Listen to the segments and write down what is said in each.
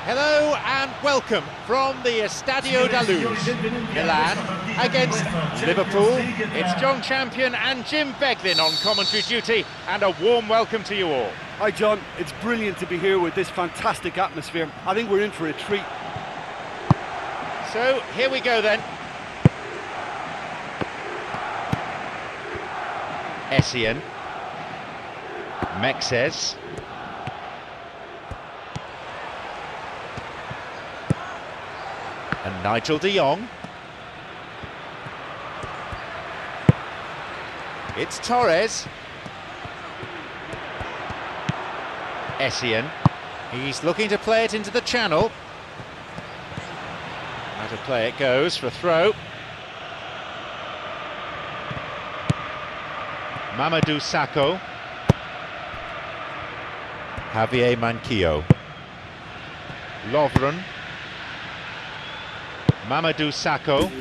Hello and welcome from the Estadio da Luz, Milan against Liverpool. It's John Champion and Jim Beglin on commentary duty, and a warm welcome to you all. Hi John, it's brilliant to be here with this fantastic atmosphere. I think we're in for a treat. So here we go then. Essien, Mexes, and Nigel de Jong. It's Torres. Essien. He's looking to play it into the channel. Out of play it goes for a throw. Mamadou Sakho. Javier Manquillo. Lovren. Mamadou Sakho.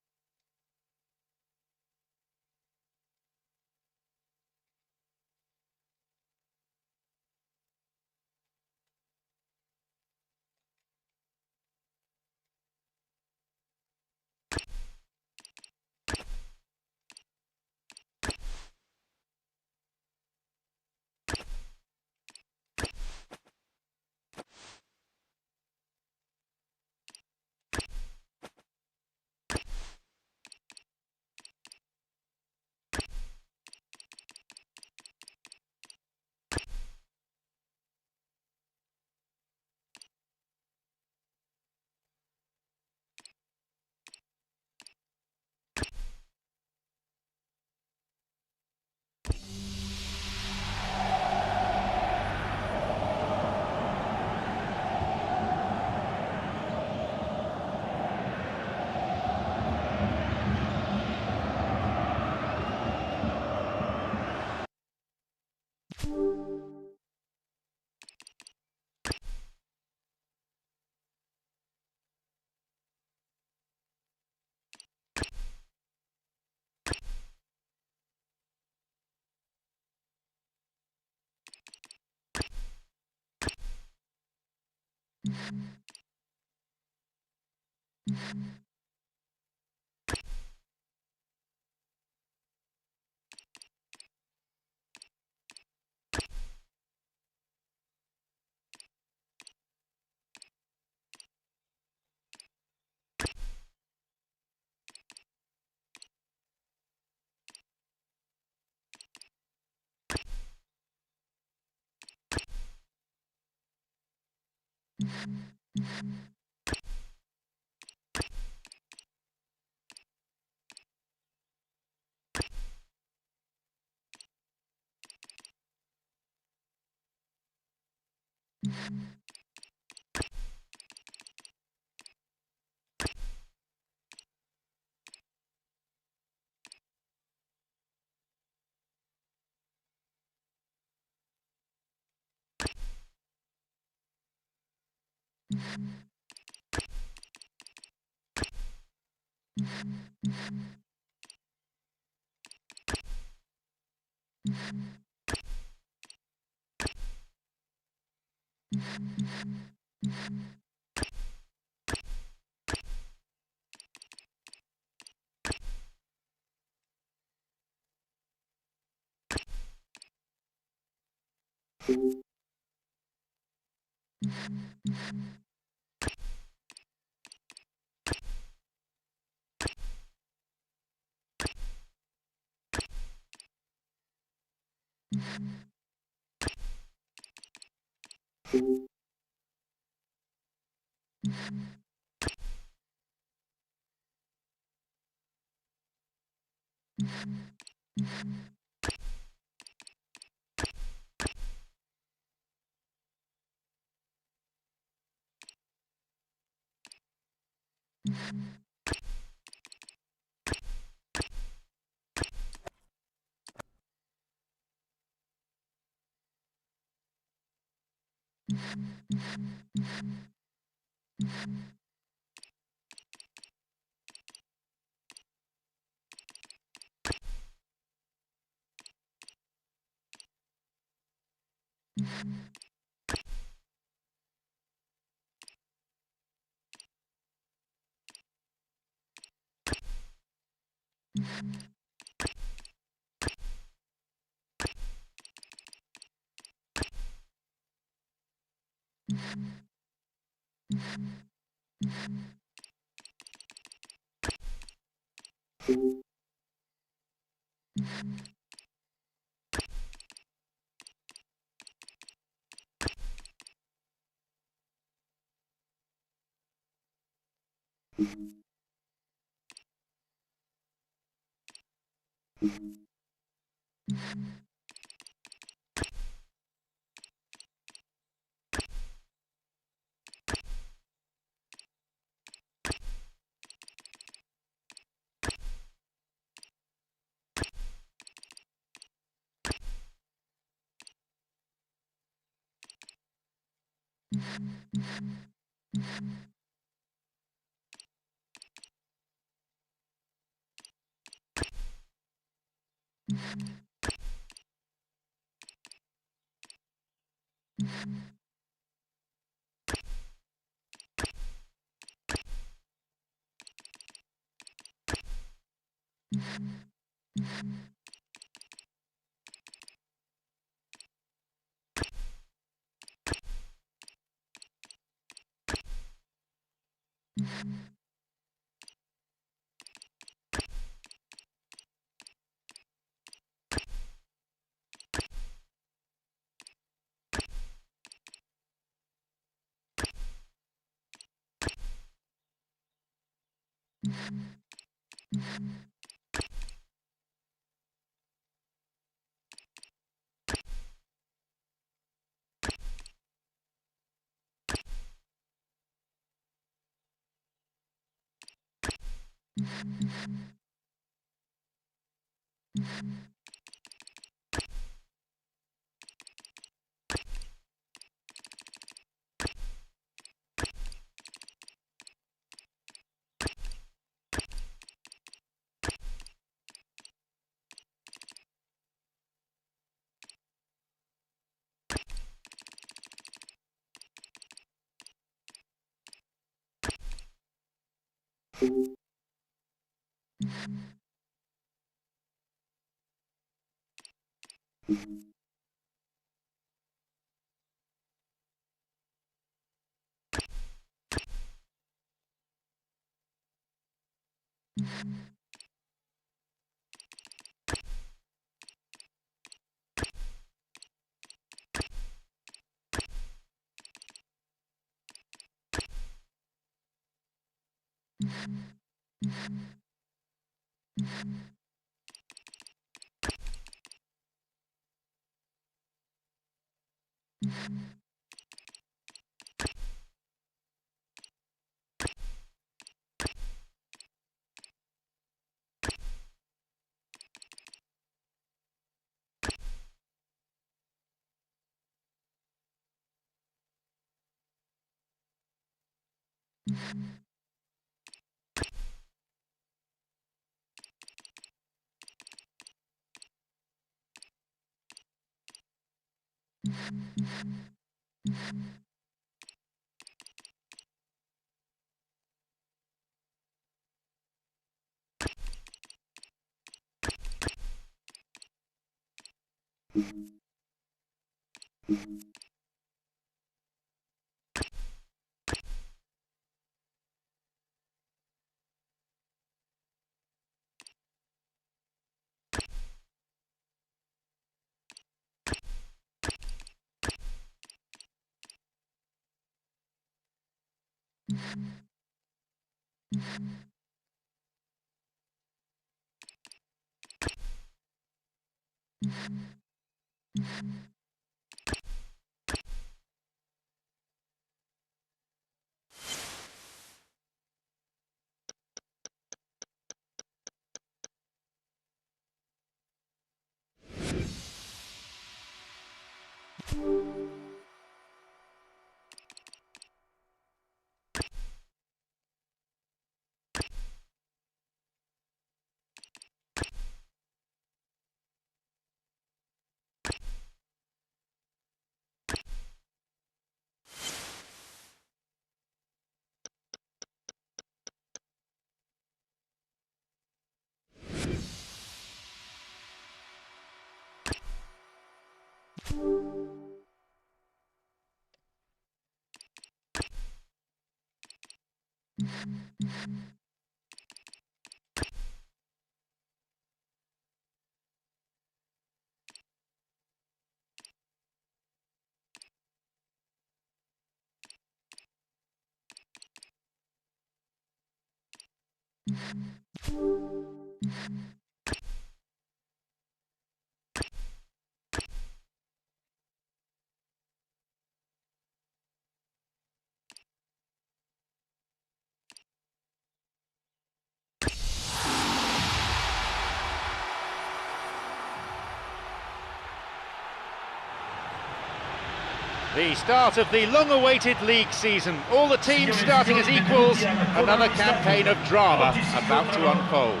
The start of the long-awaited league season. All the teams starting as equals. Another campaign of drama about to unfold.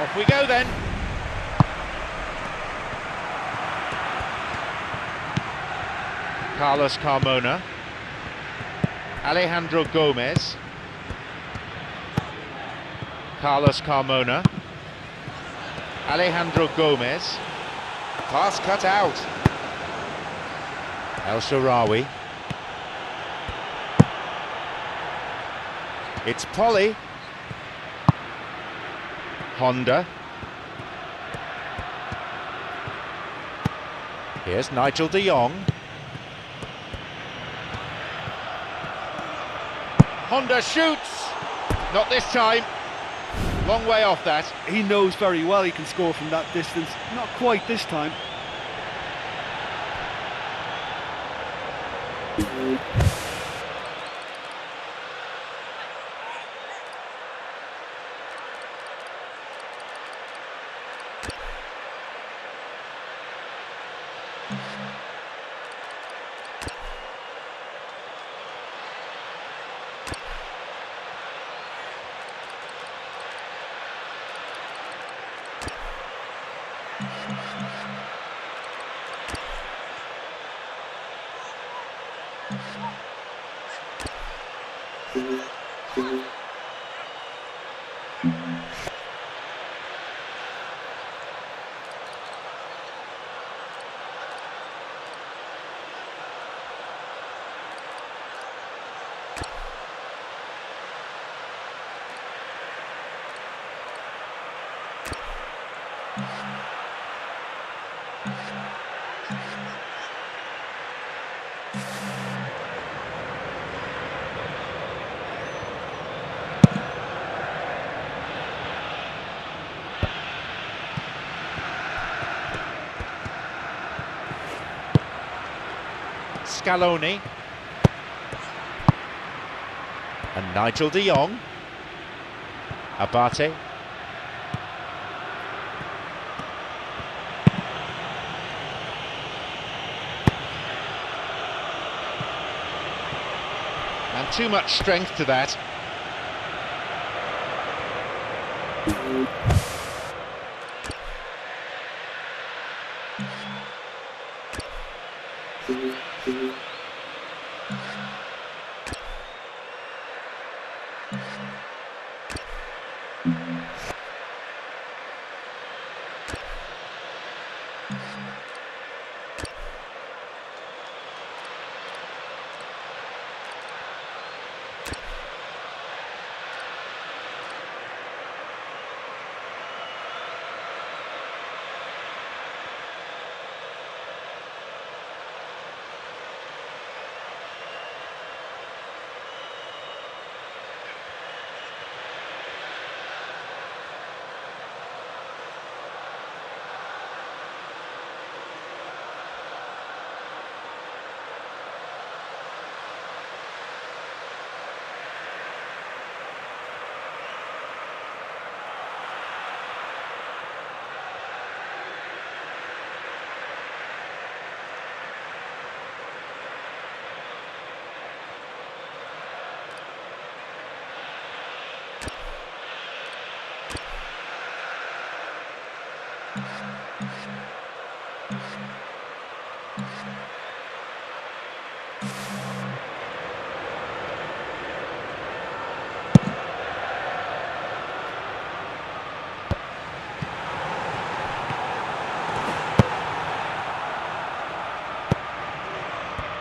Off we go then. Carlos Carmona. Alejandro Gomez. Carlos Carmona. Alejandro Gomez. Pass cut out. El Shaarawy. It's Polly. Honda. Here's Nigel de Jong. Honda shoots. Not this time. Long way off that. He knows very well he can score from that distance. Not quite this time. Scaloni. And Nigel de Jong. Abate. And too much strength to that.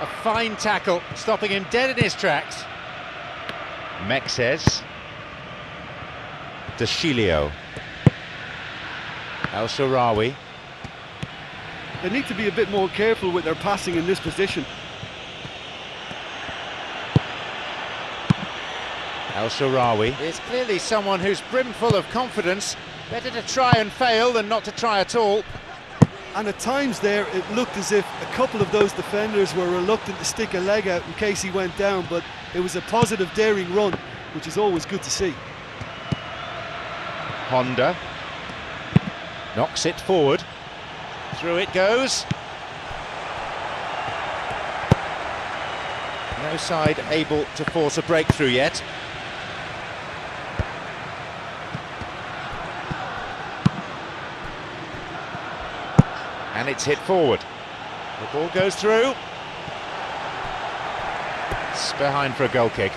A fine tackle, stopping him dead in his tracks. Mexes. Deschilio. El Shaarawy. They need to be a bit more careful with their passing in this position. El Shaarawy is clearly someone who's brimful of confidence. Better to try and fail than not to try at all. And at times there, it looked as if a couple of those defenders were reluctant to stick a leg out in case he went down, but it was a positive, daring run, which is always good to see. Honda knocks it forward. Through it goes. No side able to force a breakthrough yet. And it's hit forward. The ball goes through. It's behind for a goal kick.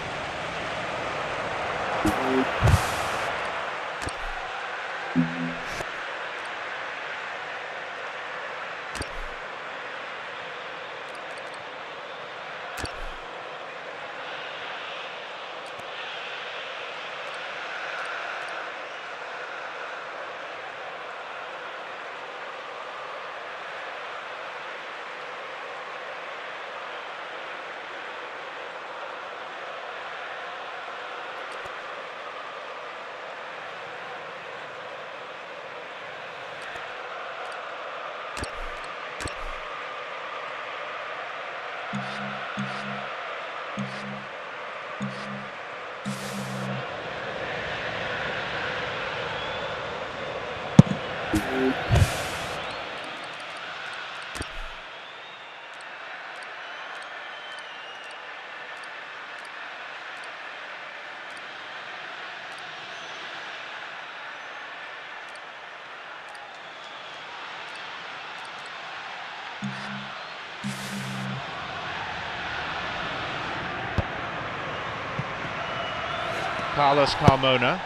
Carlos Carmona.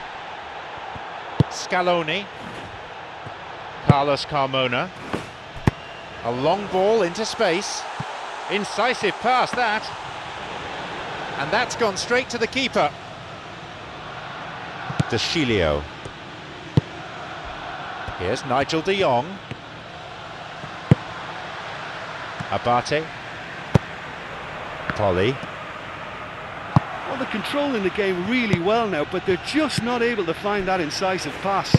Scaloni. Carlos Carmona. A long ball into space. Incisive pass, that. And that's gone straight to the keeper. De Chilio. Here's Nigel de Jong. Abate. Polly. Well, they're controlling the game really well now, but they're just not able to find that incisive pass.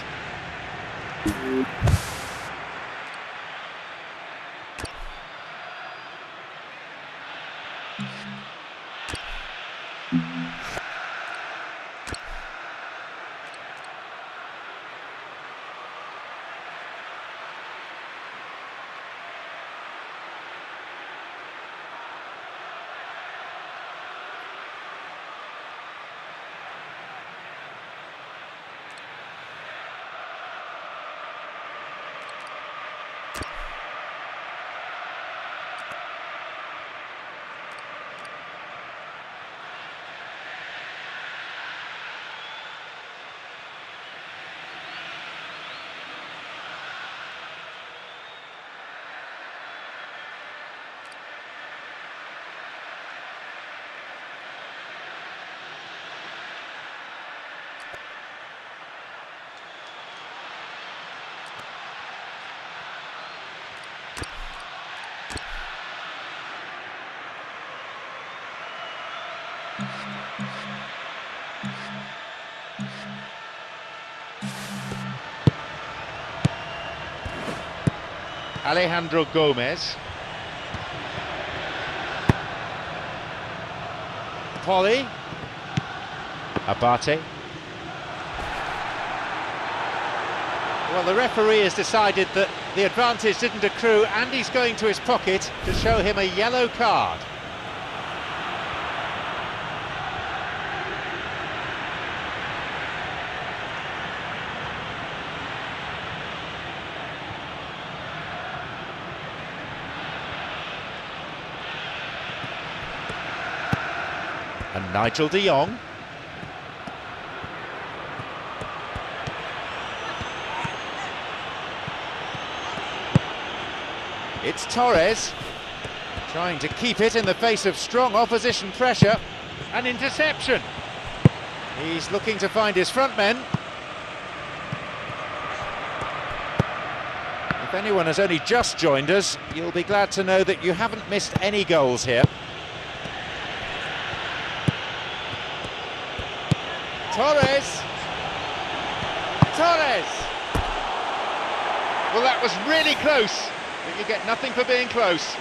Alejandro Gomez. Polly. Abate. Well, the referee has decided that the advantage didn't accrue, and he's going to his pocket to show him a yellow card. And Nigel de Jong. It's Torres, trying to keep it in the face of strong opposition pressure. An interception. He's looking to find his front men. If anyone has only just joined us, you'll be glad to know that you haven't missed any goals here. Torres! Torres! Well, that was really close, but you get nothing for being close.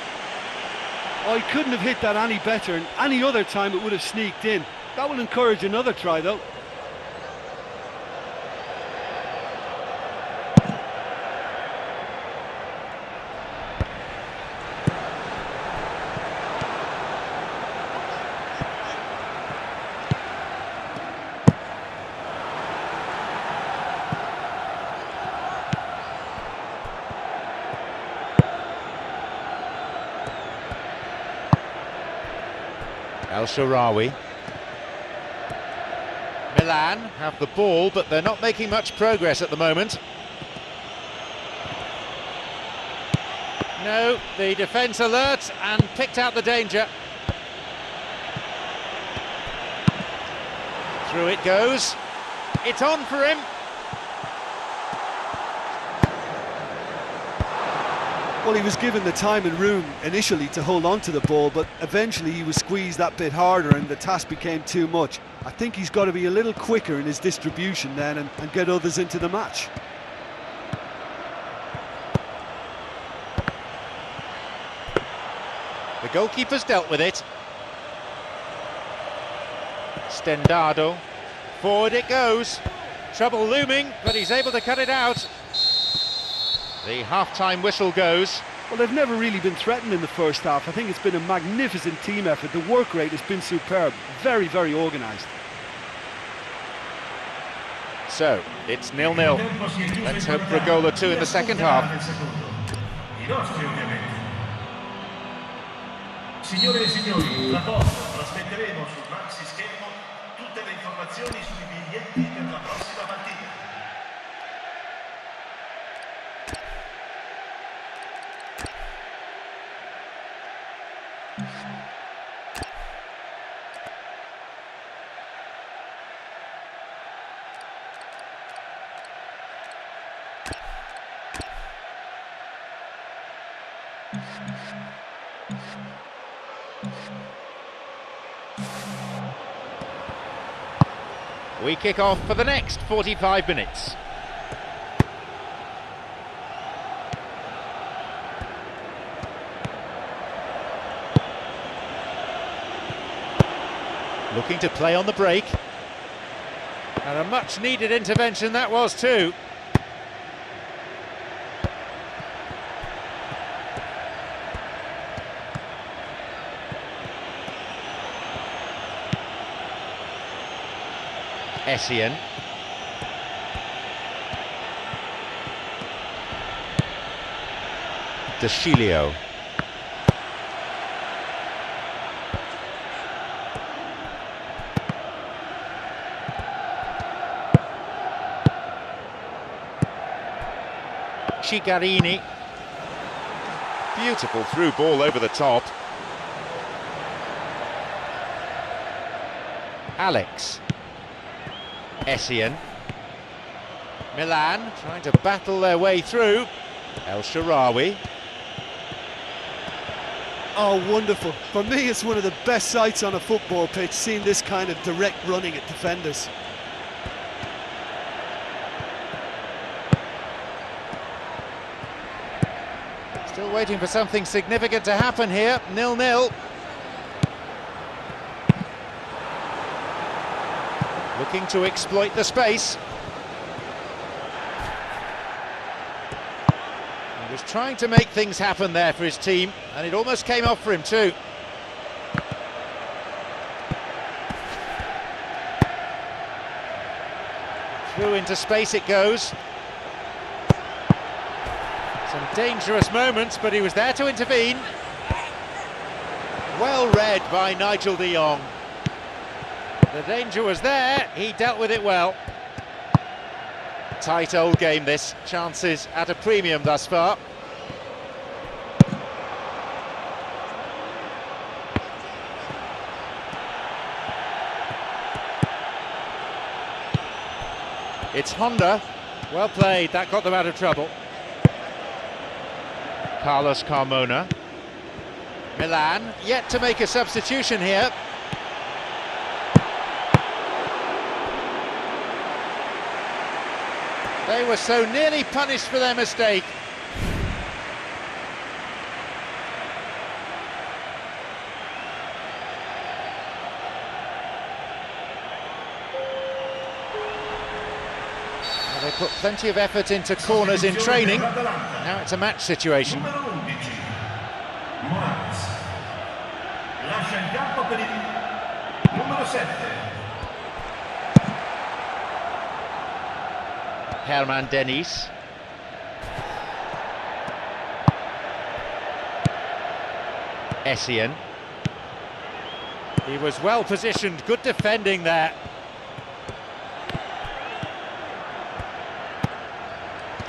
I couldn't have hit that any better, and any other time it would have sneaked in. That will encourage another try, though. El Shaarawy. Milan have the ball, but they're not making much progress at the moment. No, the defence alert and picked out the danger. Through it goes. It's on for him. Well, he was given the time and room initially to hold on to the ball, but eventually he was squeezed that bit harder and the task became too much. I think he's got to be a little quicker in his distribution then and get others into the match. The goalkeeper's dealt with it. Stendado. Forward it goes. Trouble looming, but he's able to cut it out. The half-time whistle goes. Well, they've never really been threatened in the first half. I think it's been a magnificent team effort. The work rate has been superb. Very, very organised. So, it's 0-0. Let's hope for a goal or two in the second half. Signore e signori, tra poco trasmetteremo sul maxi schermo Tutte le informazioni sui biglietti per la prossima partita. We kick off for the next 45 minutes. Looking to play on the break. And a much needed intervention that was too. Essien. De Chilio. Cigarini. Beautiful through ball over the top. Alex. Essien. Milan trying to battle their way through. El Shaarawy. Oh, wonderful. For me, it's one of the best sights on a football pitch, seeing this kind of direct running at defenders. Still waiting for something significant to happen here. 0-0. Looking to exploit the space. He was trying to make things happen there for his team, and it almost came off for him too. Through into space it goes. Some dangerous moments, but he was there to intervene. Well read by Nigel de Jong. The danger was there, he dealt with it well. Tight old game this, chances at a premium thus far. It's Honda, well played, that got them out of trouble. Carlos Carmona. Milan, yet to make a substitution here. They were so nearly punished for their mistake. Well, they put plenty of effort into corners in training. Now it's a match situation. Lascia il campo per il numero 7. Herman Dennis. Essien. He was well positioned, good defending there.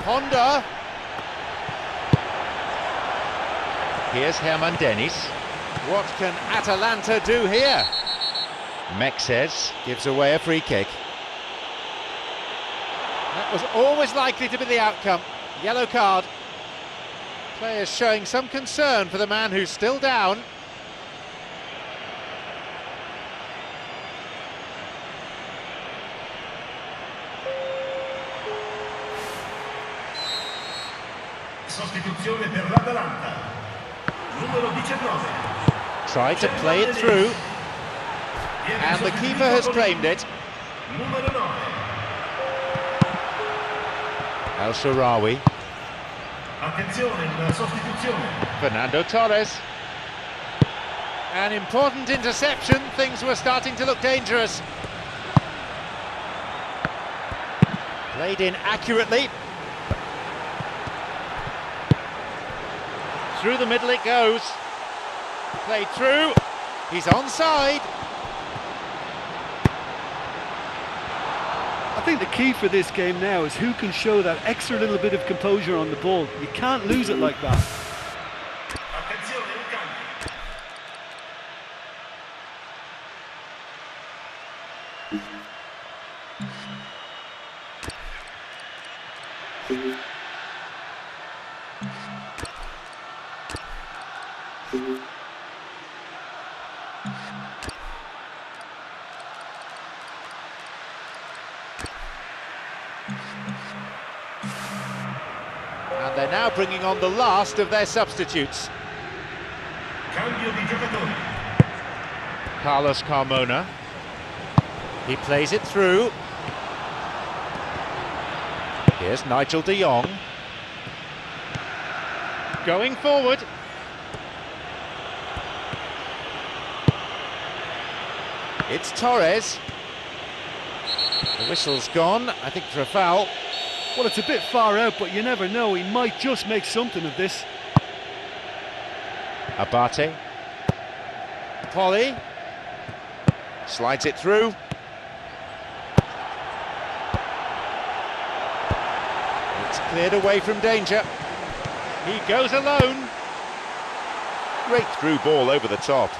Honda. Here's Herman Dennis. What can Atalanta do here? Mexes gives away a free kick. That was always likely to be the outcome. Yellow card. Players showing some concern for the man who's still down. Sostituzione per l'Atalanta. Numero 19. Tried to play it through. And the keeper has claimed it. Numero 9. El Shaarawy. Attenzione, una sostituzione. Fernando Torres. An important interception, things were starting to look dangerous. Played in accurately. Through the middle it goes. Played through. He's onside. think the key for this game now is who can show that extra little bit of composure on the ball. You can't lose it like that. Attenzione, un cambio. And they're now bringing on the last of their substitutes. Cambio di giocatore. Carlos Carmona. He plays it through. Here's Nigel de Jong. Going forward. It's Torres. The whistle's gone, I think, for a foul. Well, it's a bit far out, but you never know. He might just make something of this. Abate. Polly. Slides it through. It's cleared away from danger. He goes alone. Great through ball over the top.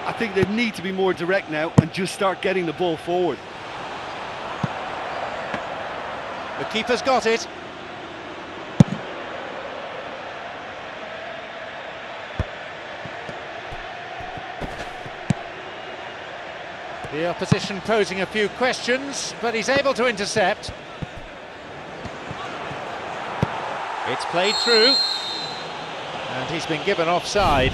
I think they need to be more direct now and just start getting the ball forward. The keeper's got it. The opposition posing a few questions, but he's able to intercept. It's played through, and he's been given offside.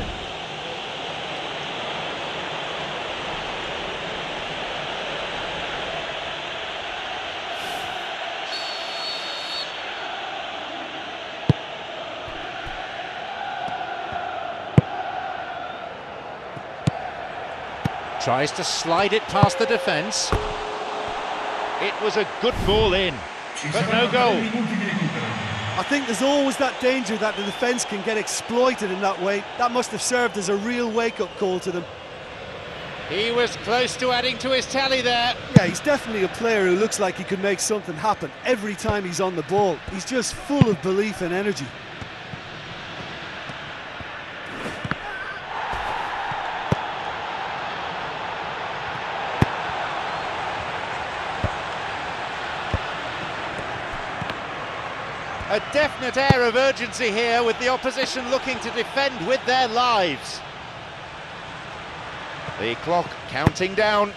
Tries to slide it past the defence. It was a good ball in, but no goal. I think there's always that danger that the defence can get exploited in that way. That must have served as a real wake-up call to them. He was close to adding to his tally there. Yeah, he's definitely a player who looks like he could make something happen every time he's on the ball. He's just full of belief and energy. A definite air of urgency here, with the opposition looking to defend with their lives. The clock counting down.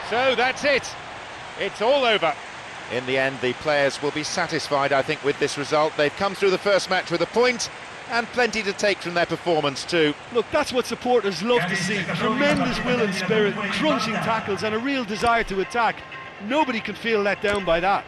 So that's it. It's all over. In the end, the players will be satisfied, I think, with this result. They've come through the first match with a point, and plenty to take from their performance too. Look, that's what supporters love to see. Tremendous will and spirit, crunching tackles and a real desire to attack. Nobody can feel let down by that.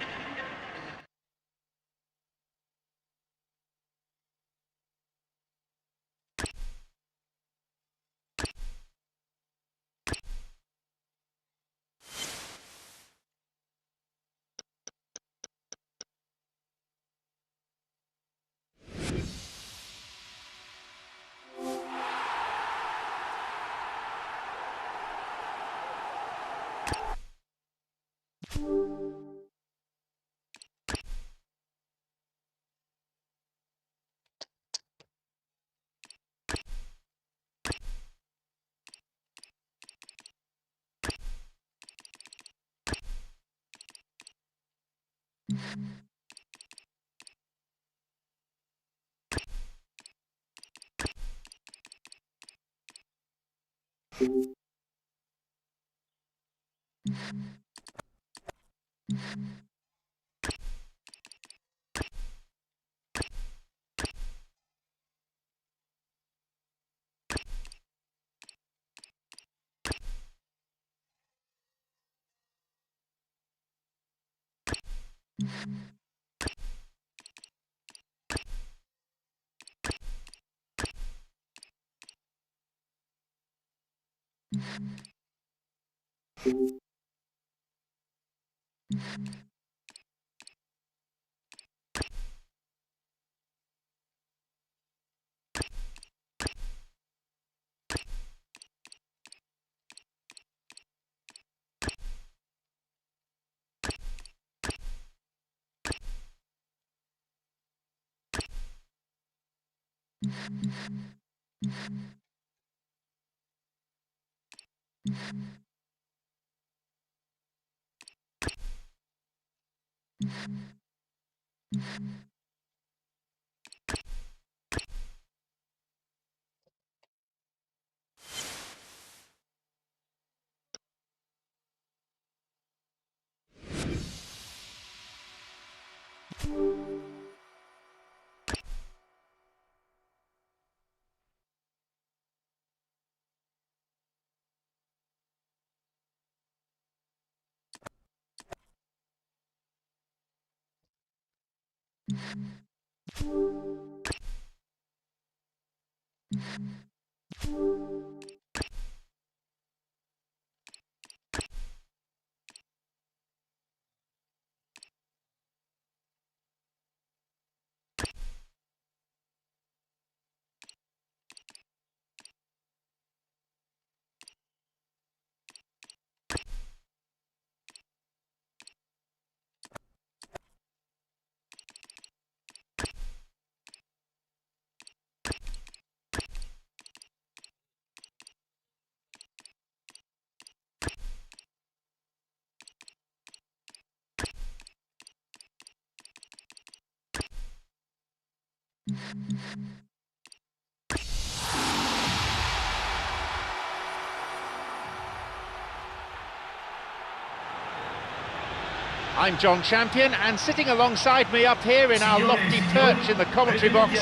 I'm John Champion, and sitting alongside me up here in our lofty perch in the commentary box is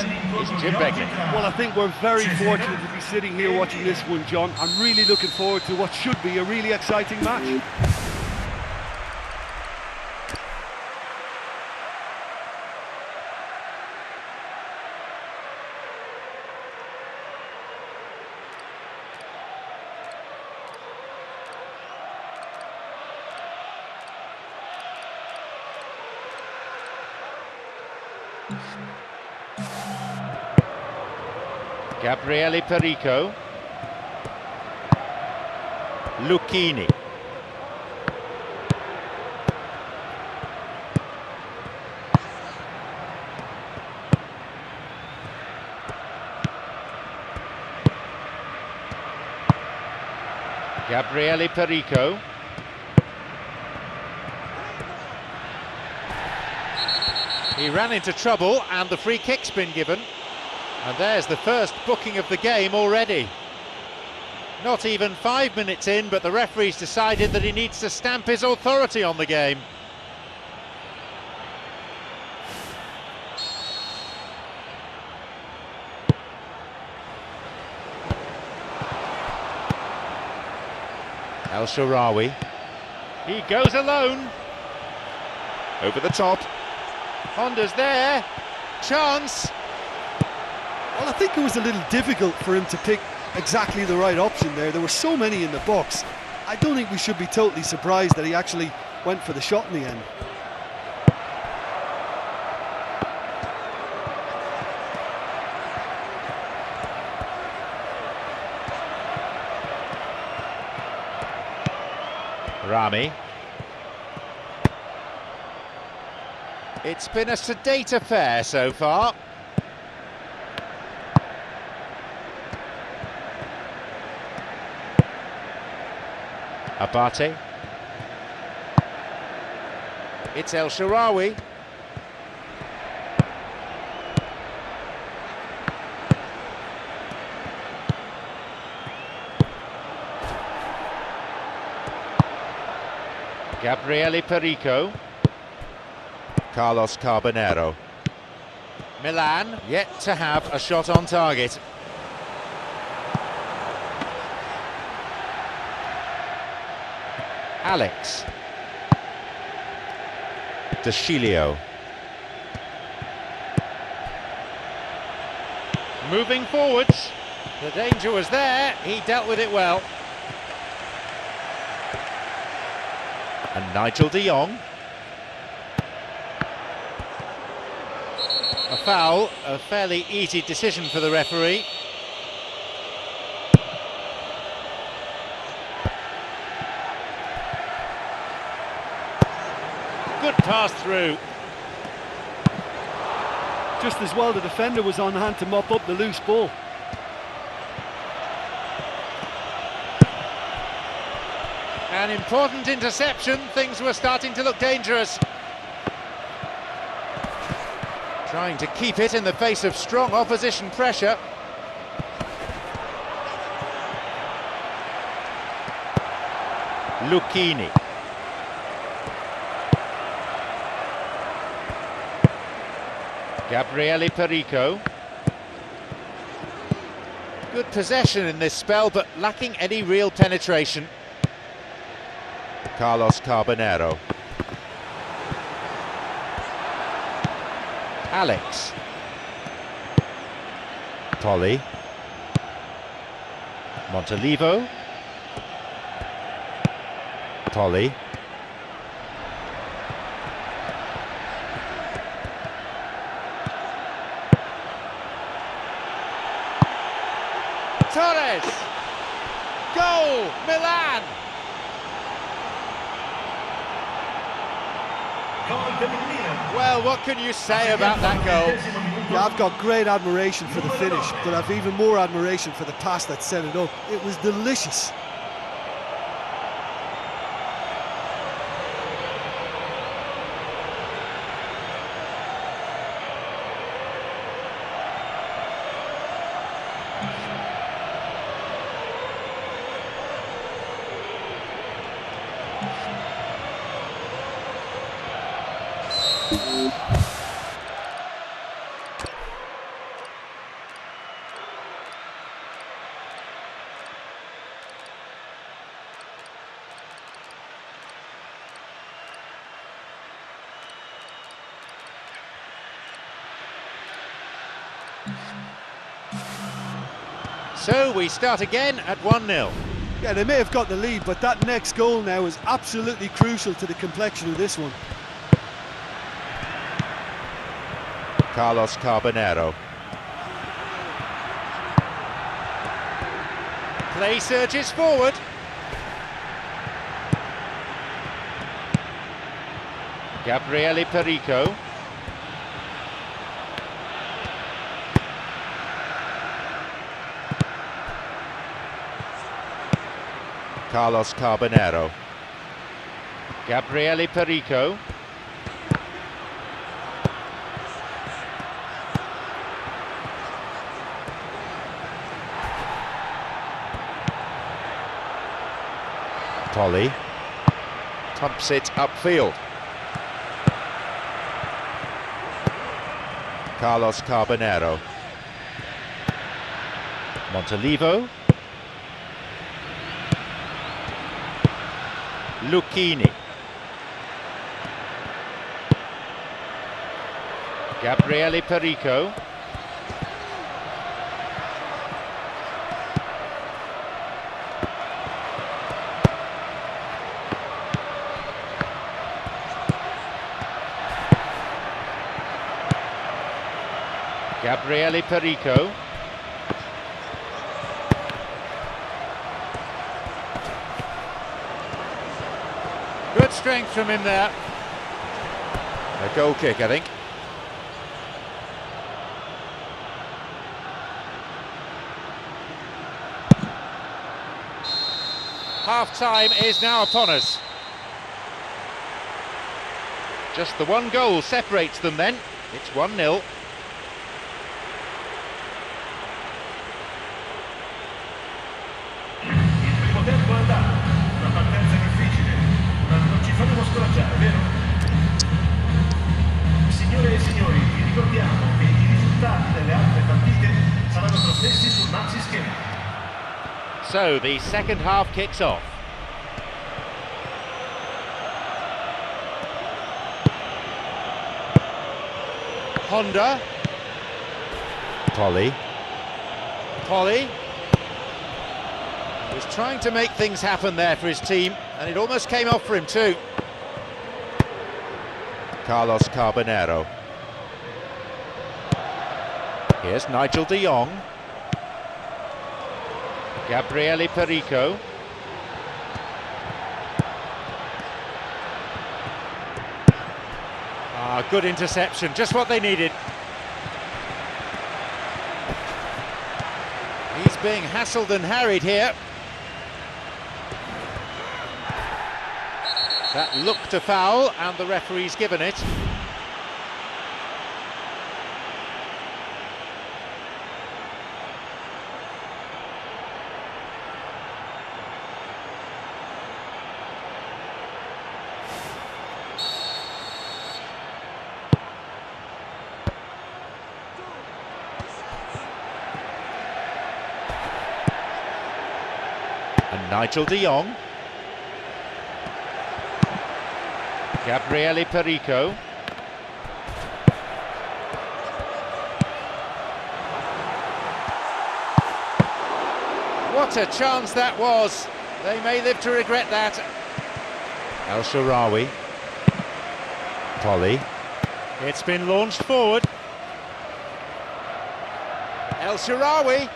Jim Begley. Well, I think we're very fortunate to be sitting here watching this one, John. I'm really looking forward to what should be a really exciting match. Gabriele Perico. Lucchini. Gabriele Perico. He ran into trouble and the free kick's been given. And there's the first booking of the game already. Not even 5 minutes in, but the referee's decided that he needs to stamp his authority on the game. El Shaarawy. He goes alone. Over the top. Honda's there. Chance. Well, I think it was a little difficult for him to pick exactly the right option there. There were so many in the box. I don't think we should be totally surprised that he actually went for the shot in the end. Rami. It's been a sedate affair so far. Abate. It's El Shaarawy. Gabriele Perico. Carlos Carbonero. Milan yet to have a shot on target. Alex. De Chilio. Moving forwards. The danger was there. He dealt with it well. And Nigel de Jong. A foul, a fairly easy decision for the referee. Good pass through. Just as well the defender was on hand to mop up the loose ball. An important interception, things were starting to look dangerous. Trying to keep it in the face of strong opposition pressure. Lucchini. Gabriele Perico. Good possession in this spell, but lacking any real penetration. Carlos Carbonero. Alex. Tolly. Montalivo. Tolly. Torres! Goal! Milan! Well, what can you say about that goal? Yeah, I've got great admiration for the finish, but I've even more admiration for the pass that set it up. It was delicious. So we start again at 1-0. Yeah, they may have got the lead, but that next goal now is absolutely crucial to the complexion of this one. Carlos Carbonero. Play surges forward. Gabriele Perico. Carlos Carbonero. Gabriele Perico. Tolly. Pumps it upfield. Carlos Carbonero. Montalivo. Lucchini. Gabriele Perico. Gabriele Perico. Good strength from him there. A goal kick, I think. Half-time is now upon us. Just the one goal separates them then. It's 1-0. Signore e signori, vi ricordiamo che i risultati delle altre partite saranno trasmessi sul maxi schema. So the second half kicks off. Honda. Tolly. Tolly. Was trying to make things happen there for his team, and it almost came off for him too. Carlos Carbonero. Here's Nigel de Jong. Gabriele Perico. Ah, good interception, just what they needed. being hassled and harried here. That looked a foul, and the referee's given it. And Nigel de Jong. Gabriele Perico. What a chance that was. They may live to regret that. El Shaarawy. Polly. It's been launched forward. El Shaarawy.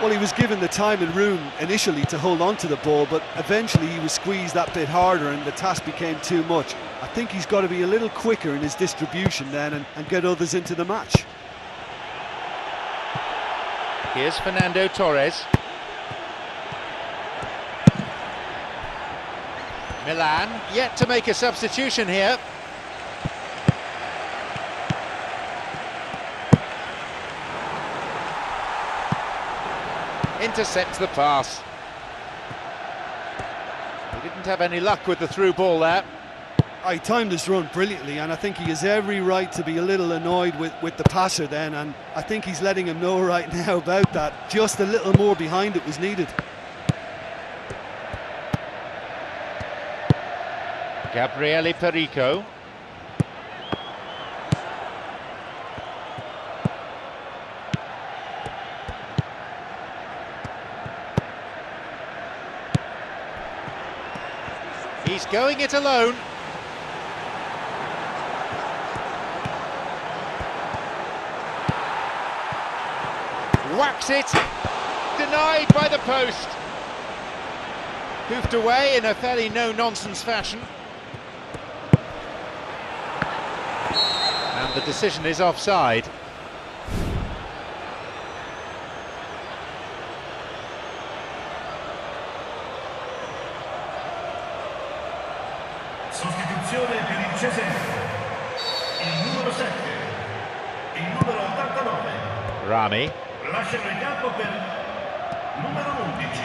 Well, he was given the time and room initially to hold on to the ball, but eventually he was squeezed that bit harder and the task became too much. I think he's got to be a little quicker in his distribution then and get others into the match. Here's Fernando Torres. Milan yet to make a substitution here. Intercepts the pass. He didn't have any luck with the through ball there. He timed his run brilliantly, and I think he has every right to be a little annoyed with the passer then, and I think he's letting him know right now about that. Just a little more behind it was needed. Gabriele Perico. He's going it alone. Whacks it. Denied by the post. Hoofed away in a fairly no-nonsense fashion. And the decision is offside. Sostituzione per il Cesena. Il numero 7, il numero 89. Rami. Lasciano il campo per numero 11.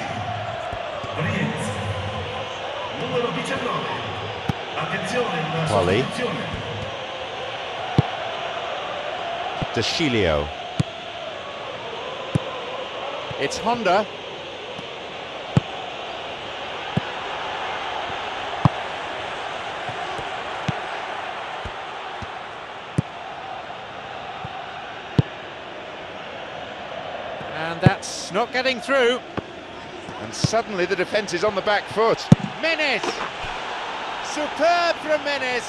Brienza. Numero 19. Attenzione, una Polly. sostituzione. De Sciglio. It's Honda. And that's not getting through. And suddenly the defence is on the back foot. Menes! Superb from Menes!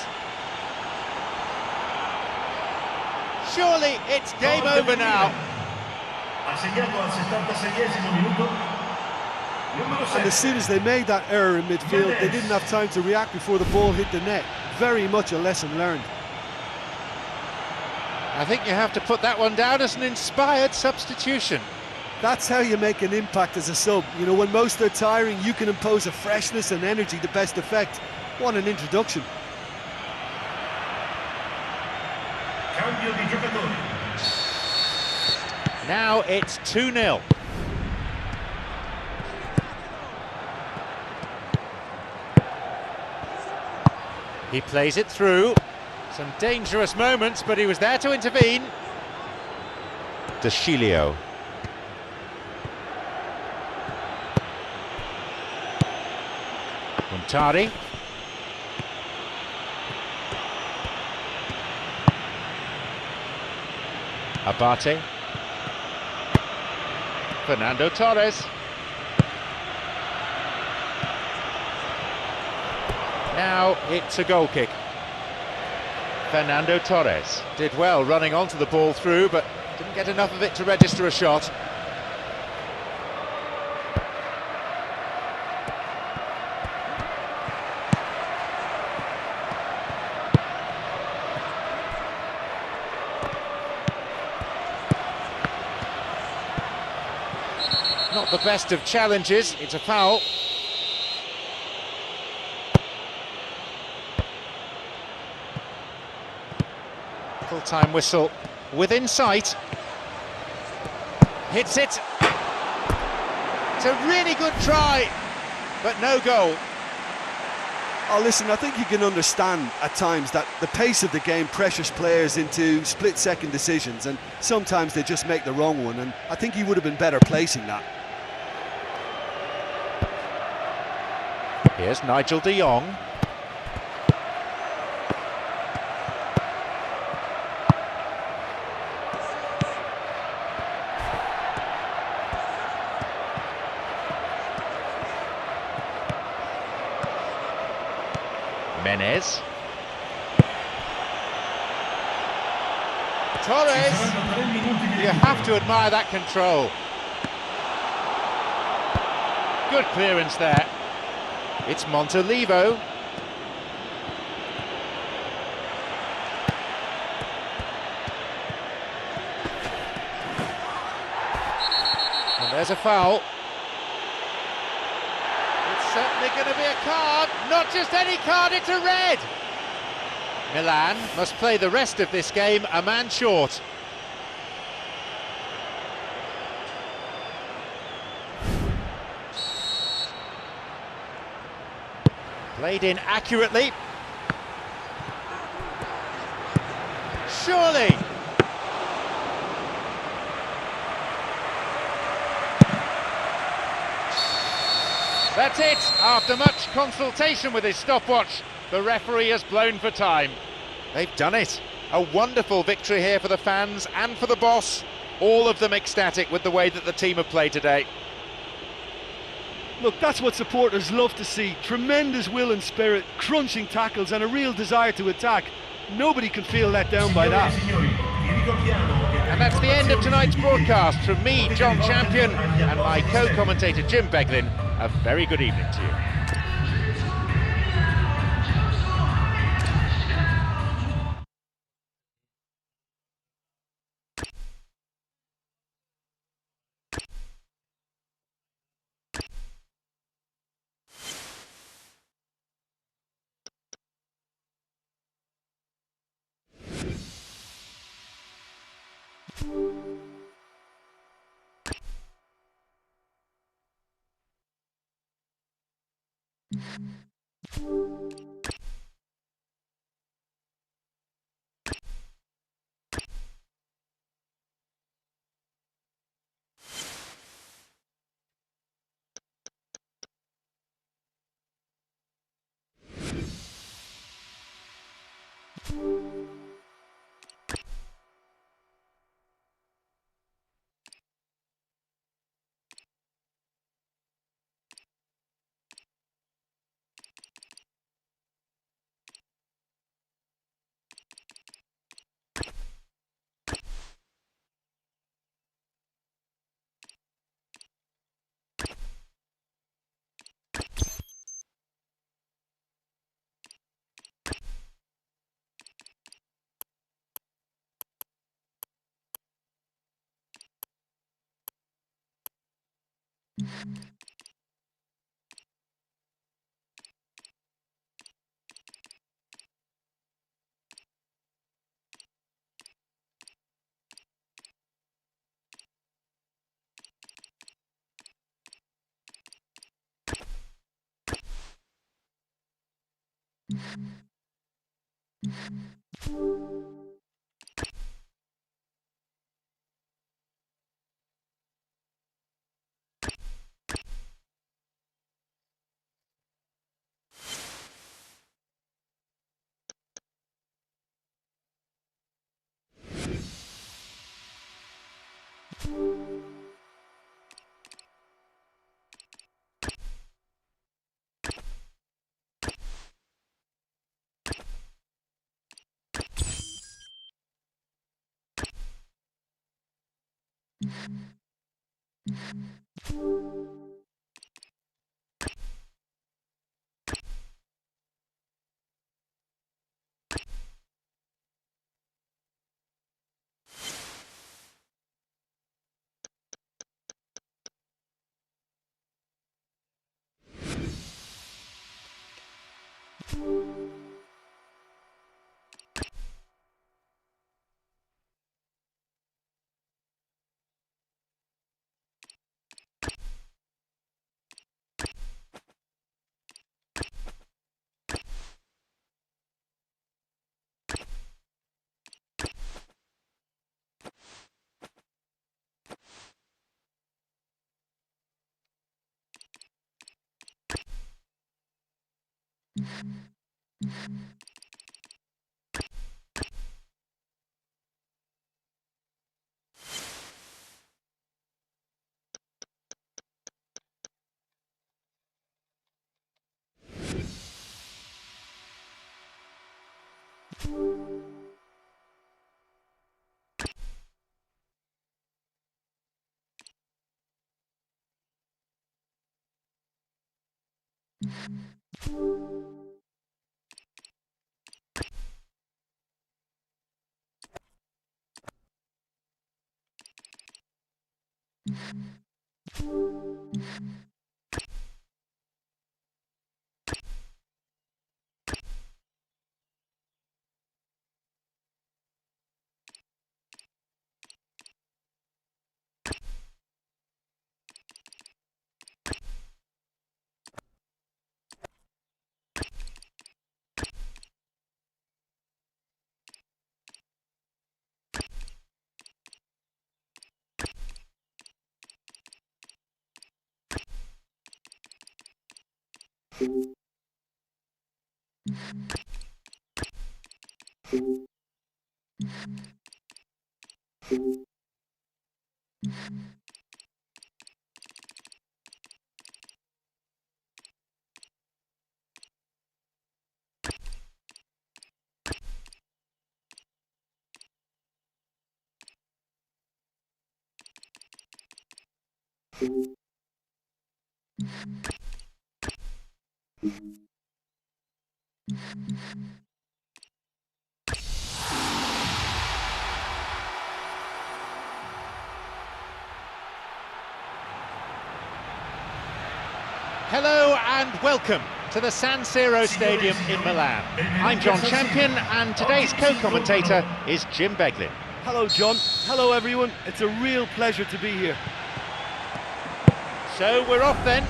Surely it's game over now. Ha segnato al 76esimo minuto. Numero 7. And as soon as they made that error in midfield, they didn't have time to react before the ball hit the net. Very much a lesson learned. I think you have to put that one down as an inspired substitution. That's how you make an impact as a sub. You know, when most are tiring, you can impose a freshness and energy to best effect. What an introduction. Cambio di giocatore. Now it's 2-0. He plays it through. Some dangerous moments, but he was there to intervene. De Sciglio. Montari. Abate. Fernando Torres. Now it's a goal kick. Fernando Torres did well running onto the ball through, but didn't get enough of it to register a shot. Not the best of challenges, it's a foul. Full-time whistle within sight. Hits it. It's a really good try, but no goal. Oh, listen, I think you can understand at times that the pace of the game pressures players into split-second decisions, and sometimes they just make the wrong one, and I think he would have been better placing that. Here's Nigel de Jong. Menez. Torres. You have to admire that control. Good clearance there. It's Montolivo. And there's a foul. It's certainly going to be a card, not just any card, it's a red. Milan must play the rest of this game a man short. Played in accurately. Surely. That's it. After much consultation with his stopwatch, the referee has blown for time. They've done it. A wonderful victory here for the fans and for the boss. All of them ecstatic with the way that the team have played today. Look, that's what supporters love to see. Tremendous will and spirit, crunching tackles and a real desire to attack. Nobody can feel let down by that. And that's the end of tonight's broadcast. From me, John Champion, and my co-commentator Jim Beglin, a very good evening to you. Hello and welcome to the San Siro Stadium in Milan. I'm John Champion and today's co-commentator is Jim Beglin. Hello, John. Hello, everyone. It's a real pleasure to be here. So we're off then.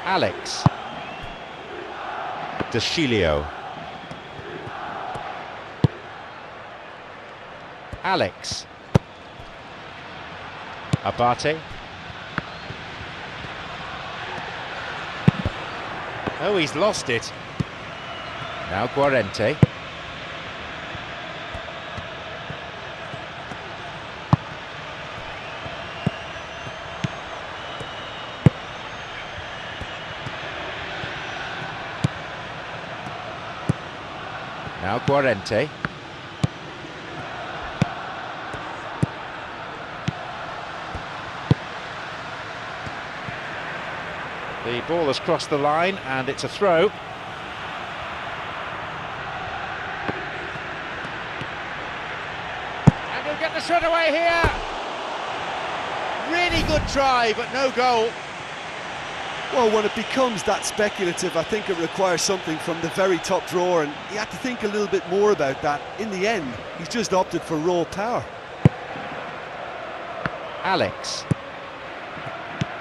Alex. Deschilio. Alex. Abate. Oh, he's lost it. Now Guarente. Now Guarente. The ball has crossed the line and it's a throw. And he'll get the shot away here. Really good try, but no goal. Well, when it becomes that speculative, I think it requires something from the very top drawer, and he had to think a little bit more about that. In the end, he's just opted for raw power. Alex.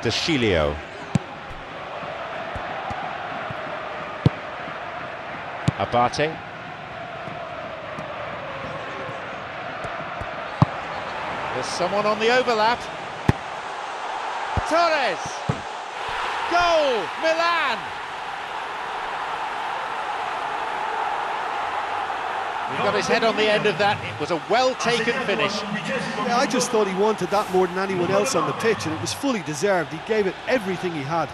Deschilio. Abate. There's someone on the overlap. Torres. Goal, Milan. He got his head on the end of that. It was a well-taken finish. Yeah, I just thought he wanted that more than anyone else on the pitch, and it was fully deserved. He gave it everything he had.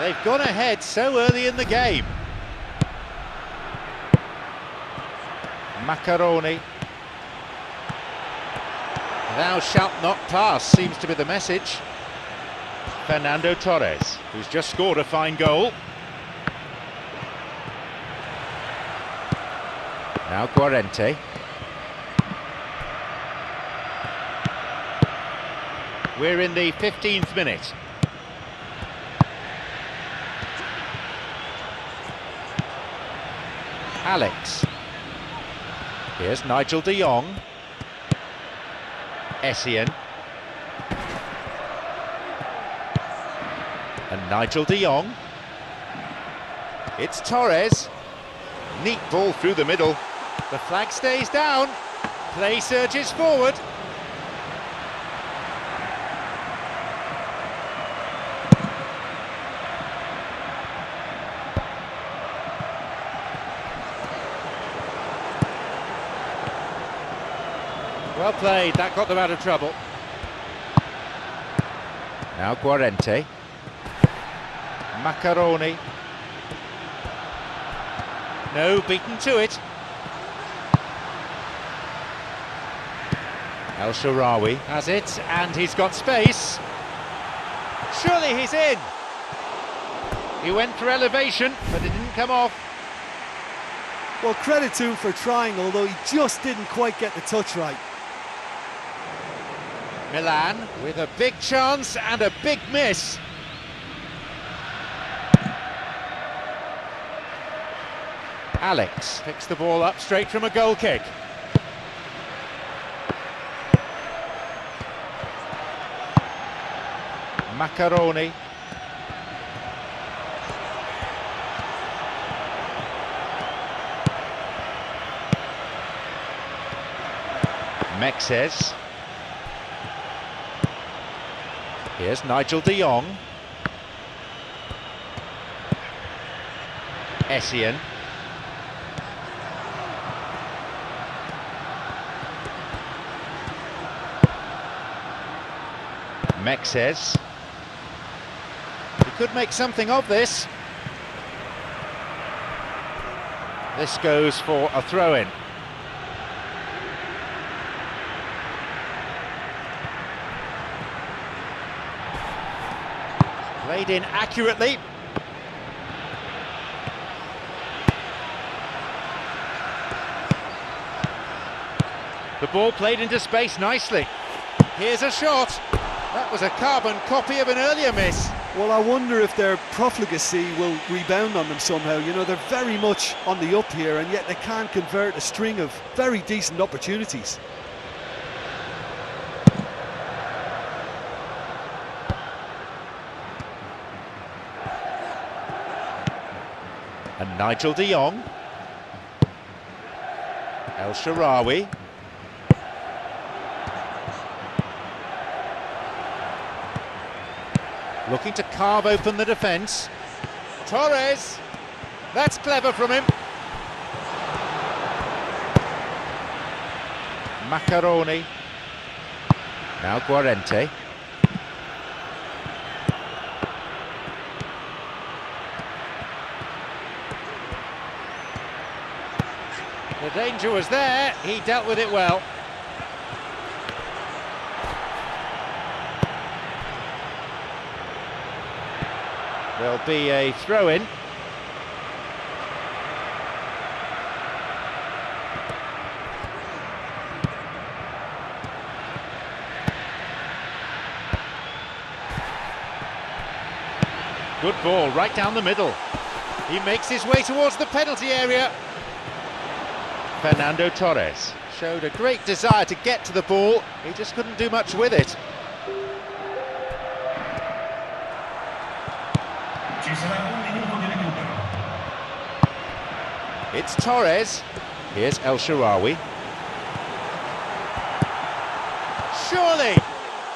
They've gone ahead so early in the game. Macaroni. Thou shalt not pass seems to be the message. Fernando Torres, who's just scored a fine goal. Now Guarente. We're in the 15th minute. Alex. Here's Nigel de Jong. Essien. And Nigel de Jong. It's Torres. Neat ball through the middle. The flag stays down. Play surges forward. Well played, that got them out of trouble. Now Guarente. Macaroni. No, beaten to it. El Shaarawy has it, and he's got space. Surely he's in. He went for elevation, but it didn't come off. Well, credit to him for trying, although he just didn't quite get the touch right. Milan with a big chance and a big miss. Alex picks the ball up straight from a goal kick. Macaroni. Mexes. Here's Nigel de Jong. Essien. Mexes. He could make something of this. This goes for a throw-in. Played in accurately. The ball played into space nicely. Here's a shot. That was a carbon copy of an earlier miss. Well, I wonder if their profligacy will rebound on them somehow. You know, they're very much on the up here, and yet they can't convert a string of very decent opportunities. And Nigel de Jong. El Shaarawy. Looking to carve open the defence. Torres. That's clever from him. Macaroni. Now Guarente. The danger was there, he dealt with it well. There'll be a throw-in. Good ball, right down the middle. He makes his way towards the penalty area. Fernando Torres showed a great desire to get to the ball, he just couldn't do much with it. It's Torres. Here's El Shaarawy. Surely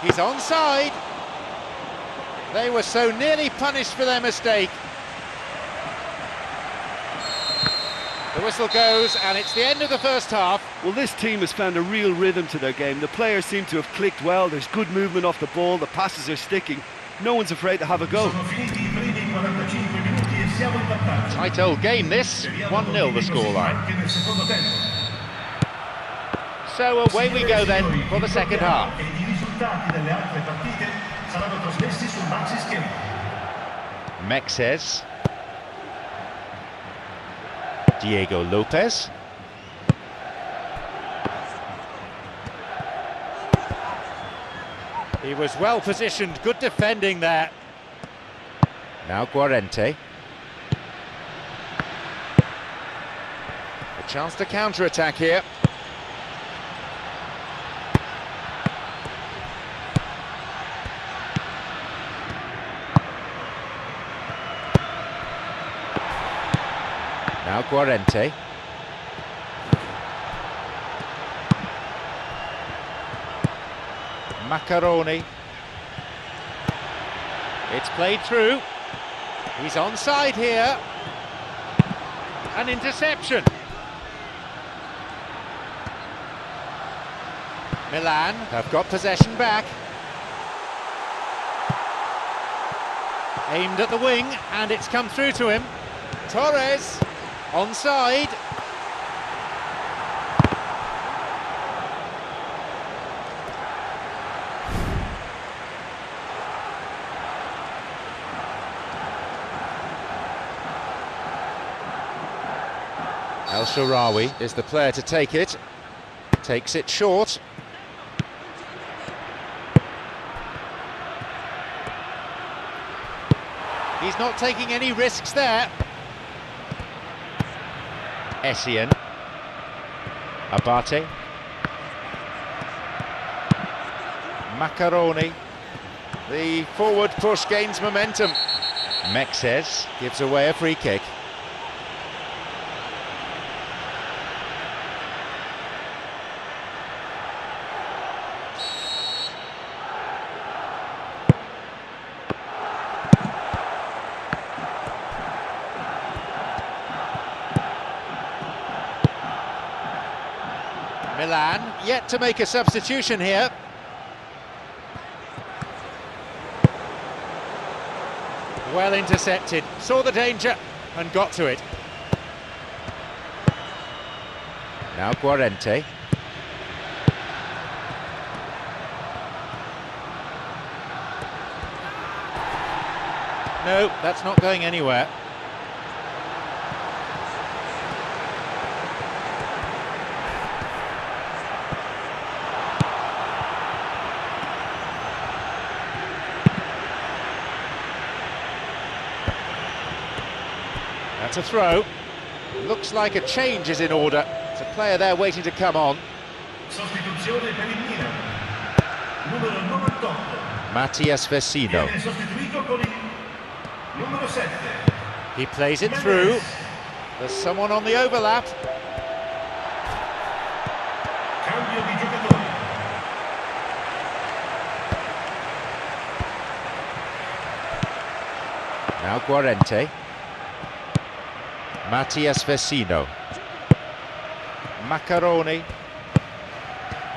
he's onside. They were so nearly punished for their mistake. The whistle goes and it's the end of the first half. Well, this team has found a real rhythm to their game. The players seem to have clicked well. There's good movement off the ball. The passes are sticking. no one's afraid to have a go. Sono finiti i primi 45 minuti e siamo in vantaggio. Tight old game this, 1-0 the scoreline. Anche nel secondo tempo. So away we go then for the second half. E i risultati delle altre partite saranno trasmessi sul maxi schermo. Mexes. Diego Lopez. He was well positioned, good defending there. Now Guarente. A chance to counter-attack here. Now Guarente. Macaroni. It's played through. He's onside here. An interception. Milan have got possession back. Aimed at the wing, and it's come through to him. Torres, onside. El Shaarawy is the player to take it. Takes it short. He's not taking any risks there. Essien. Abate. Macaroni. The forward push gains momentum. Mexes gives away a free kick. Milan yet to make a substitution here. Well intercepted, saw the danger and got to it. Now Guarente. No, that's not going anywhere. That's a throw. Looks like a change is in order. It's a player there waiting to come on. Sostituzione per il Milan. Numero 98. Mattias Vecino. Viene sostituito con il numero 7. He plays it through. There's someone on the overlap. Cambio di giocatore. Now Guarente. Mattias Vecino. Macaroni.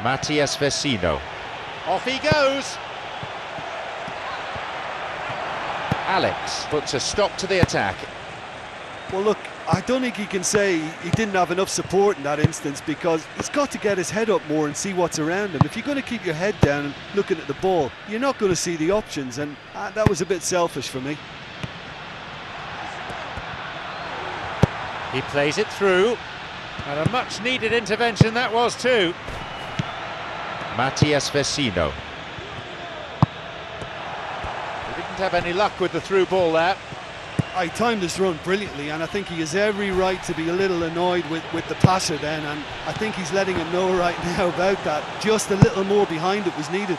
Mattias Vecino. Off he goes. Alex puts a stop to the attack. Well, look, I don't think he can say he didn't have enough support in that instance, because he's got to get his head up more and see what's around him. If you're going to keep your head down and looking at the ball, you're not going to see the options, and that was a bit selfish for me. He plays it through, and a much needed intervention that was too. Mattias Vecino. He didn't have any luck with the through ball there. I timed this run brilliantly, and I think he has every right to be a little annoyed with the passer then, and I think he's letting him know right now about that. Just a little more behind it was needed.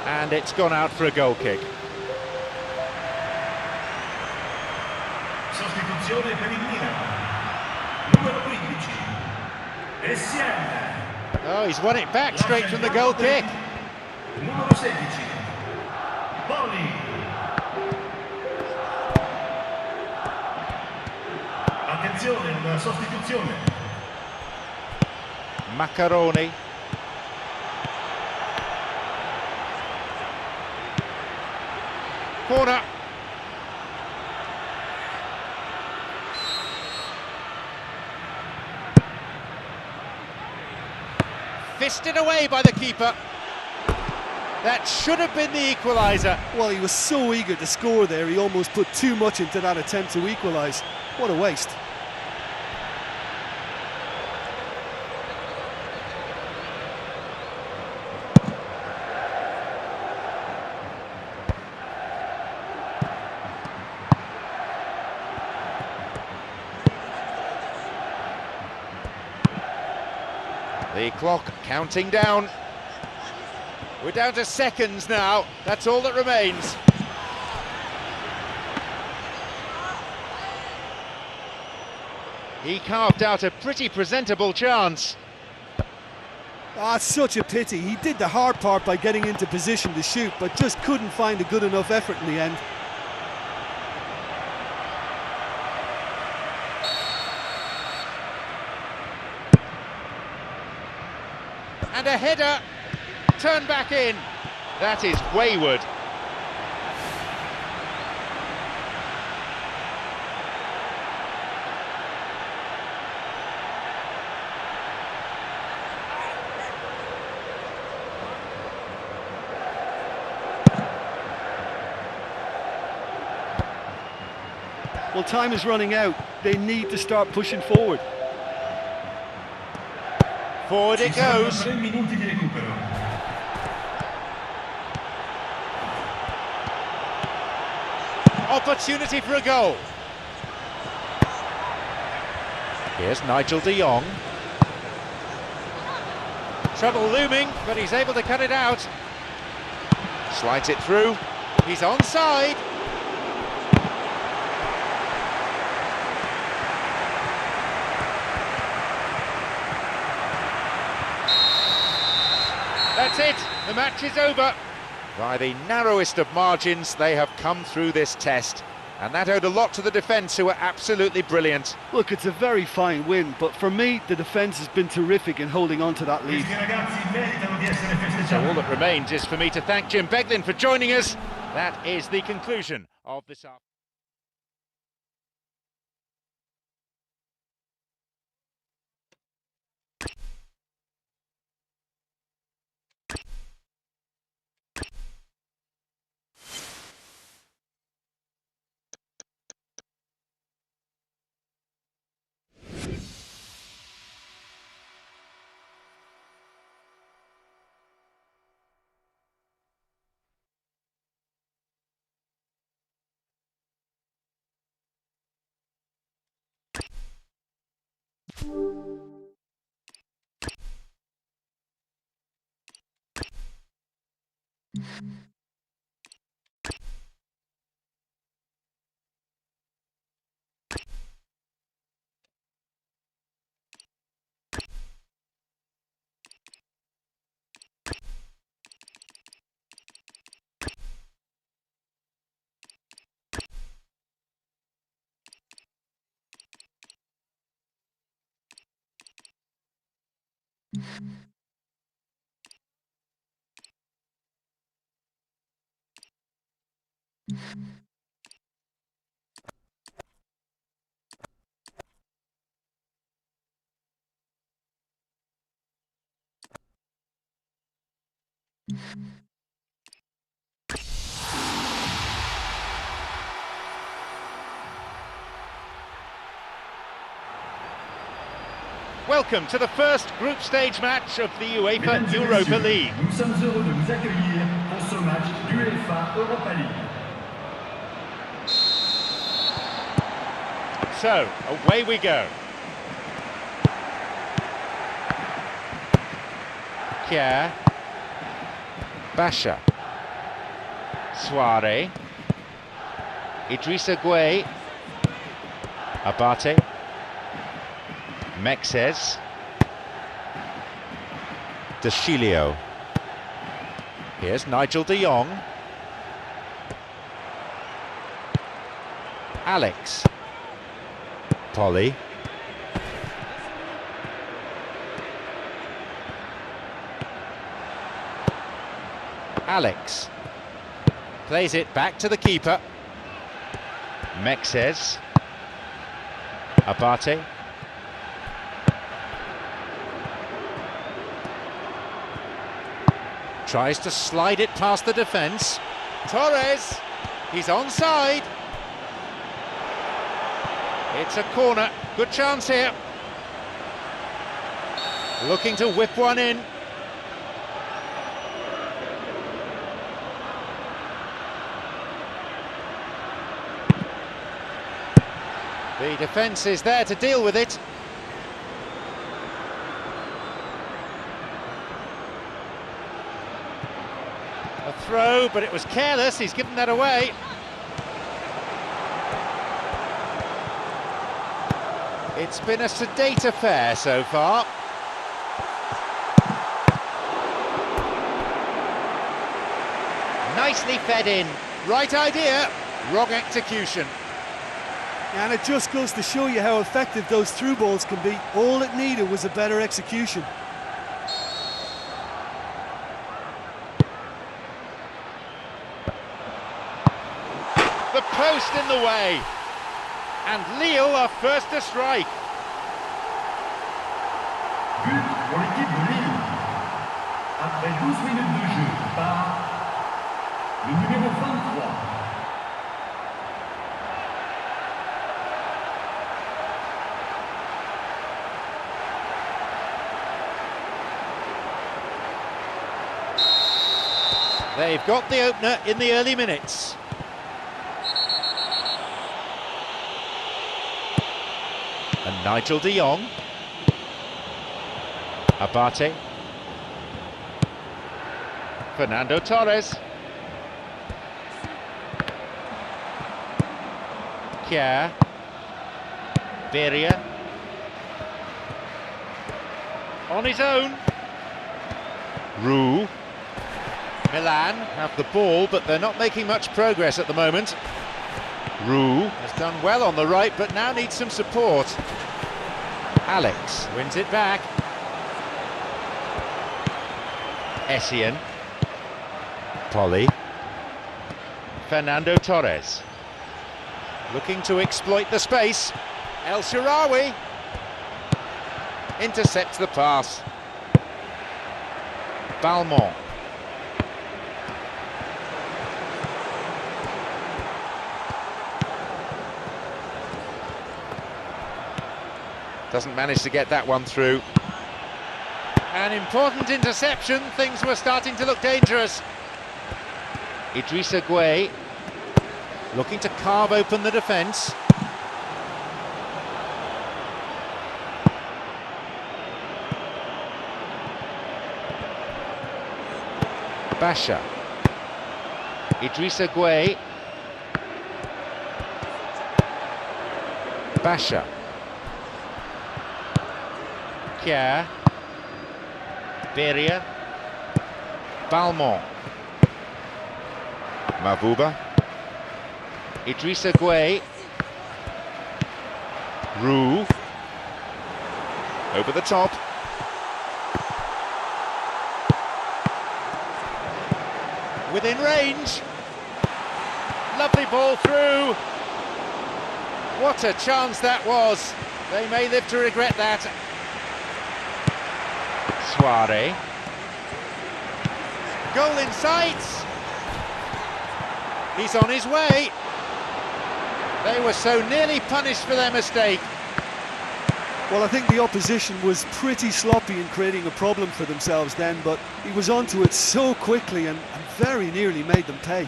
And it's gone out for a goal kick. Sostituzione per il Milan. Numero 15. Essien. Oh, he's won it back straight from the goal kick. Numero 16. Boli. Attenzione, una sostituzione. Macaroni. corner. Fisted away by the keeper. That should have been the equaliser. Well, he was so eager to score there, he almost put too much into that attempt to equalise. What a waste. The clock counting down. We're down to seconds now. That's all that remains. He carved out a pretty presentable chance. Ah, such a pity. He did the hard part by getting into position to shoot, but just couldn't find a good enough effort in the end. And a header, turned back in. That is wayward. Well, time is running out. They need to start pushing forward. Forward it goes. 3 minuti di recupero. Opportunity for a goal. Here's Nigel de Jong. Trouble looming, but he's able to cut it out. Slides it through. He's onside. That's it, the match is over. By the narrowest of margins, they have come through this test. And that owed a lot to the defence, who were absolutely brilliant. Look, it's a very fine win, but for me, the defence has been terrific in holding on to that lead. Questi ragazzi meritano di essere So festeggiati. all that remains is for me to thank Jim Beglin for joining us. That is the conclusion of this afternoon. Welcome to the first group stage match of the UEFA Mesdames et Europa messieurs, League. nous sommes heureux de vous accueillir pour ce match du UEFA Europa League. So, away we go. Kier. Basha. Soare. Idrissa Gueye. Abate. Mexes. Deschilio. Here's Nigel de Jong. Alex. Polly. Alex. Plays it back to the keeper. Mexes. Abate. Tries to slide it past the defence. Torres. He's onside. It's a corner. Good chance here. Looking to whip one in. The defence is there to deal with it. A throw, but it was careless. He's given that away. It's been a sedate affair so far. Nicely fed in. Right idea, wrong execution. And it just goes to show you how effective those through balls can be. All it needed was a better execution. The post in the way. And Lille are first to strike. But pour l'équipe de Lille. Après 12 minutes de jeu par le numéro 23. They've got the opener in the early minutes. And Nigel de Jong. Abate. Fernando Torres. Kjaer. Beria. On his own. Roux. Milan have the ball, but they're not making much progress at the moment. Roux has done well on the right, but now needs some support. Alex wins it back. Essien. Polly. Fernando Torres. Looking to exploit the space. El Shaarawy. Intercepts the pass. Balmont. Doesn't manage to get that one through. An important interception. Things were starting to look dangerous. Idrissa Gueye looking to carve open the defence. Basha. Idrissa Gueye. Basha. Kjaer. Beria. Balmont. Mavuba. Idrissa Gueye. Roux. Over the top. Within range. Lovely ball through. What a chance that was. They may live to regret that. Suarez. Goal in sight. He's on his way. They were so nearly punished for their mistake. Well, I think the opposition was pretty sloppy in creating a problem for themselves then, but he was onto it so quickly and very nearly made them pay.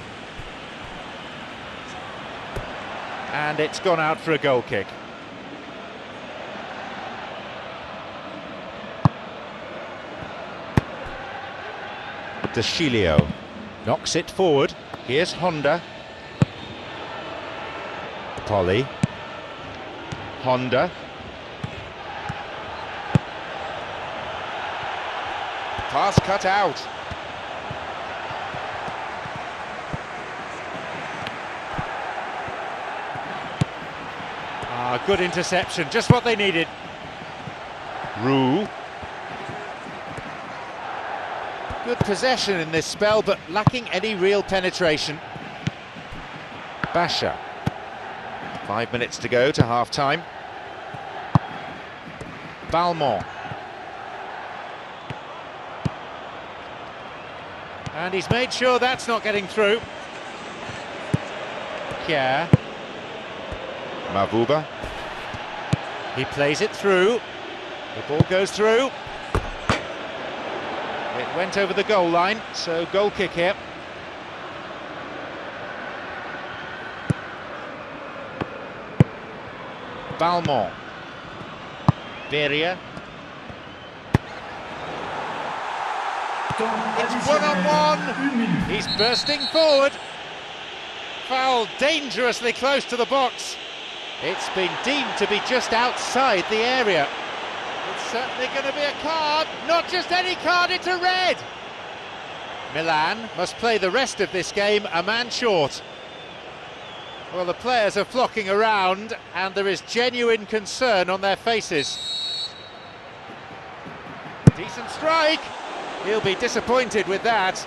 And it's gone out for a goal kick. De Chilio knocks it forward. Here's Honda. Polly. Honda. Pass cut out. Ah, good interception, just what they needed. Roux. Good possession in this spell, but lacking any real penetration. Basha. 5 minutes to go to half-time. Balmont. And he's made sure that's not getting through. Kjaer. Mavuba. He plays it through. The ball goes through. It went over the goal line, so goal kick here. Balmont. Beria. It's one-on-one. He's bursting forward. Foul dangerously close to the box. It's been deemed to be just outside the area. It's certainly going to be a card. Not just any card, it's a red. Milan must play the rest of this game a man short. Well, the players are flocking around and there is genuine concern on their faces. Decent strike. He'll be disappointed with that.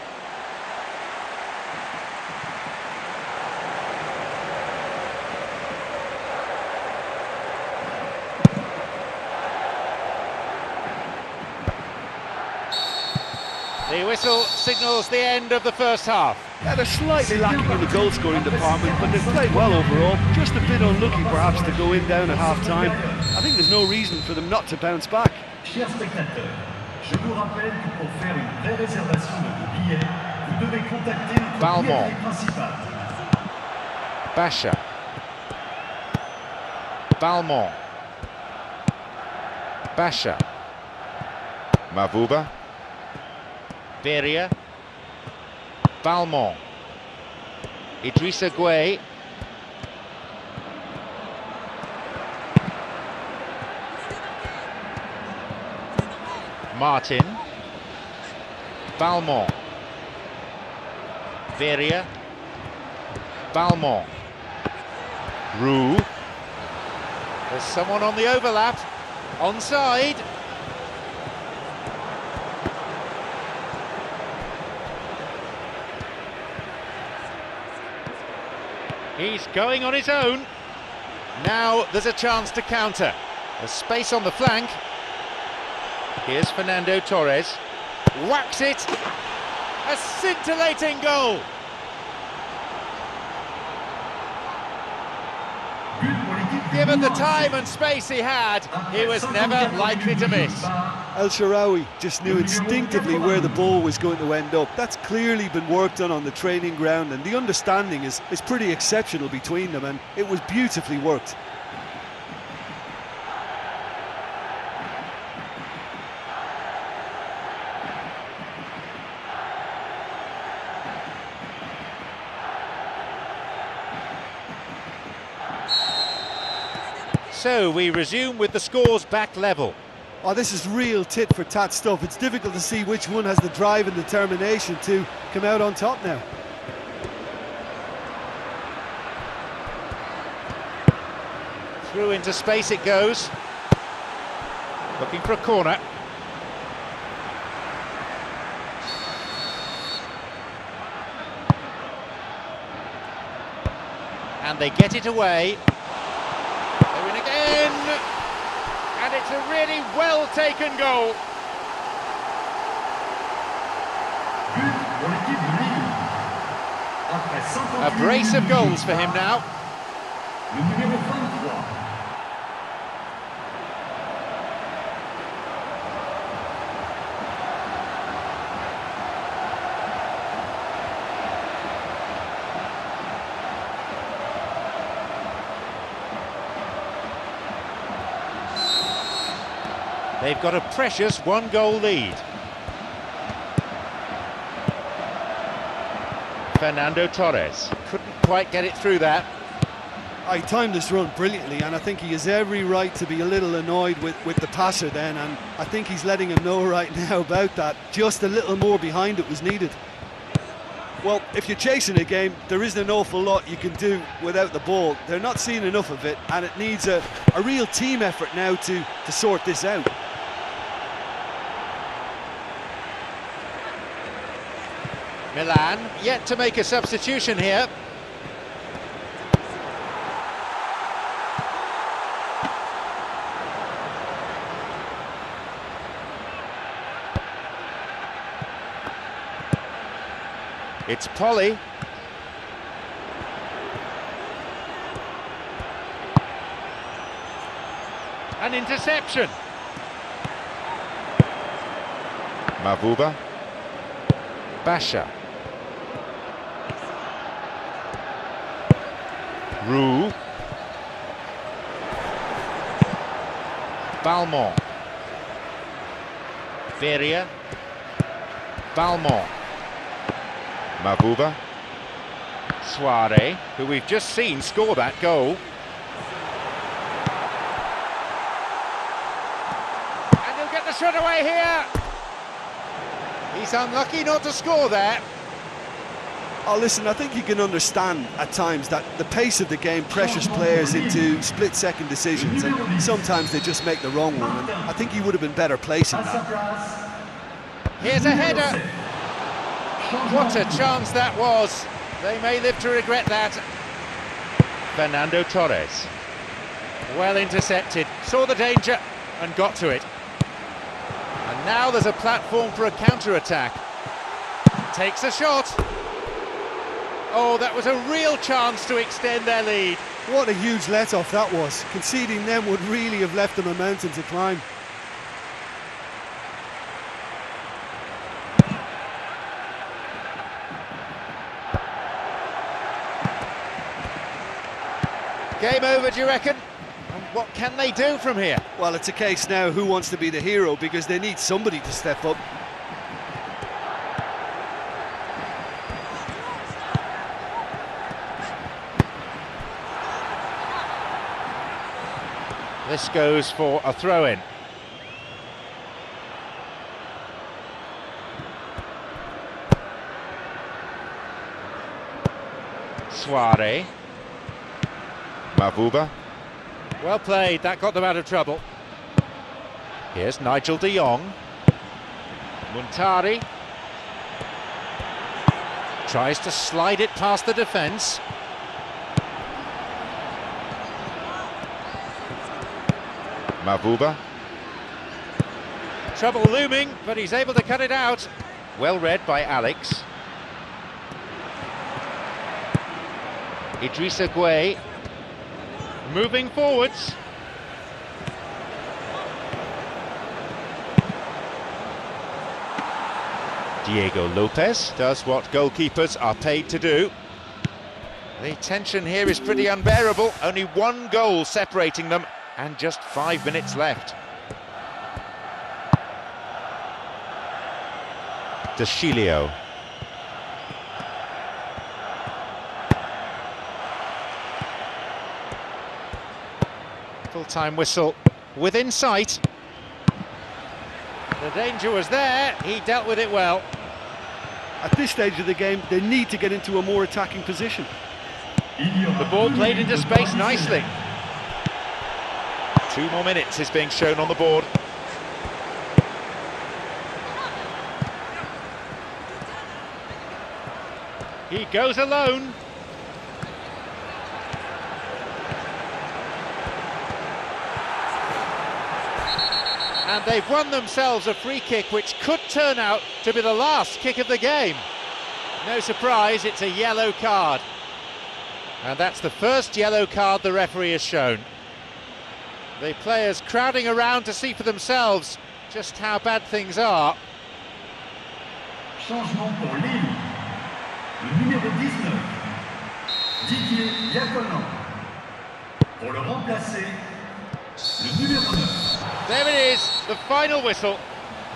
The whistle signals the end of the first half. Yeah, they're slightly lacking in the goal-scoring department, but they've played well overall. Just a bit unlucky, perhaps, to go in down at half-time. I think there's no reason for them not to bounce back. Chers spectateurs, je vous rappelle que pour faire une vraie réservation de billets, vous devez contacter notre billetterie principale. Basha. Balmont. Basha. Mavuba. Beria. Balmont. Idrissa Gueye. Martin. Balmont. Beria. Balmont. Roux. There's someone on the overlap. Onside. He's going on his own. Now there's a chance to counter. There's space on the flank. Here's Fernando Torres. Whacks it. A scintillating goal. Given the time and space he had, he was never likely to miss. El Shaarawy just knew instinctively where the ball was going to end up. That's clearly been worked on the training ground, and the understanding is pretty exceptional between them, and it was beautifully worked. So we resume with the scores back level. Oh, this is real tit-for-tat stuff. It's difficult to see which one has the drive and determination to come out on top now. Through into space it goes. Looking for a corner. And they get it away. They're in again. And it's a really well-taken goal. A brace of goals for him now. They've got a precious one-goal lead. Fernando Torres couldn't quite get it through that. He timed this run brilliantly, and I think he has every right to be a little annoyed with the passer then, and I think he's letting him know right now about that. Just a little more behind it was needed. Well, if you're chasing a game, there isn't an awful lot you can do without the ball. They're not seeing enough of it, and it needs a real team effort now to sort this out. Milan yet to make a substitution here. It's Polly. An interception. Mavuba. Basha. Roux. Balmont. Veria. Balmont. Mavuba. Soare, who we've just seen score that goal. And he'll get the shot away here. He's unlucky not to score there. Oh, listen, I think you can understand at times that the pace of the game pressures players into split-second decisions, and sometimes they just make the wrong one, and I think he would have been better placing that. Here's a header. What a chance that was. They may live to regret that. Fernando Torres. Well intercepted, saw the danger and got to it. And now there's a platform for a counter-attack. Takes a shot. Oh, that was a real chance to extend their lead. What a huge let-off that was. Conceding them would really have left them a mountain to climb. Game over, do you reckon? And what can they do from here? Well, it's a case now who wants to be the hero, because they need somebody to step up. This goes for a throw-in. Soare. Mavuba. Well played, that got them out of trouble. Here's Nigel de Jong. Muntari. Tries to slide it past the defence. Mavuba. Trouble looming, but he's able to cut it out. Well read by Alex. Idrissa Gueye. Moving forwards. Diego Lopez does what goalkeepers are paid to do. The tension here is pretty unbearable. Only one goal separating them and just 5 minutes left. Deschilio. Full-time whistle within sight. The danger was there, he dealt with it well. At this stage of the game, they need to get into a more attacking position. The ball played into space nicely. 2 more minutes is being shown on the board. He goes alone. And they've won themselves a free kick which could turn out to be the last kick of the game. No surprise, it's a yellow card. And that's the first yellow card the referee has shown. The players crowding around to see for themselves just how bad things are. Changement pour Lille. Le numéro 19, Didier Iacono. Pour le remplacer, le numéro 9. There it is, the final whistle.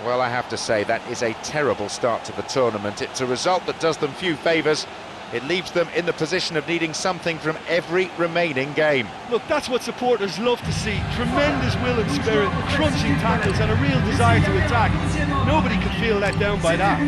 Well, I have to say, that is a terrible start to the tournament. It's a result that does them few favours. It leaves them in the position of needing something from every remaining game. Look, that's what supporters love to see. Tremendous will and spirit, crunching tackles and a real desire to attack. Nobody can feel let down by that.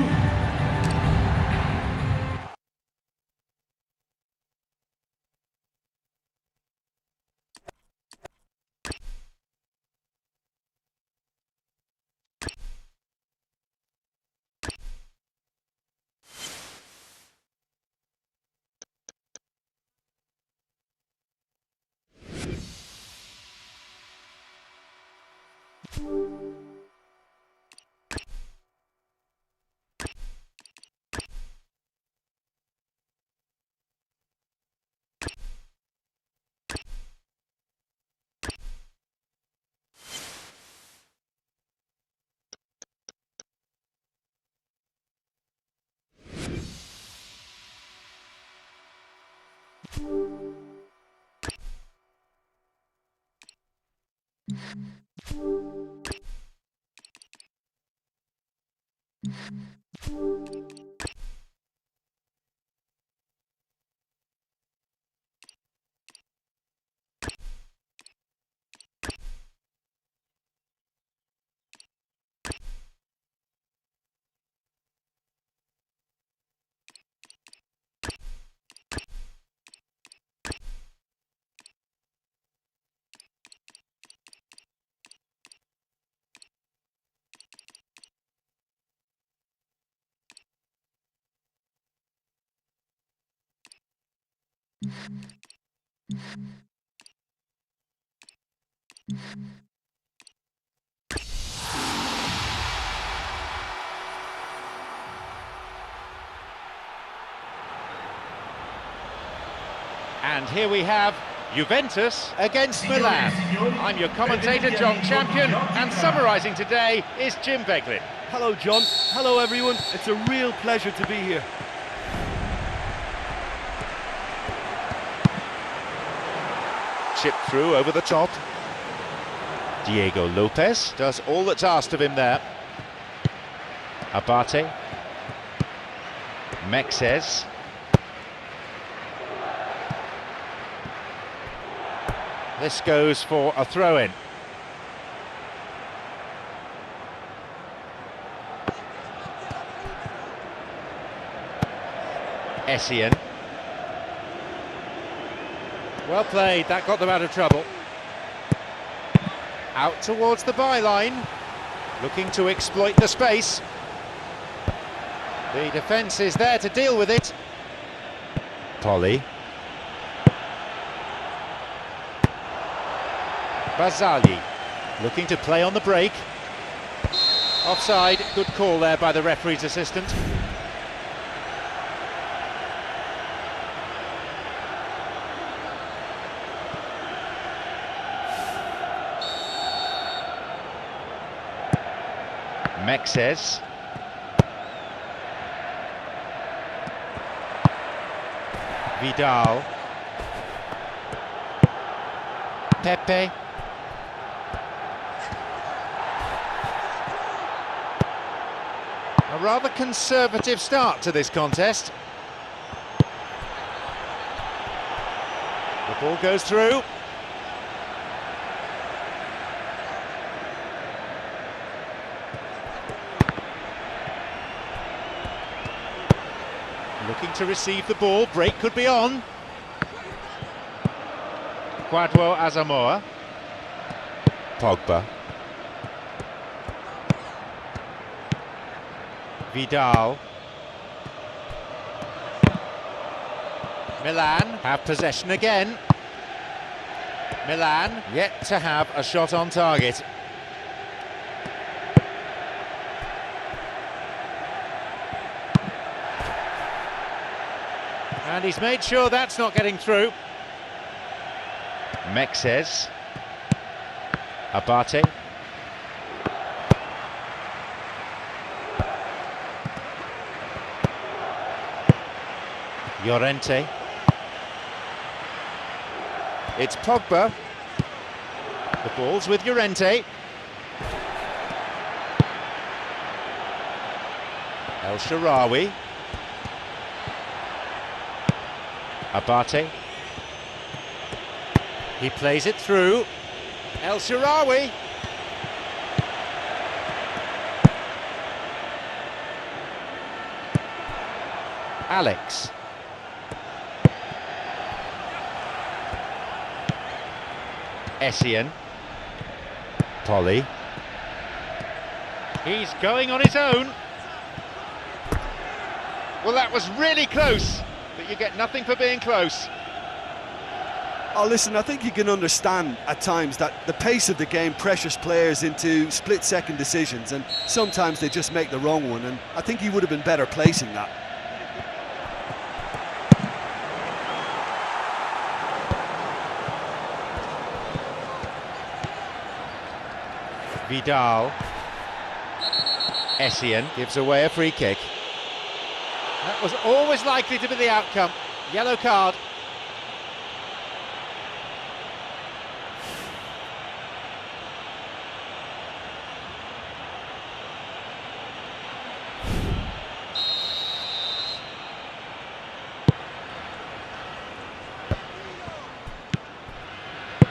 And here we have Juventus against Milan. I'm your commentator, John Champion, and summarising today is Jim Beglin. Hello, John. Hello, everyone. It's a real pleasure to be here. Chip through over the top. Diego Lopez does all that's asked of him there. Abate. Mexes. This goes for a throw-in. Essien. Well played, that got them out of trouble. Out towards the byline, looking to exploit the space. The defence is there to deal with it. Polly. Barzagli, looking to play on the break. Offside, good call there by the referee's assistant. Mexes. Vidal. Pepe. A rather conservative start to this contest. The ball goes through. Looking to receive the ball, break could be on. Kwadwo Asamoah. Pogba. Vidal. Milan have possession again. Milan yet to have a shot on target. And he's made sure that's not getting through. Mexes. Abate. Llorente. It's Pogba. The ball's with Llorente. El Shaarawy. Abate. He plays it through. El Shaarawy. Alex. Essien. Polly. He's going on his own. Well, that was really close, but you get nothing for being close. Oh, listen, I think you can understand at times that the pace of the game pressures players into split-second decisions, and sometimes they just make the wrong one, and I think he would have been better placing that. Vidal. Essien gives away a free kick. That was always likely to be the outcome. Yellow card.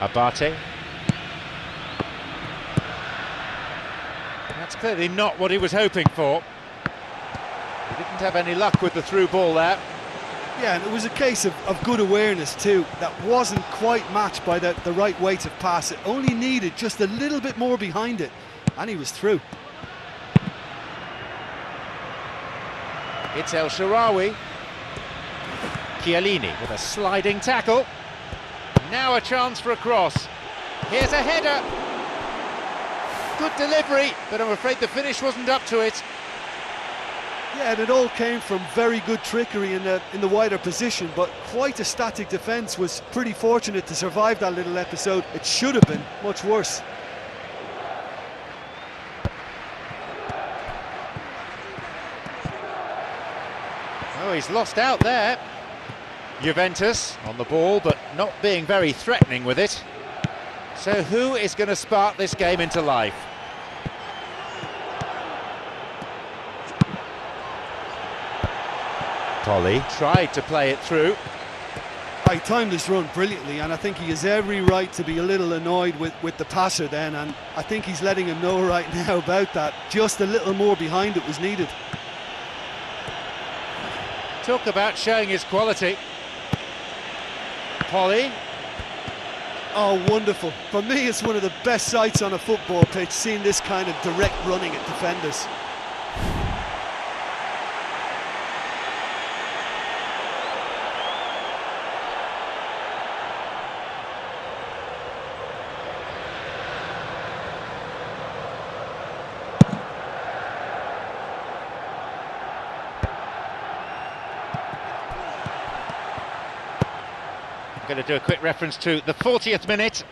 Abate. That's clearly not what he was hoping for. He didn't have any luck with the through ball there. Yeah, and it was a case of good awareness too. That wasn't quite matched by the right weight of pass. It only needed just a little bit more behind it, and he was through. It's El Shaarawy. Chiellini with a sliding tackle. Now a chance for a cross. Here's a header. Good delivery, but I'm afraid the finish wasn't up to it. Yeah, and it all came from very good trickery in the wider position, but quite a static defence. Was pretty fortunate to survive that little episode. It should have been much worse. Oh, he's lost out there. Juventus on the ball, but not being very threatening with it. So who is going to spark this game into life? Polly tried to play it through. He timed this run brilliantly, and I think he has every right to be a little annoyed with the passer then, and I think he's letting him know right now about that. Just a little more behind it was needed. Talk about showing his quality. Polly. Oh, wonderful. For me, it's one of the best sights on a football pitch, seeing this kind of direct running at defenders. Going to do a quick reference to the 40th minute.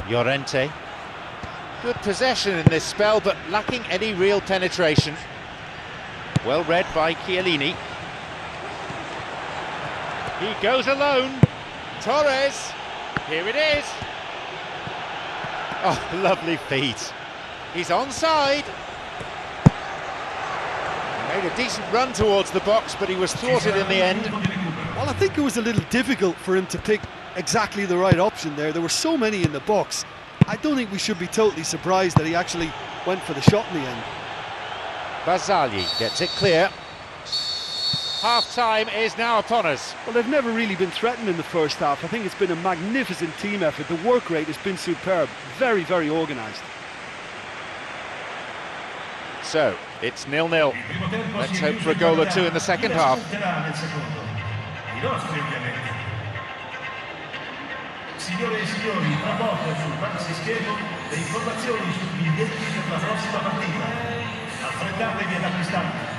Llorente. Good possession in this spell, but lacking any real penetration. Well read by Chiellini. He goes alone. Torres. Here it is. Oh, lovely feet. He's onside. He made a decent run towards the box, but he was thwarted in the end. Well, I think it was a little difficult for him to pick exactly the right option there. There were so many in the box. I don't think we should be totally surprised that he actually went for the shot in the end. Barzagli gets it clear. Half-time is now upon us. Well, they've never really been threatened in the first half. I think it's been a magnificent team effort. The work rate has been superb. Very, very organised. So, it's 0-0. Let's hope for a goal or two in the second half. Signore e signori, tra poco sul maxi schermo le informazioni sui biglietti per la prossima partita. Affrettatevi ad acquistarli.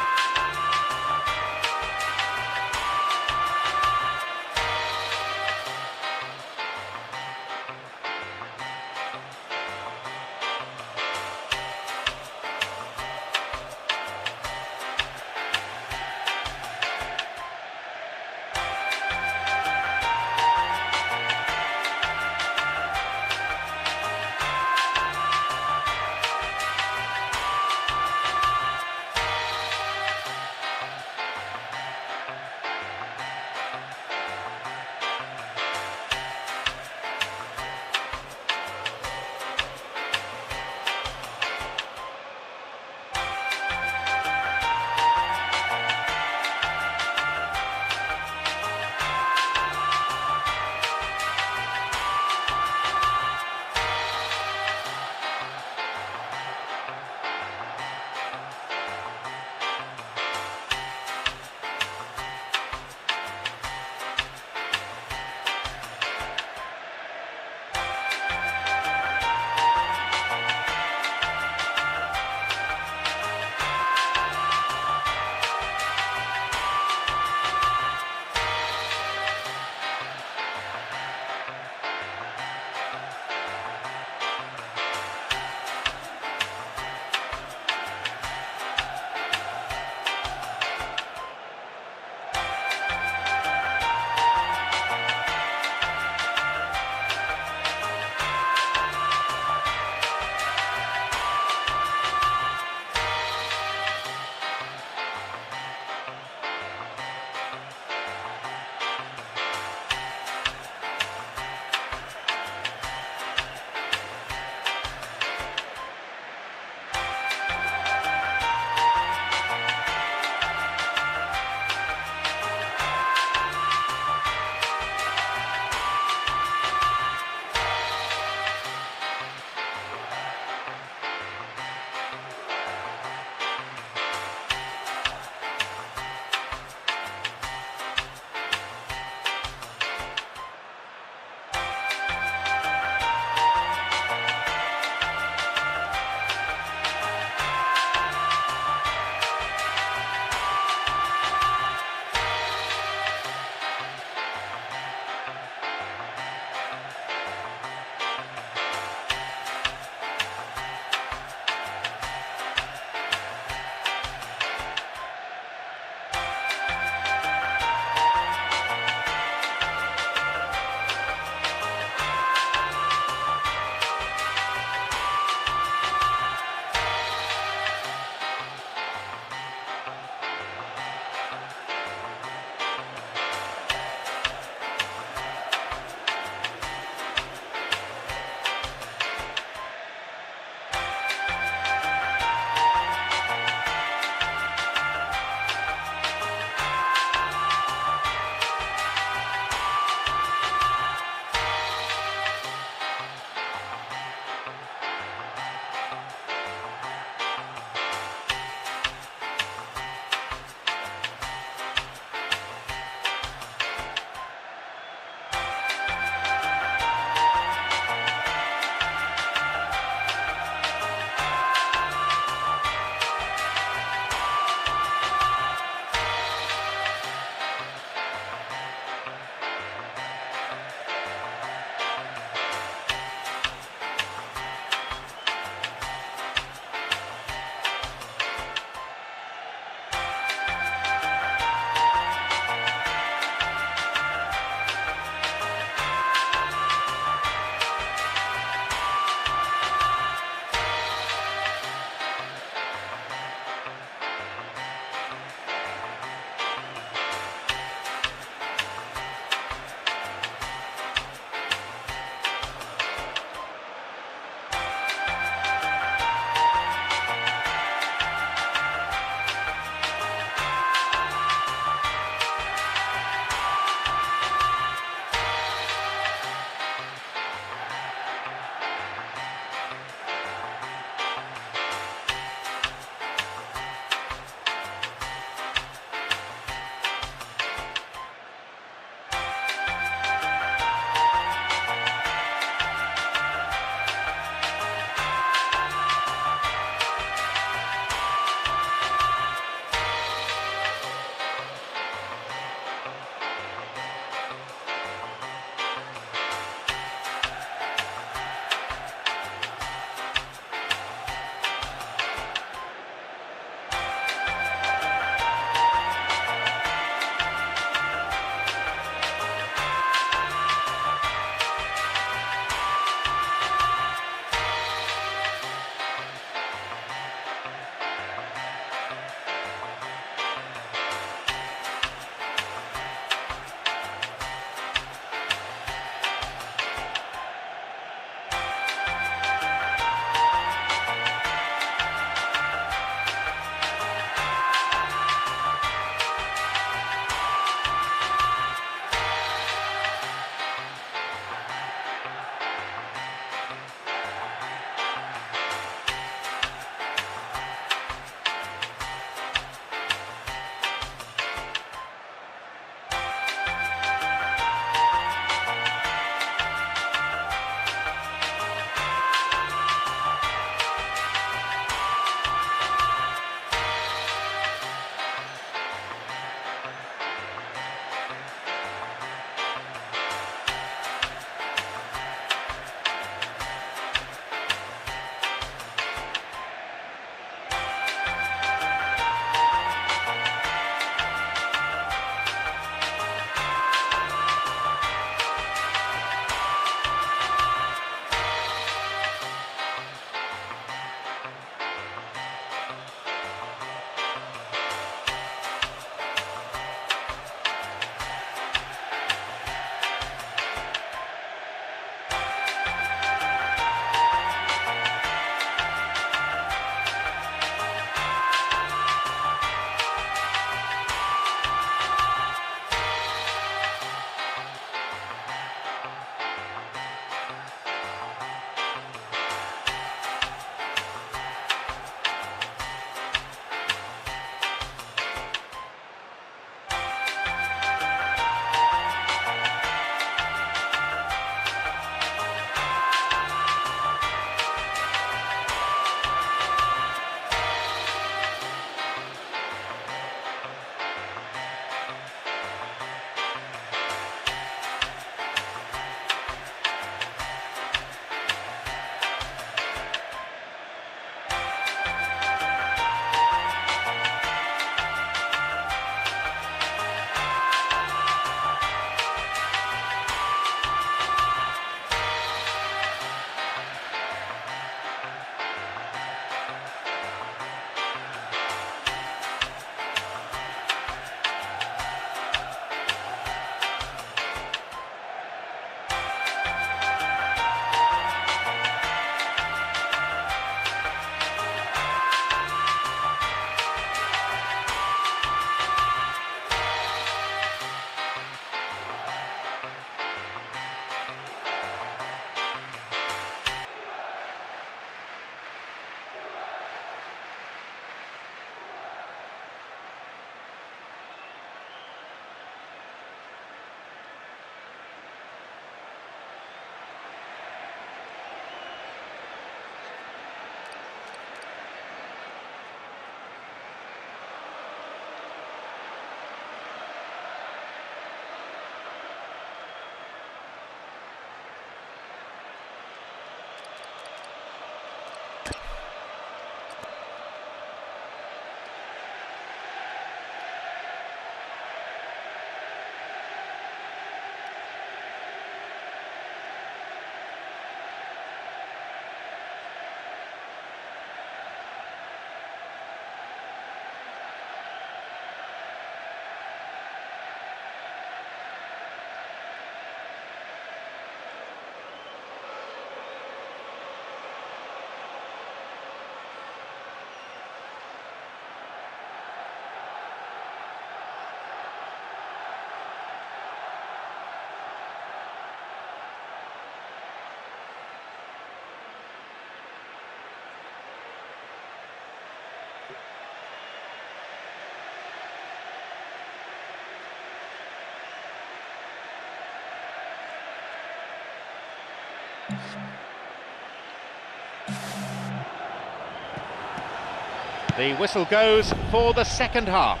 The whistle goes for the second half.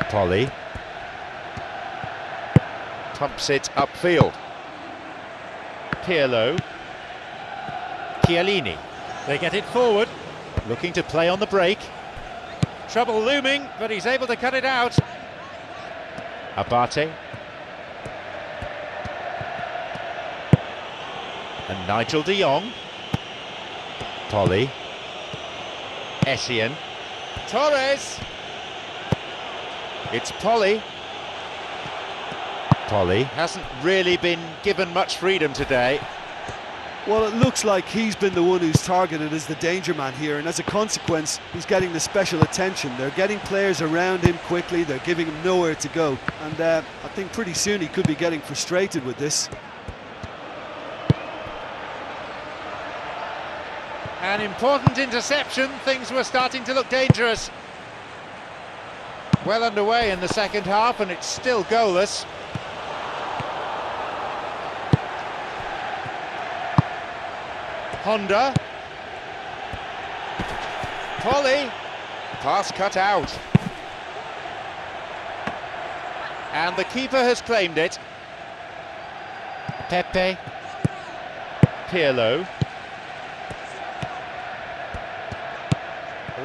Polly pumps it upfield. Pirlo. Chiellini. They get it forward, looking to play on the break. Trouble looming, but he's able to cut it out. Abate. And Nigel de Jong. Polly. Essien. Torres. It's Polly. Polly hasn't really been given much freedom today. Well, it looks like he's been the one who's targeted as the danger man here, and as a consequence, he's getting the special attention. They're getting players around him quickly, they're giving him nowhere to go, and I think pretty soon he could be getting frustrated with this. An important interception, things were starting to look dangerous. Well underway in the second half, and it's still goalless. Honda. Polly. Pass cut out. And the keeper has claimed it. Pepe. Pirlo.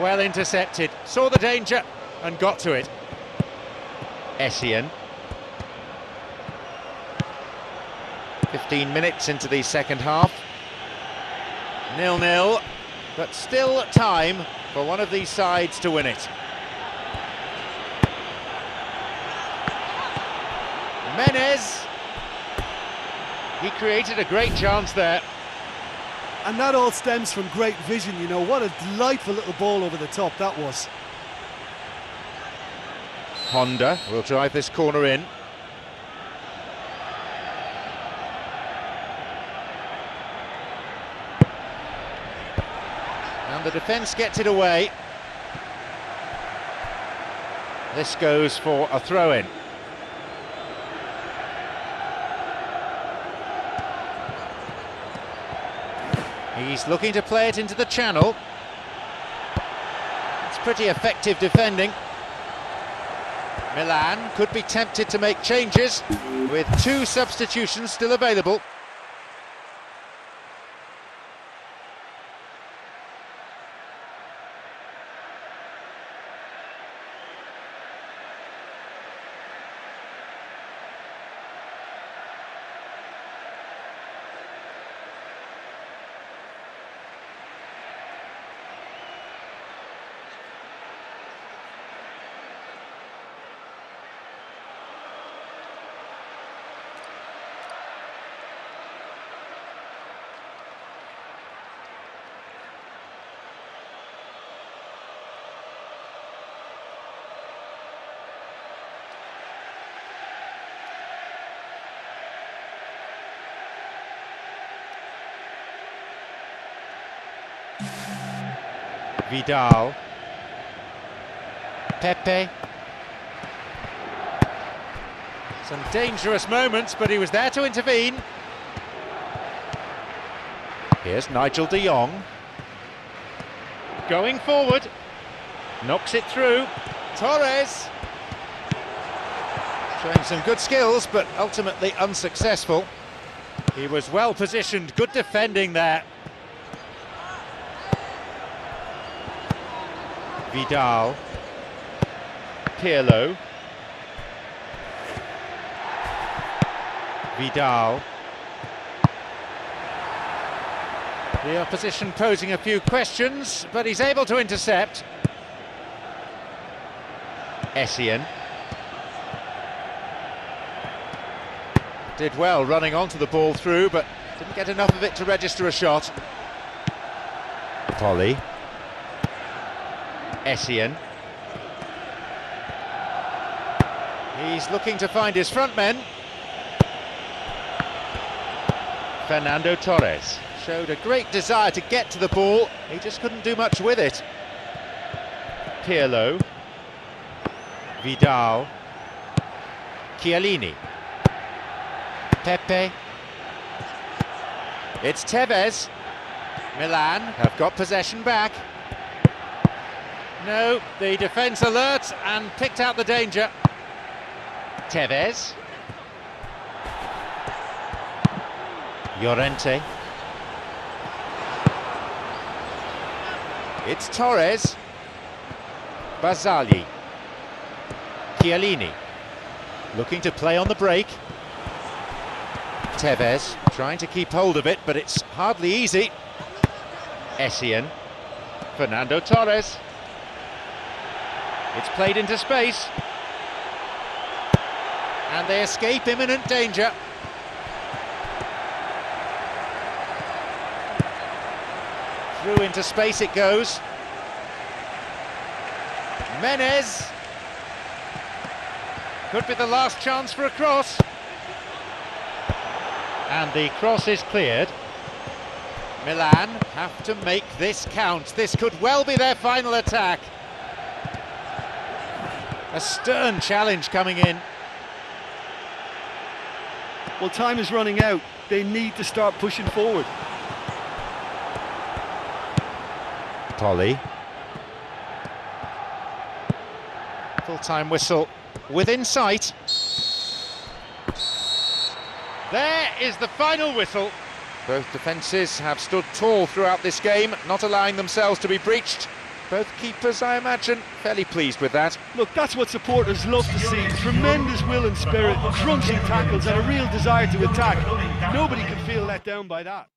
Well intercepted. Saw the danger and got to it. Essien. 15 minutes into the second half. 0-0, but still time for one of these sides to win it. Menez. He created a great chance there. And that all stems from great vision, you know. What a delightful little ball over the top that was. Honda will drive this corner in. And the defence gets it away. This goes for a throw-in. He's looking to play it into the channel. It's pretty effective defending. Milan could be tempted to make changes with 2 substitutions still available. Vidal. Pepe. Some dangerous moments, but he was there to intervene. Here's Nigel de Jong. Going forward. Knocks it through. Torres. Showing some good skills, but ultimately unsuccessful. He was well positioned, good defending there. Vidal. Pirlo. Vidal. The opposition posing a few questions, but he's able to intercept. Essien. Did well running onto the ball through, but didn't get enough of it to register a shot. Polly. Essien. He's looking to find his front men. Fernando Torres showed a great desire to get to the ball, he just couldn't do much with it. Pirlo. Vidal. Chiellini. Pepe. It's Tevez. Milan have got possession back. No, the defence alert and picked out the danger. Tevez. Llorente. It's Torres. Barzagli. Chiellini. Looking to play on the break. Tevez trying to keep hold of it, but it's hardly easy. Essien. Fernando Torres. It's played into space. And they escape imminent danger. Through into space it goes. Menez. Could be the last chance for a cross. And the cross is cleared. Milan have to make this count. This could well be their final attack. A stern challenge coming in. Well, time is running out. They need to start pushing forward. Polly. Full-time whistle within sight. There is the final whistle. Both defences have stood tall throughout this game, not allowing themselves to be breached. Both keepers, I imagine, fairly pleased with that. Look, that's what supporters love to see. Tremendous will and spirit, crunching tackles and a real desire to attack. Nobody can feel let down by that.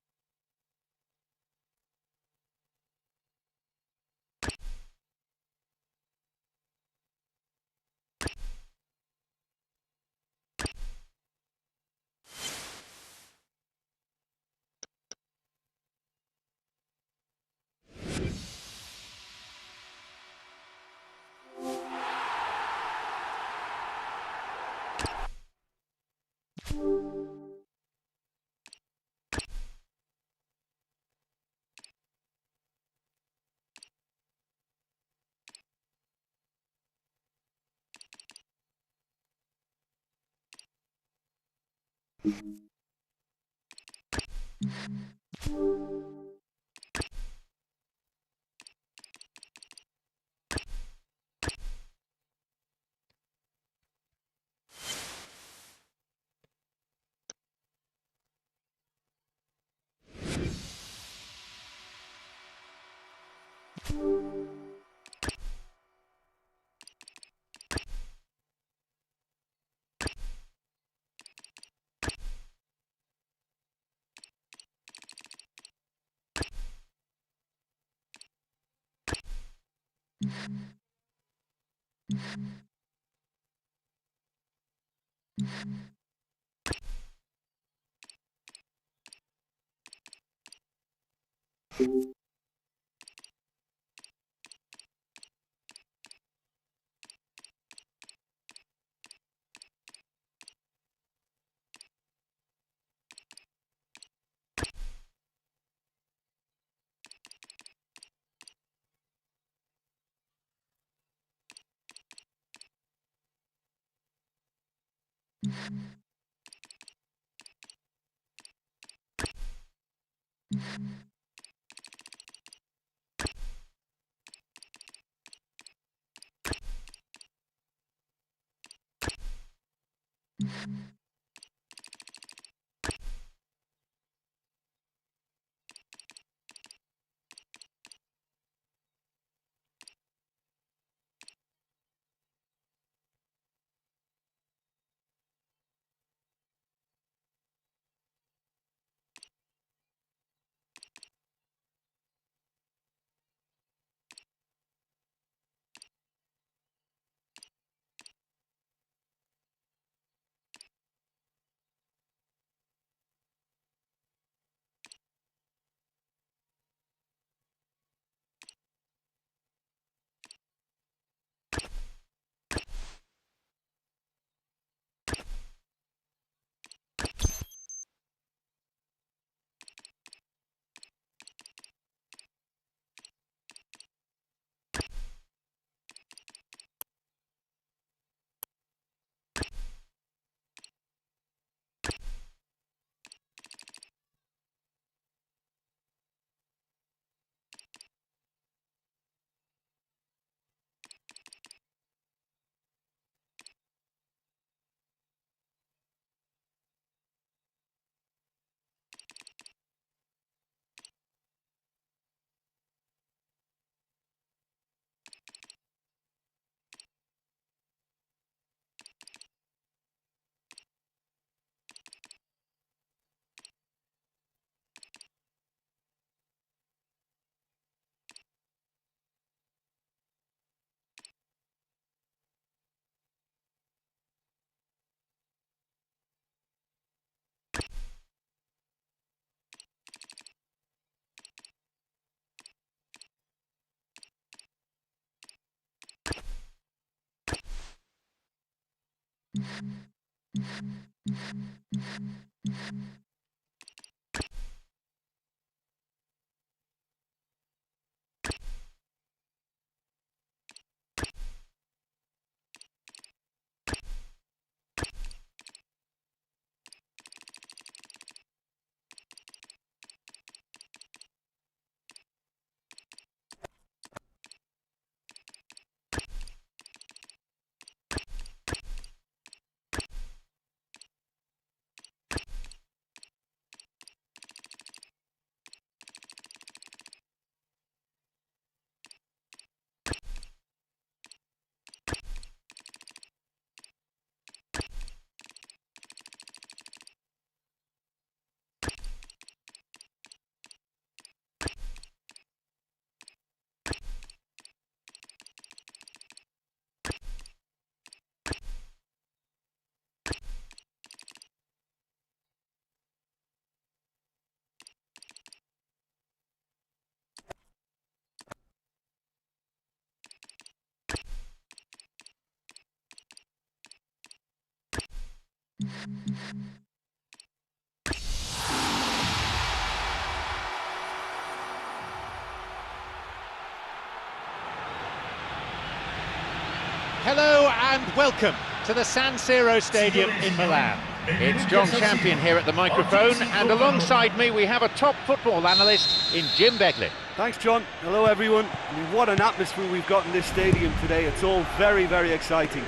Hello and welcome to the San Siro Stadium in Milan. It's John Champion here at the microphone, and alongside me we have a top football analyst in Jim Beglin. Thanks, John. Hello, everyone. I mean, what an atmosphere we've got in this stadium today. It's all very, very exciting.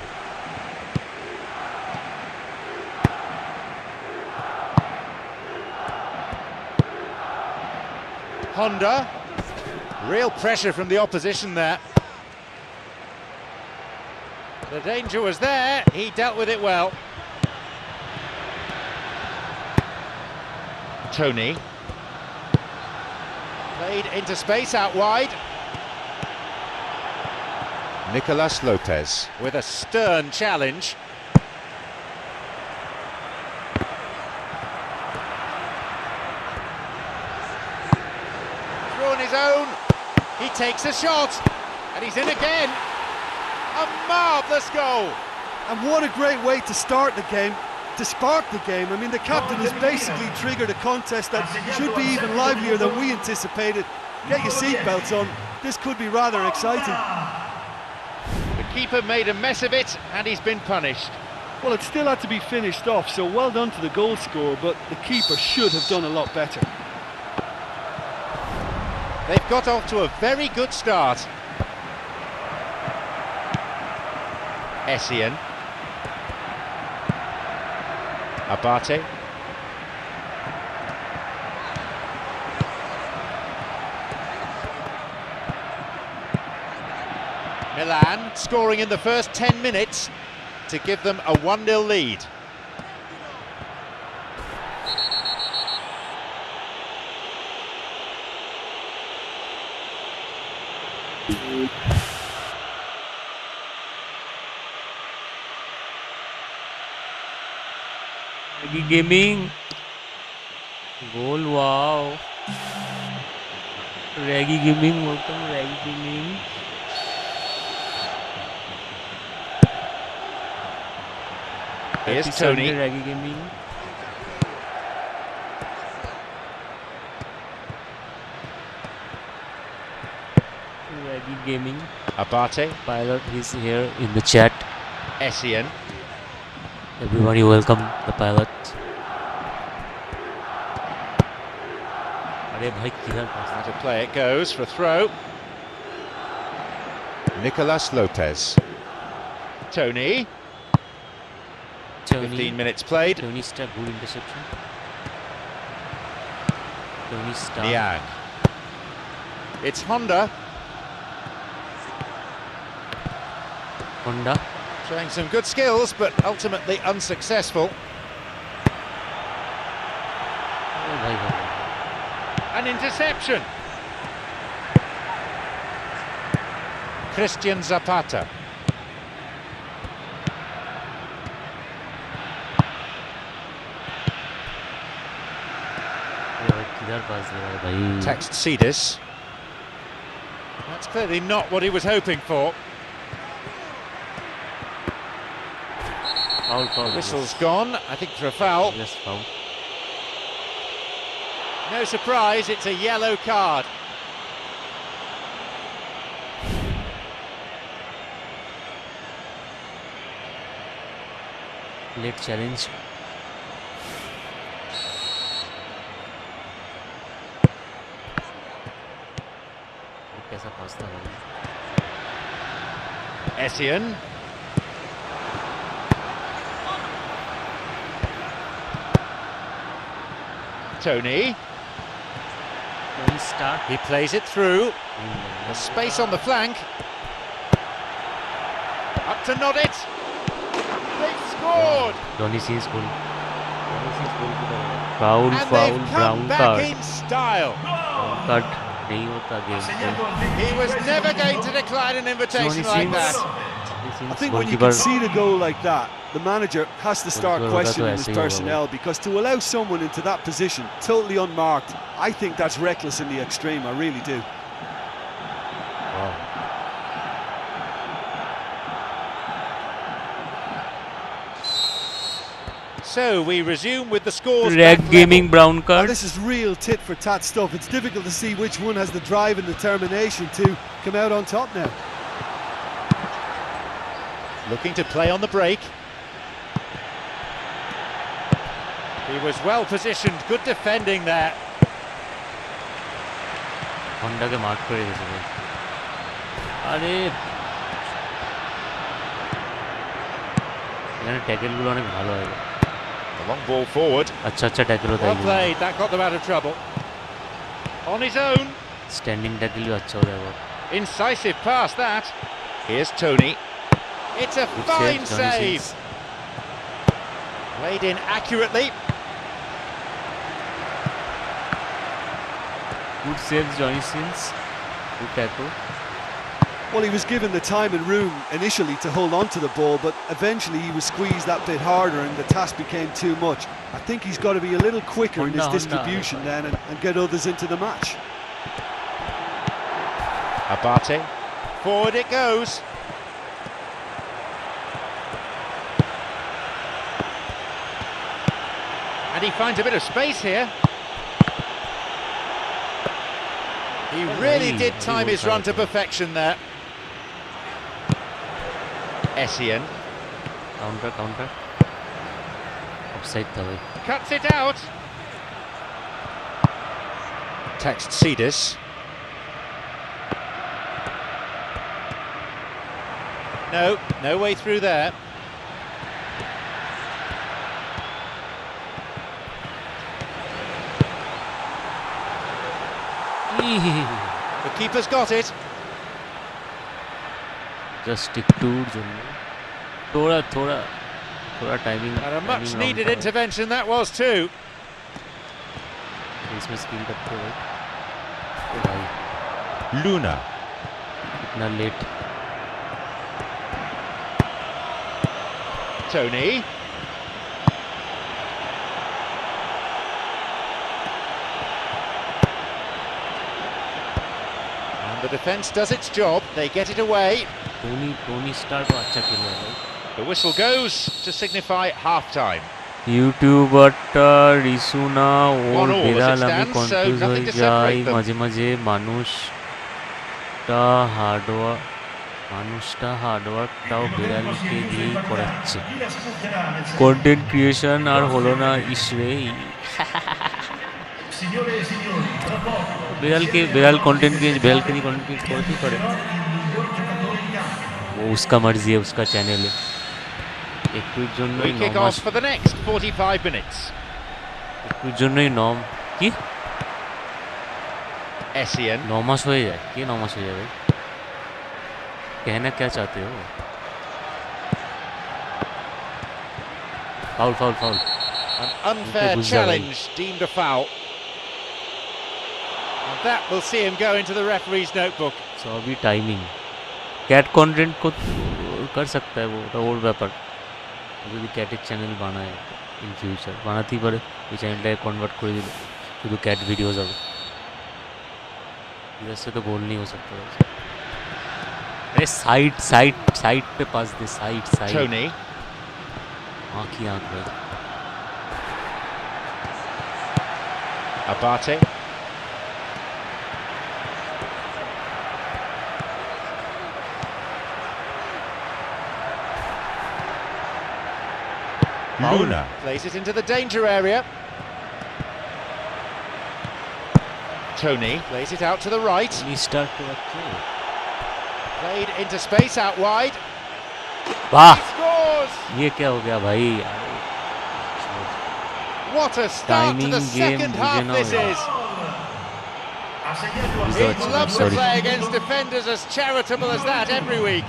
Honda, real pressure from the opposition there. The danger was there, he dealt with it well. Tony. Played into space out wide. Nicolas Lopez with a stern challenge. Through on his own, he takes a shot, and he's in again. A marvellous goal! And what a great way to start the game, to spark the game. I mean, the captain has basically triggered a contest that should be even livelier than we anticipated. Get your seatbelts on, this could be rather exciting. The keeper made a mess of it, and he's been punished. Well, it still had to be finished off, so well done to the goal scorer, but the keeper should have done a lot better. They've got off to a very good start. Essien. Abate. Milan scoring in the first 10 minutes to give them a 1-0 lead. Reggie Gaming goal, wow. Reggie Gaming, welcome Reggie Gaming. Here's Happy Tony. Sunday, Reggie Gaming. Reggie Gaming. Abate. Pilot is here in the chat. Essien. Everybody welcome the pilot. Out of play it goes for a throw. Nicolas Lopez. Tony. 15 minutes played. Tony Star, good interception. Tony Star. Niang. It's Honda. Honda. Showing some good skills, but ultimately unsuccessful. An interception. Christian Zapata. Text Cedis. That's clearly not what he was hoping for. Foul. Whistle's gone, I think, for a foul. Yes, foul. No surprise, it's a yellow card. Late challenge. कैसा pasta है? Essien. Tony. Start. He plays it through. The space on the flank. Up to nod it. They've scored. Johnny C's goal. Foul, And they've come brown back card. in style. Card नहीं होता game पे. He was never going to decline an invitation Johnny like Sins. that. I think when you concede a goal like that, the manager has to start questioning his personnel, because to allow someone into that position, totally unmarked, I think that's reckless in the extreme, I really do. Wow. So we resume with the scores. Red back gaming level. brown Now, card. this is real tit-for-tat stuff. It's difficult to see which one has the drive and determination to come out on top now. Looking to play on the break. He was well positioned, good defending there. Honda के mark करे जैसे भाई. अरे यार tackle गुलो ने भालो है. The long ball forward. अच्छा टैकल होता Well है. played, that got them out of trouble. On his own. Standing tackle भी अच्छा होता है वो. Incisive pass that. Here's Tony. It's a Good fine save, Johnny save. Sins. Played in accurately. Good saves, Johnny Sins. Good tackle. Well, he was given the time and room initially to hold on to the ball, but eventually he was squeezed that bit harder and the task became too much. I think he's got to be a little quicker in his distribution then and get others into the match. Abate. Forward it goes. And he finds a bit of space here. He really did time his run to perfection there. Essien Counter. Offside था भाई. cuts it out. Text Cedis. No way through there. The keeper's got it. Just stick to थोड़ा timing. And a much needed intervention that was too. इसमें skill करते हो भाई. Luna. इतना late. Tony. And the defence does its job. They get it away. Tony Star को अच्छा खेल रहा है. The whistle goes to signify half-time. ইউটিউবারটা রিসুনা or 1-1 as it বিড়াল আমি stands, so কনফিউজ nothing হয়ে to যাই separate them. মাঝে মানুষটা হার্ডওয়ার্কটাও বিড়ালকে দিয়েই করাচ্ছে. কন্টেন্ট ক্রিয়েশন আর হলো না ইসরে. Signore e signori, tra poco বিড়াল কন্টেন্ট বিড়ালকে দিয়ে কন্টেন্ট করতেই করে. वो उसका मर्जी है, उसका चैनल है. একটুর জন্যই We kick off for the next 45 minutes. একটুর জন্যই কি Essien. 9 মাস হয়ে যায়. কি 9 মাস হয়ে যাবে? कहना क्या चाहते हो? Foul. An unfair challenge deemed a foul. And that will see him go into the referee's notebook. So अभी टाइमिंग कैट कंटेंट को कर सकता है वो ওর ব্যাপার. যদি ক্যাটের চ্যানেল বানায় ইন ফিউচার বানাতেই পারে. এই চ্যানেলটাকে কনভার্ট করে দিল শুধু कैट वीडियोस হবে. इधर से तो गोल नहीं हो सकता. अरे साइड पे पास दे. Side Tony. आँख ही आँख भाई. Abate. Luna plays it into the danger area. Tony plays it out to the right. Start to okay. Played into space out wide. वाह. He scores! ये क्या हो गया भाई? What a start to the Timing game, second half this is. He'd love to play against defenders as charitable as that every week.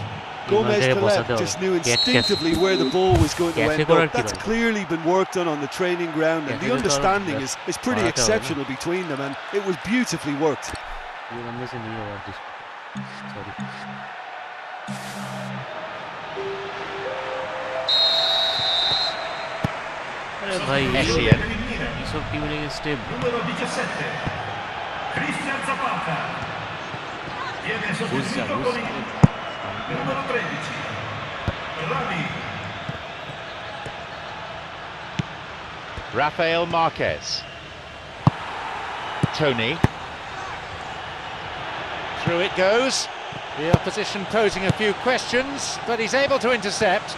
Gomez Collette just knew instinctively where the ball was going to end up. That's clearly been worked on the training ground, and the understanding is pretty exceptional between them, and it was beautifully worked. Essien. Numero 17. Cristian Zapata. Viene sostituito con il numero 13. Rami. Rafael Marquez. Tony. Through it goes. The opposition posing a few questions, but he's able to intercept.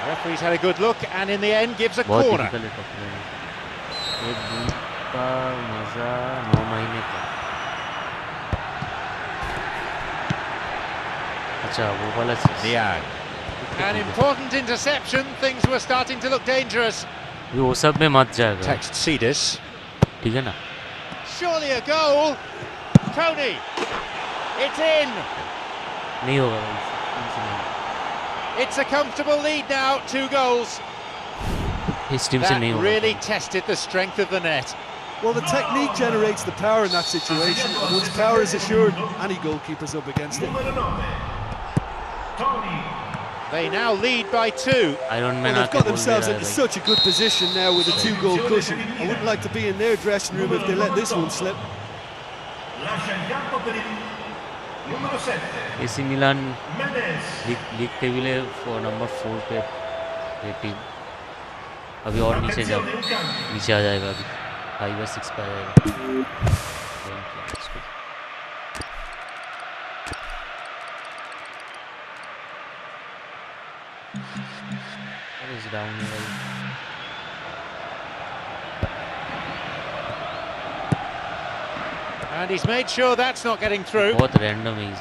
Referee's had a good look and in the end gives a corner. Niang. An important interception, things were starting to look dangerous. Text Cedis. Surely a goal. Tony. It's in. It's a comfortable lead now, 2 goals. That really tested the strength of the net. Well, the technique generates the power in that situation, and once power is assured, any goalkeeper's up against it. They now lead by 2. Well, they've got themselves into such a good position now with a 2-goal cushion. I wouldn't like to be in their dressing room if they let this one slip. AC Milan league table है for number 4 पे team. अभी और नीचे आ जाएगा, अभी 5 या 6 पे आ जाएगा. What is down here? And he's made sure that's not getting through. बहुत random is.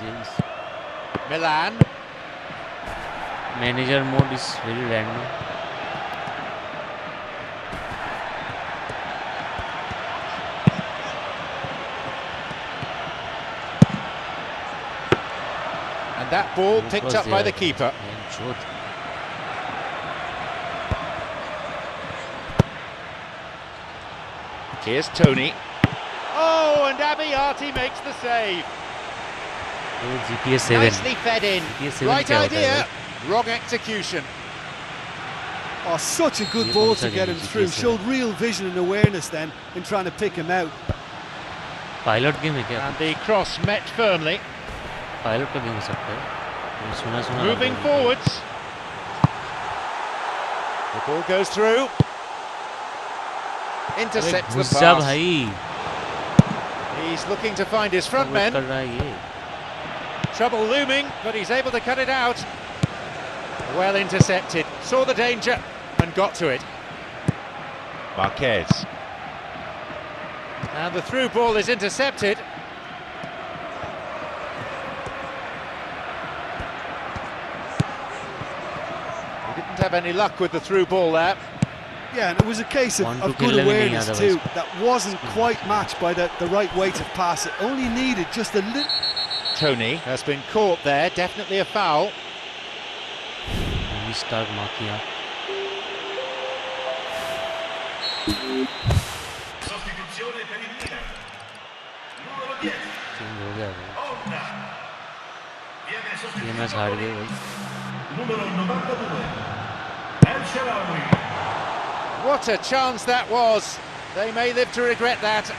Milan. Manager mode is very random. And that ball picked up by the keeper. Here's Tony. Oh, and Abiyati makes the save. GPS 7. Nicely fed in. Right idea, wrong execution. Oh, such a good ball to get him through. Showed real vision and awareness then in trying to pick him out. Pilot game है क्या? And the cross met firmly. Pilot का game हो सकता है. Moving forwards. The ball goes through. Intercepts the pass. He's looking to find his front men. Trouble looming, but he's able to cut it out. Well intercepted, saw the danger and got to it. Marquez. And the through ball is intercepted. He didn't have any luck with the through ball there. Yeah, and it was a case of good awareness too. That wasn't quite matched by the right weight of pass. It only needed just a little. Tony has been caught there, definitely a foul. We start marking up. Sostituzione per il Milan. Numero 10. Viene sostituito. Numero 92. El Shaarawy. What a chance that was. They may live to regret that.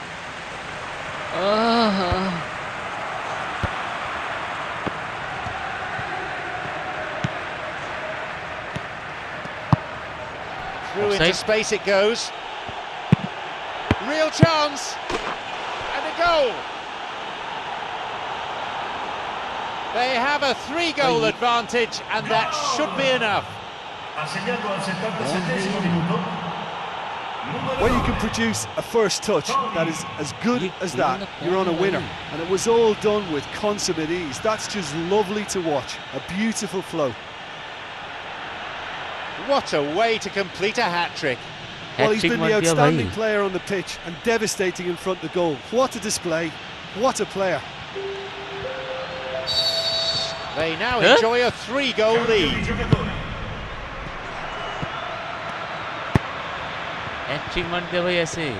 Through Offside. into space it goes. Real chance. And a goal. They have a 3-goal advantage, and that should be enough. Ha segnato al 77esimo minuto. When you can produce a first touch that is as good as that, you're on a winner. And it was all done with consummate ease. That's just lovely to watch. A beautiful flow. What a way to complete a hat-trick. Well, he's Hat-trick been mat the diya outstanding bhai. player on the pitch and devastating in front of the goal. What a display. What a player. They now enjoy a 3-goal lead. Hat-trick mat diya bhai ऐसे.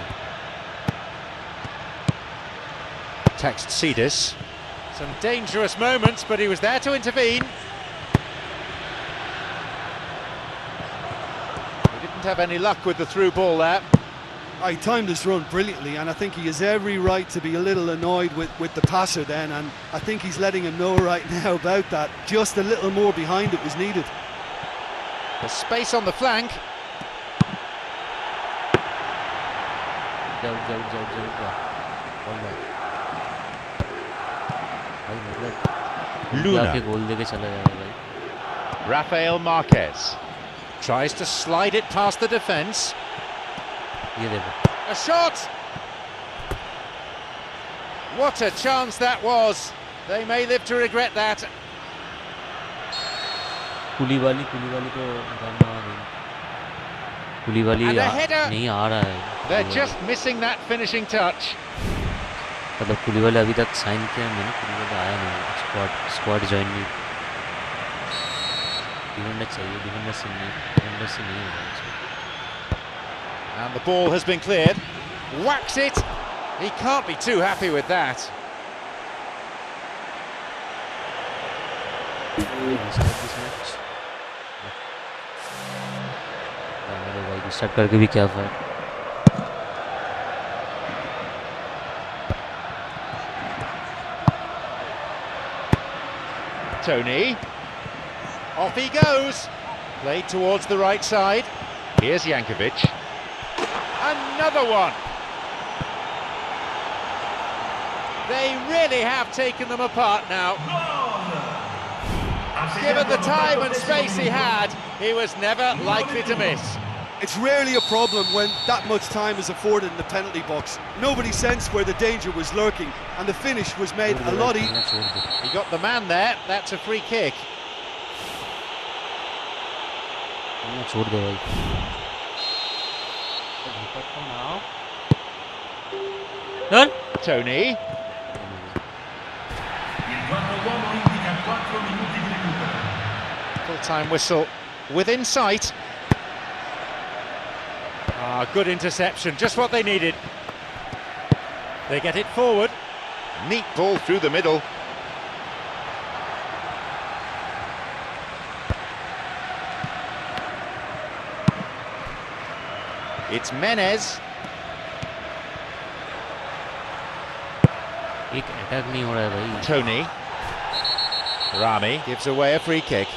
Text Cedas. Some dangerous moments, but he was there to intervene. He didn't have any luck with the through ball there. He timed his run brilliantly, and I think he has every right to be a little annoyed with the passer then, and I think he's letting him know right now about that. Just a little more behind it was needed. There's space on the flank. जाओ जाओ जाओ जाओ जाओ. Ball भाई. भाई मतलब Luna. जाके गोल देके चला जाएगा भाई. Rafael Marquez tries to slide it past the defence. ये देखो. A shot! What a chance that was. They may live to regret that. कुलीबाली तो कुलीबाली And a header. नहीं आ रहा है. They're just missing that finishing touch. मतलब कुलीबाली अभी तक sign किया है मैंने. कुलीबाली आया नहीं. स्क्वाड ज्वाइन नहीं. डिफेंडर चाहिए. डिफेंडर से नहीं होगा इसमें. And the ball has been cleared. Whacks it. He can't be too happy with that. भाई रिस्टार्ट करके भी क्या फायदा. Tony. Off he goes. Played towards the right side. Here's Jankovic. Another one. They really have taken them apart now. Given the time and space he had, he was never likely to miss. It's rarely a problem when that much time is afforded in the penalty box. Nobody sensed where the danger was lurking, and the finish was made a lot easier. He got the man there. That's a free kick. छोड़ दे भाई. Done. Tony. Il quarto uomo indica 4 minuti di recupero. Full-time whistle within sight. Good interception, just what they needed. They get it forward. Neat ball through the middle. It's Menez. एक attack नहीं हो रहा है भाई. Tony. Rami gives away a free kick.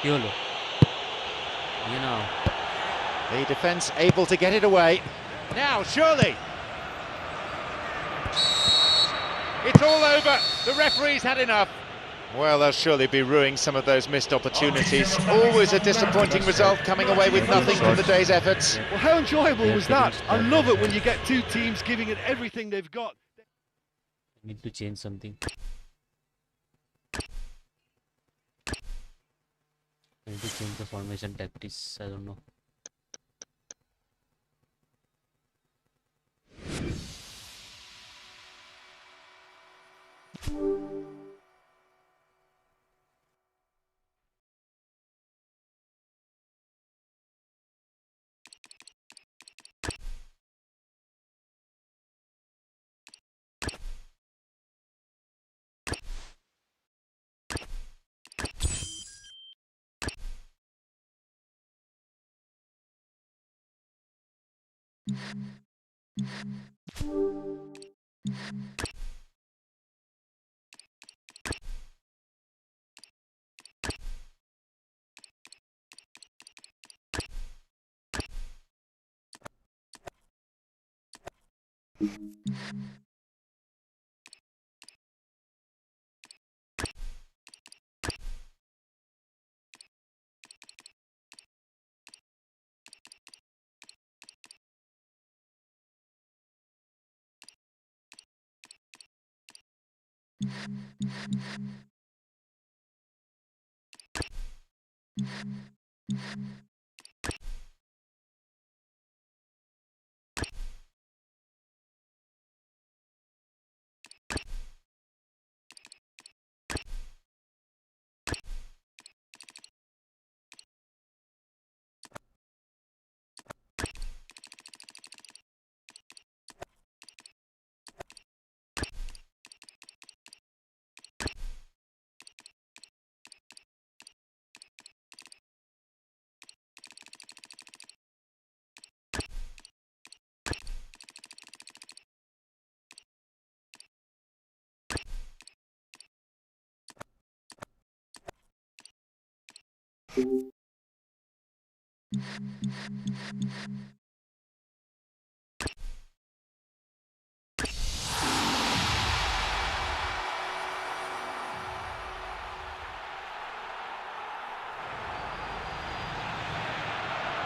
YOLO. You know. The defence able to get it away. Now, surely. It's all over. The referee's had enough. Well, they'll surely be ruining some of those missed opportunities. Always a disappointing result, coming away with nothing from the day's efforts. Well, how enjoyable was that? I love it when you get two teams giving it everything they've got. I need to change something. I need to change the formation tactics. I don't know.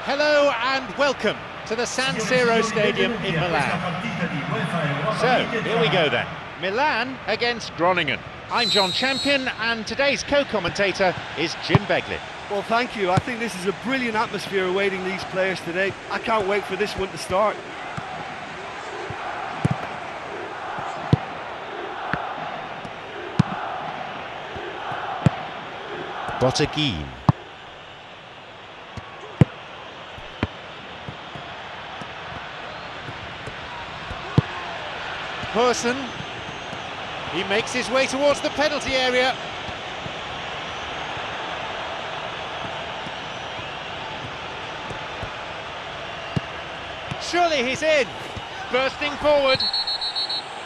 Hello and welcome to the San Siro Stadium in Milan. So, here we go then. Milan against Groningen. I'm John Champion and today's co-commentator is Jim Beglin. Well, thank you. I think this is a brilliant atmosphere awaiting these players today. I can't wait for this one to start. Botteguin. Person, he makes his way towards the penalty area. Surely he's in, bursting forward.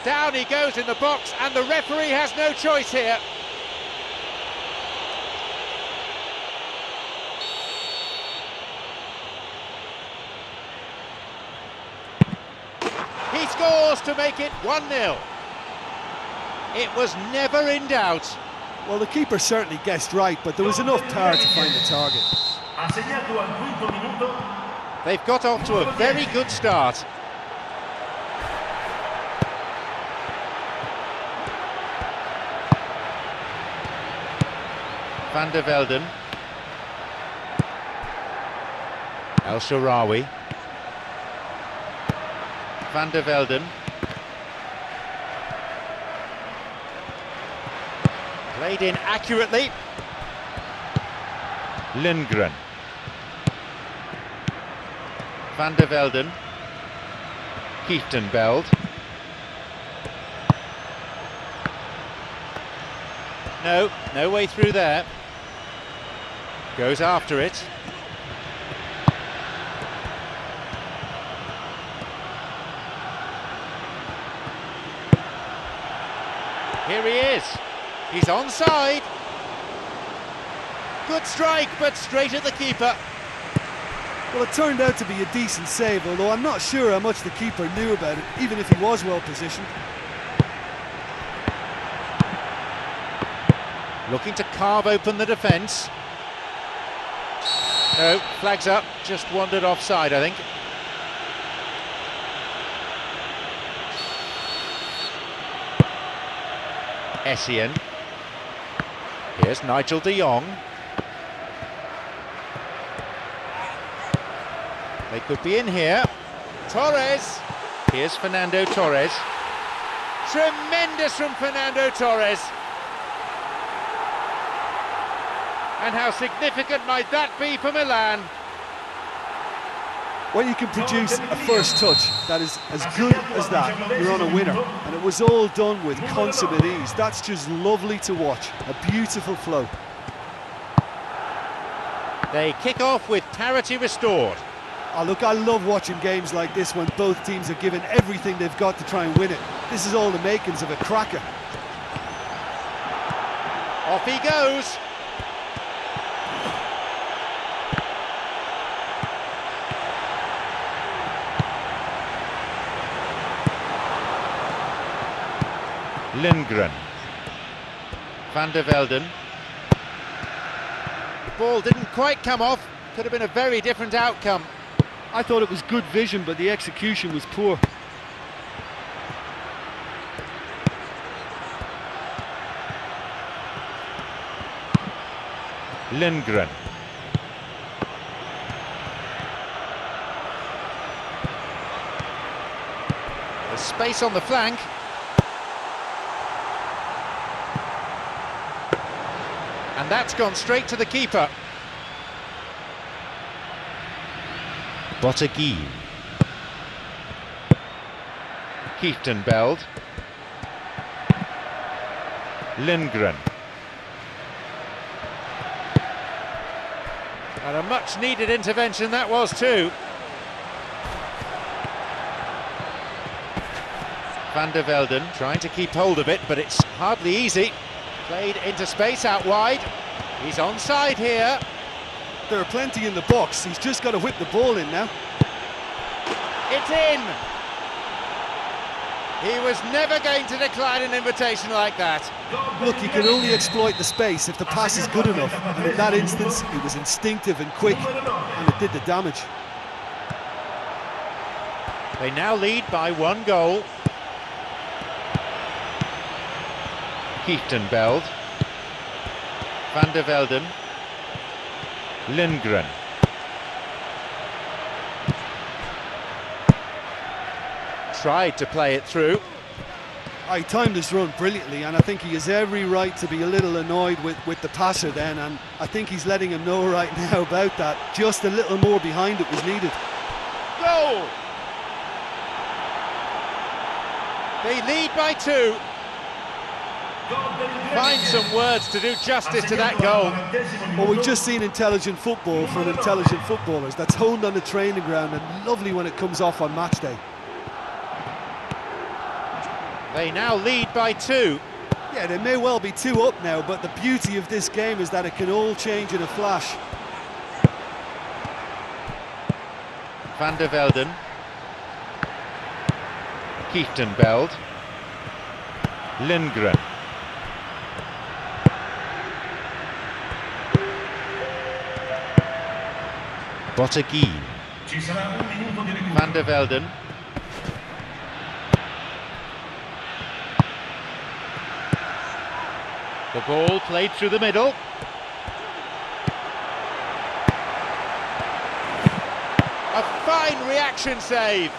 Down he goes in the box and the referee has no choice here. He scores to make it 1-0. It was never in doubt. Well, the keeper certainly guessed right, but there was enough power to find the target. They've got off to a very good start. Van der Velden. El Shaarawy. Van der Velden. Played in accurately. Lindgren. Van der Velden. Kieftenbeld. No way through there. Goes after it. Here he is. He's onside. Good strike, but straight at the keeper. Well, it turned out to be a decent save, although I'm not sure how much the keeper knew about it, even if he was well positioned. Looking to carve open the defence. No, flags up, just wandered offside, I think. Essien. Here's Nigel de Jong. They could be in here. Torres. Here's Fernando Torres. Tremendous from Fernando Torres. And how significant might that be for Milan? When you can produce a first touch that is as good as that, you're on a winner. And it was all done with consummate ease. That's just lovely to watch. A beautiful flow. They kick off with parity restored. Oh, look, I love watching games like this when both teams are given everything they've got to try and win it. This is all the makings of a cracker. Off he goes. Lindgren. Van der Velden. The ball didn't quite come off. Could have been a very different outcome. I thought it was good vision, but the execution was poor. Lindgren. There's space on the flank. And that's gone straight to the keeper. Bottegui. Kieftenbeld. Lindgren. And a much needed intervention that was too. Van der Velden trying to keep hold of it, but it's hardly easy. Played into space out wide. He's onside here. There are plenty in the box. He's just got to whip the ball in now. It's in! He was never going to decline an invitation like that. Look, you can only exploit the space if the pass is good enough. And in that instance, it was instinctive and quick, and it did the damage. They now lead by 1 goal. Kieftenbeld. Van der Velden. Lindgren. Tried to play it through. He timed his run brilliantly, and I think he has every right to be a little annoyed with the passer then, and I think he's letting him know right now about that. Just a little more behind it was needed. Goal! They lead by 2. Find some words to do justice to that goal. Well, we've just seen intelligent football from intelligent footballers. That's honed on the training ground and lovely when it comes off on match day. They now lead by 2. Yeah, they may well be 2 up now, but the beauty of this game is that it can all change in a flash. Van der Velden. Kieftenbeld. Lindgren. Bottegui. Van der Velden. The ball played through the middle. A fine reaction save.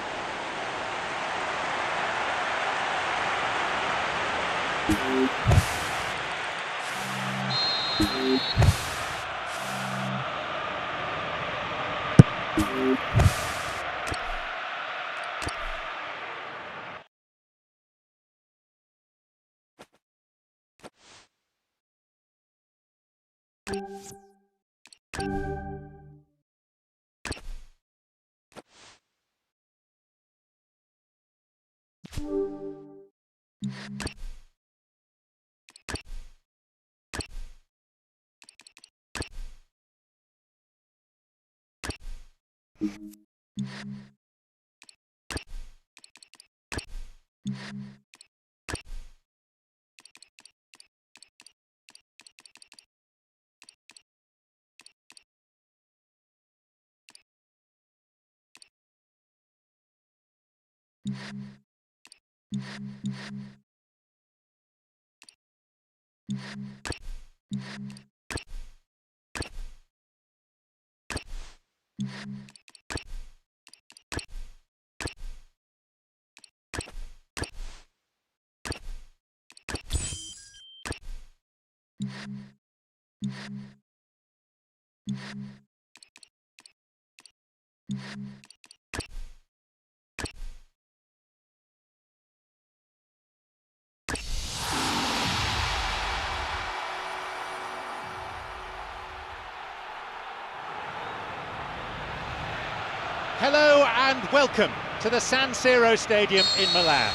Hello and welcome to the San Siro Stadium in Milan.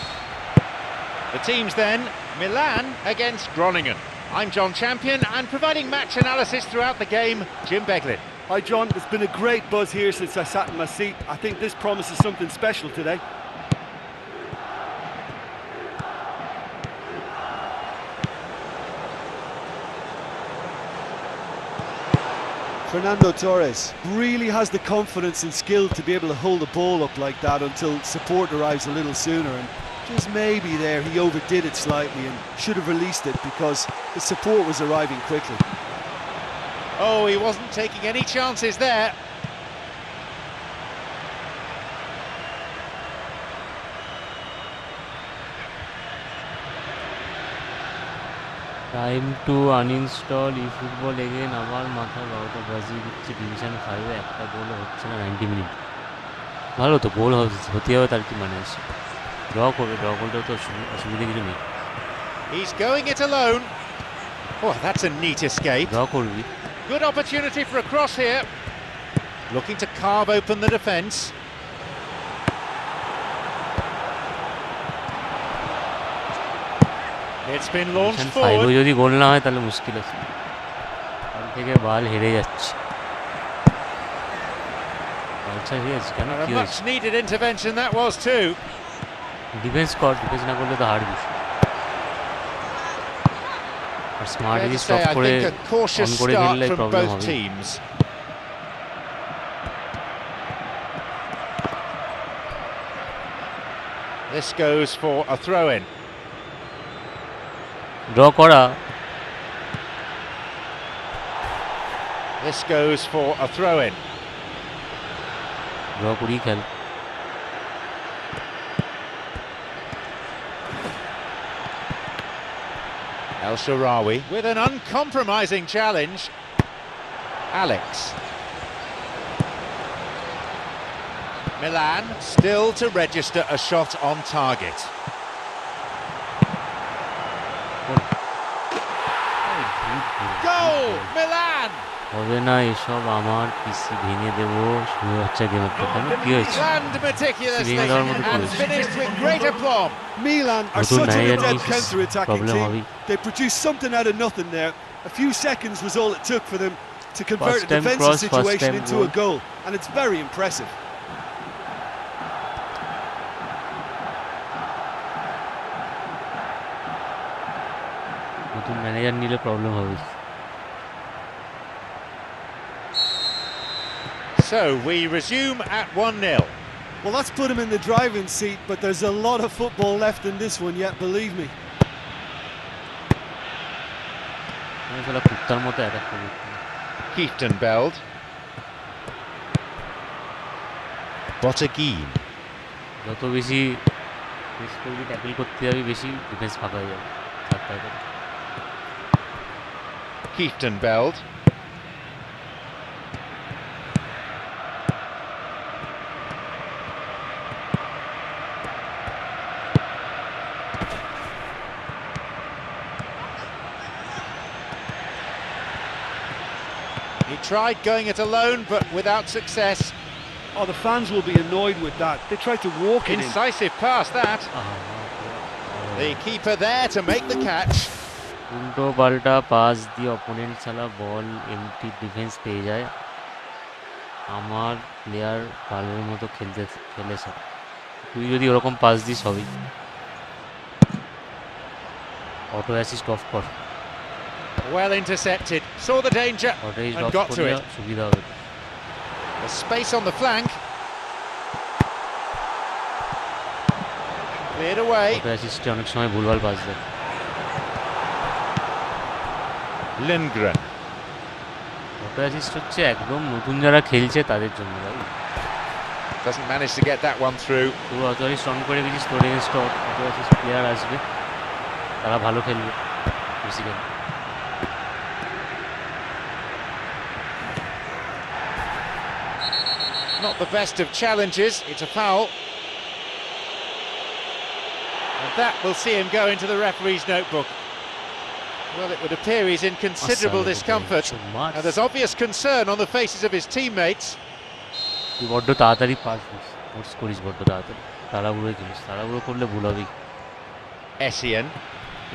The teams then, Milan against Groningen. I'm John Champion, and providing match analysis throughout the game, Jim Beglin. Hi John, there's been a great buzz here since I sat in my seat. I think this promises something special today. Fernando Torres really has the confidence and skill to be able to hold the ball up like that until support arrives a little sooner, and just maybe there he overdid it slightly and should have released it because the support was arriving quickly. Oh, he wasn't taking any chances there. Time to uninstall eFootball again. আবার মাথা বারোটা বাজিয়ে দিচ্ছে। Division 5-এ একটা গোলও হচ্ছে না 90 minute. ভালো তো, গোল হতে হবে, তার কি মানে আছে? ড্র করবে, ড্র করলেও তো অসুবিধা কিছু নেই। He's going it alone. Oh, that's a neat escape. Draw করবি। Good opportunity for a cross here. Looking to carve open the defence. It's been launched forward. যদি গোল না হয় তাহলে মুশকিল আছে। কাল থেকে বাল হেরে যাচ্ছে। আচ্ছা ঠিক আছে, কেন A কি much needed intervention that was too. Defence কর, ডিফেন্স না করলে তো হারবি। আর স্মার্ট Fair যদি to স্টপ say, I করে think a cautious অন করে start খেললে from প্রবলেম both হবে। teams. This goes for a throw-in. Draw করা। This goes for a throw-in. Draw করেই খেল। El Shaarawy with an uncompromising challenge. Alex. Milan still to register a shot on target. Goal! Milan! হবে না এসব, আমার পিসি ভেঙে দেবো। শুরু হচ্ছে গেমের কথা। কি হয়েছে? Planned meticulously Siving our mother and goals. finished with great aplomb. Milan are নতুন such an ম্যানেজার adept নিয়ে counter-attacking প্রবলেম team. হবেই। They produced something out of nothing there. A few seconds was all it took for them to convert First a time defensive cross, first situation time into goal. a goal, and it's very impressive. নতুন manager নিলে problem হবে। So we resume at 1-0. Well, that's put him in the driving seat, but there's a lot of football left in this one yet, believe me. শালা কুত্তার মতো attack করে। Kieftenbeld. Botteguin. যত বেশি tackle করতে যাবি বেশি ডিফেন্স ফাঁকা হয়ে যাবে। Kieftenbeld. He tried going it alone, but without success. Oh, the fans will be annoyed with that. They tried to walk it in. Incisive pass that. The keeper there to make the catch. উল্টো পাল্টা pass দিয়ে opponent শালা বল MT defence পেয়ে যায়। আমার player ভালোর মতো খেলেছে। তুই যদি ওরকম পাস দিস হবেই। অটো অ্যাসিস্ট অফ কর। Well intercepted, saw the danger and got to it. সুবিধা হবে। A space on the flank. Cleared away. Auto অ্যাসিস্টে অনেক সময় ভুলভাল পাস দেয়। Lindgren. অটো অ্যাসিস্ট হচ্ছে একদম নতুন যারা খেলছে তাদের জন্য ভাই। Doesn't manage to get that one through. তুই অটো অ্যাসিস্ট অন করে গেছিস, তোর এগেনস্ট অটো অ্যাসিস্ট প্লেয়ার আসবে, তারা ভালো খেলবে basically. Not the best of challenges, it's a foul. And that will see him go into the referee's notebook. Well, it would appear he's in considerable discomfort. And there's obvious concern on the faces of his teammates. তুই বড্ড তাড়াতাড়ি pass this, force করিস বড্ড তাড়াতাড়ি, তাড়াহুড়োয় খেলিস। তাড়াহুড়ো করলে ভুল হবেই। Essien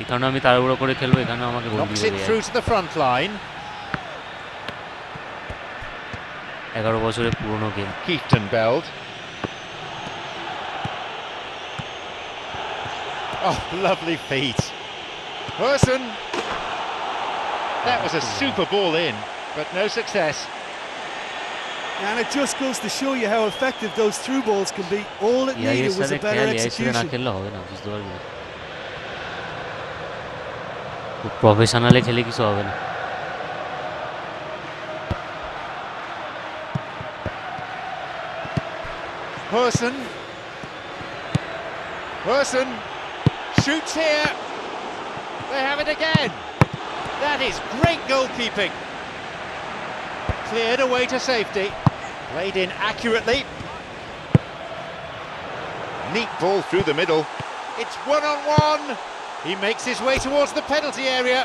এখানে আমি তাড়াহুড়ো করে খেলবো, এখানে আমাকে গোল knocks দিয়ে it দেয়। through to the front line. 11 বছরের পুরনো game. Kieftenbeld. Oh, lovely feet. Person. That was a super ball in, but no success. And it just goes to show you how effective those through balls can be. All it needed was a better execution. প্রফেশনালে খেলে কিছু হবে না। Person shoots here. They have it again. That is great goalkeeping. Cleared away to safety. Played in accurately. Neat ball through the middle. It's one-on-one. He makes his way towards the penalty area.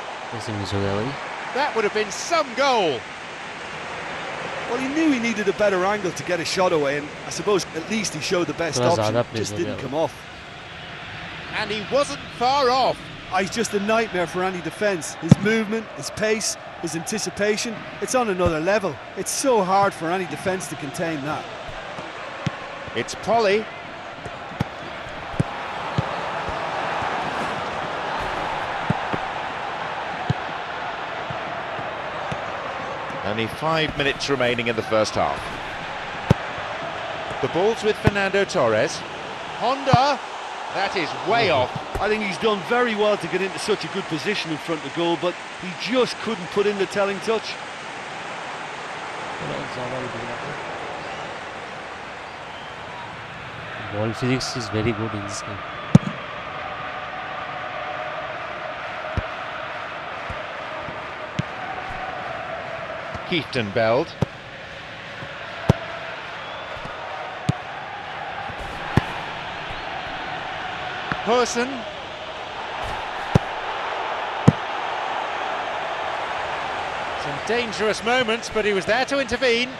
That would have been some goal. Well, he knew he needed a better angle to get a shot away, and I suppose at least he showed the best option. Just didn't come off. And he wasn't far off. He's just a nightmare for any defence. His movement, his pace, his anticipation, it's on another level. It's so hard for any defence to contain that. It's Polly. Only 5 minutes remaining in the first half. The ball's with Fernando Torres. Honda, that is way off. I think he's done very well to get into such a good position in front of goal, but he just couldn't put in the telling touch. Ball physics is very good in this game. Kieftenbeld. Person. Some dangerous moments, but he was there to intervene.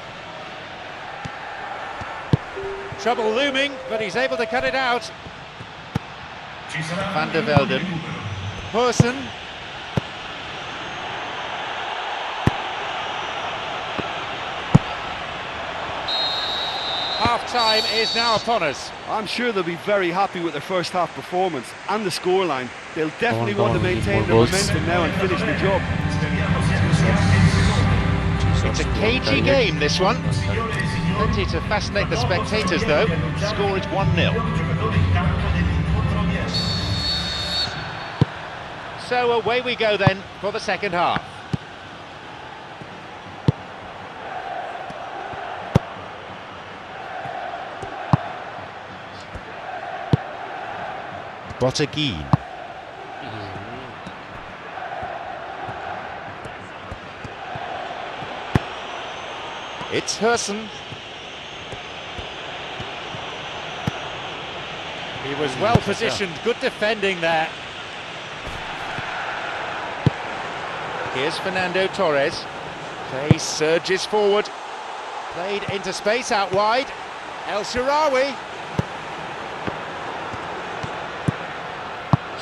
Trouble looming, but he's able to cut it out. Van der Velden. Person. Half-time is now upon us. I'm sure they'll be very happy with their first half performance and the scoreline. They'll definitely want to maintain their momentum now and finish the job. It's a cagey game, this one. Plenty to fascinate the spectators, though. The score is 1-0. So away we go then for the second half. Botteguin. It's Herson. He was well positioned, good defending there. Here's Fernando Torres. Play surges forward. Played into space out wide. El Shaarawy.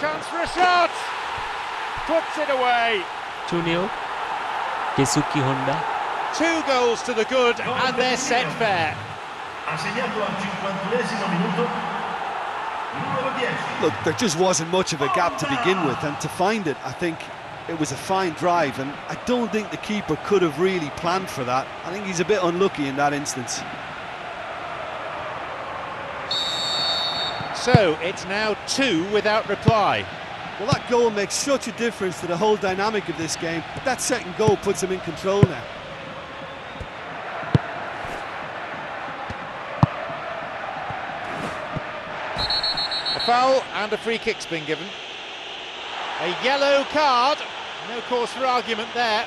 Chance for a shot! Puts it away. 2-0. Keisuke Honda. 2 goals to the good and they're set fair. Look, there just wasn't much of a gap to begin with, and to find it, I think it was a fine drive, and I don't think the keeper could have really planned for that. I think he's a bit unlucky in that instance. So it's now 2 without reply. Well, that goal makes such a difference to the whole dynamic of this game. That second goal puts him in control now. A foul and a free kick's been given. A yellow card. No cause for argument there.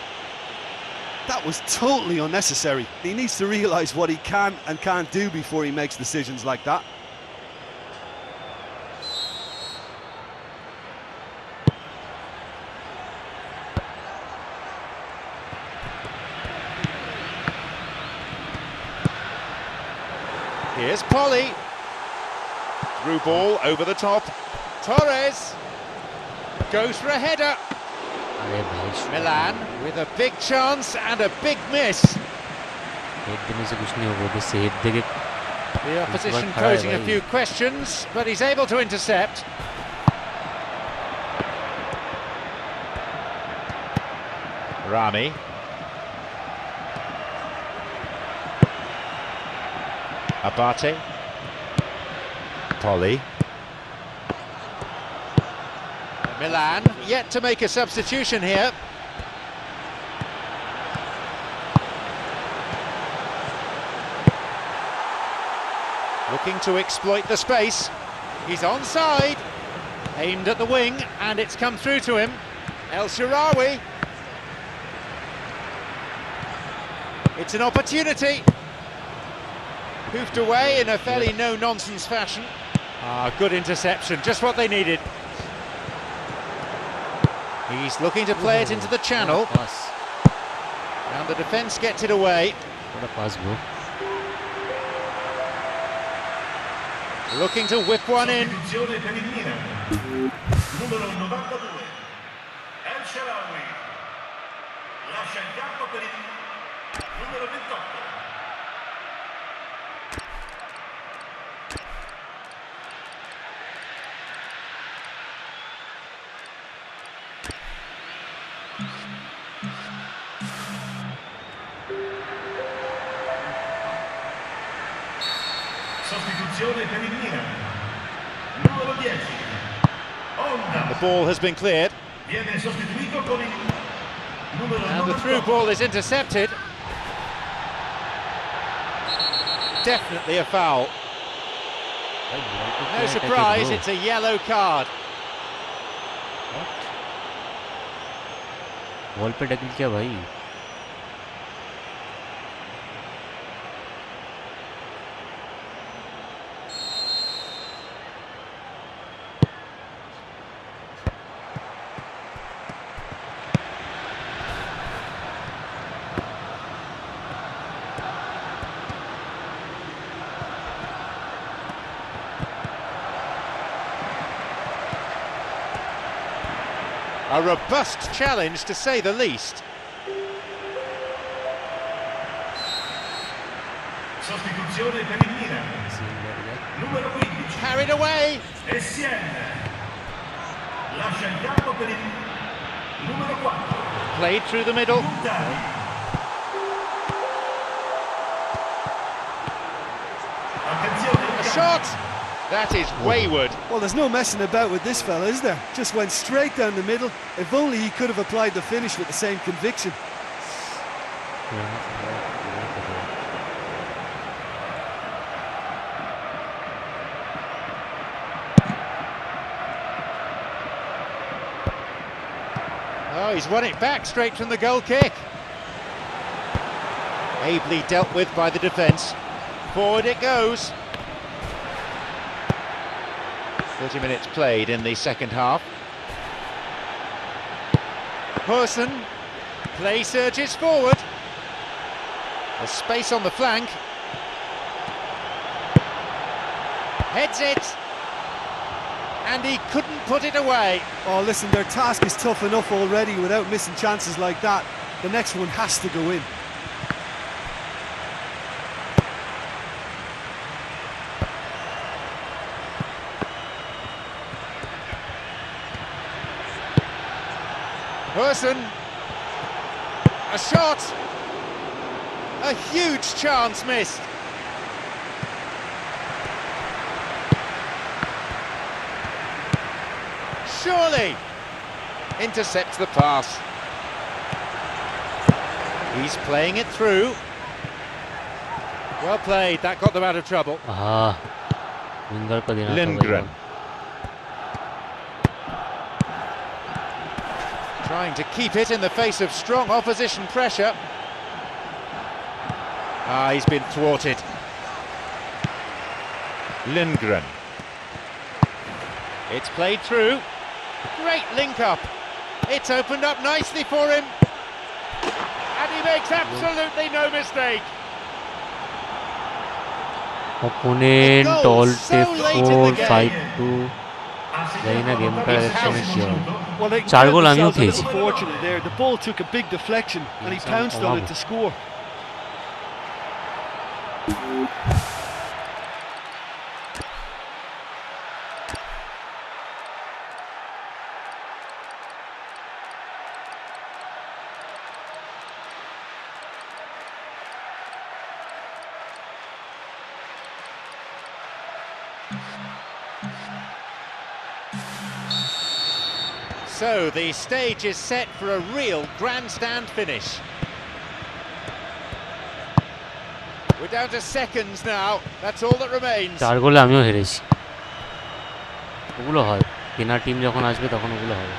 That was totally unnecessary. He needs to realise what he can and can't do before he makes decisions like that. Here's Polly. Through ball over the top. Torres goes for a header. Milan with a big chance and a big miss. The opposition posing a few questions, but he's able to intercept. Rami. Abate. Polly. Milan yet to make a substitution here. Looking to exploit the space. He's onside. Aimed at the wing, and it's come through to him. El Shaarawy. It's an opportunity. Hoofed away in a fairly no-nonsense fashion. Good interception, just what they needed. He's looking to play it into the channel. Pass. And the defence gets it away. What a pass, bro. Looking to whip one in. Sostituzione per il Milan. Numero 92. El Shaarawy. Lascia il campo per il numero 28. Sostituzione per il Milan. Numero 10. Onda. The ball has been cleared. Viene sostituito con il numero And the 98. through ball is intercepted. Definitely a foul. No surprise, it's a yellow card. Ball पे tackle किया भाई. A robust challenge, to say the least. Sostituzione per il Milan. Numero 15. Carried away. Essien. Lascia il campo per il numero 4. Played through the middle. Attenzione. A shot. That is wayward. Well, there's no messing about with this fella, is there? Just went straight down the middle. If only he could have applied the finish with the same conviction. Oh, he's won it back straight from the goal kick. Ably dealt with by the defence. Forward it goes. 30 minutes played in the second half. Person. Play surges forward. There's space on the flank. Heads it. And he couldn't put it away. Oh, listen, their task is tough enough already without missing chances like that. The next one has to go in. Person. A shot. A huge chance missed. Surely intercepts the pass. He's playing it through. Well played, that got them out of trouble. हाँ, winger को देना था Lindgren. भाई. Trying to keep it in the face of strong opposition pressure. He's been thwarted. Lindgren. It's played through. Great link up. It's opened up nicely for him. And he makes absolutely no mistake. Opponent A goal all so late in the 4 game. 5-2 यही ना game का direction है किया. Well, they चार गोल found आमियों themselves a थे little ji. fortunate there. The ball took a big deflection and he pounced on it to score. So the stage is set for a real grandstand finish. We're down to seconds now. That's all that remains. 4 গোলে আমিও হেরেছি। ওগুলো হয়, কেনা team যখন আসবে তখন ওগুলো হবে।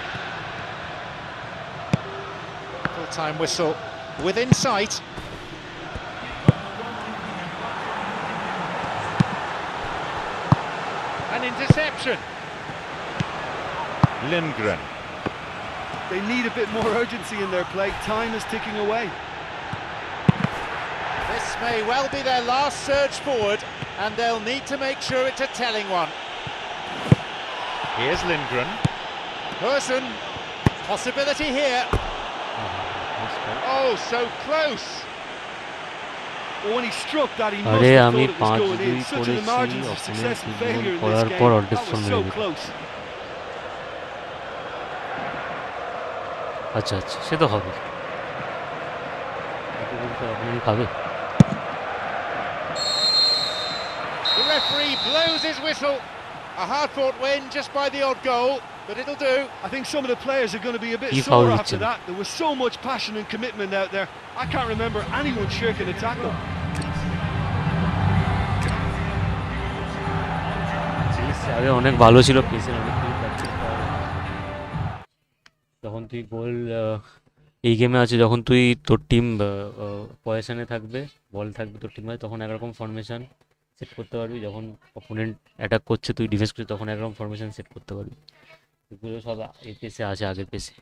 Full time whistle within sight. An interception. Lindgren. They need a bit more urgency in their play. Time is ticking away. This may well be their last surge forward, and they'll need to make sure it's a telling one. Here's Lindgren. Person. Possibility here. Oh, so close. Well, when he struck that, he must আরে have আমি thought it was 5 going in. দুই Such are the margins of করেছি, success and opponent failure in করার this পর game. অর্ধেক That was শূন্য so হয়ে গেল। close. আচ্ছা আচ্ছা, সে তো হবে। অপোনেন্ট খাবে। The referee blows his whistle. A hard-fought win just by the odd goal, but it'll do. I think some of the players are going to be a bit He sore fouled after him. that. There was so much passion and commitment out there. I can't remember anyone shirking a tackle. আগে অনেক ভালো ছিল, পেসের অনেক কিছু practice করা। যখন তুই গোল এই গেমে আছে, যখন তুই তোর টিম পজিশনে থাকবে, বল থাকবে তোর টিমে, তখন একরকম ফরমেশন সেট করতে পারবি। যখন অপোনেন্ট অ্যাটাক করছে, তুই ডিফেন্স করছিস, তখন একরকম ফরমেশন সেট করতে পারবি। এগুলো সব এই পেসে আছে, আগের পেসে।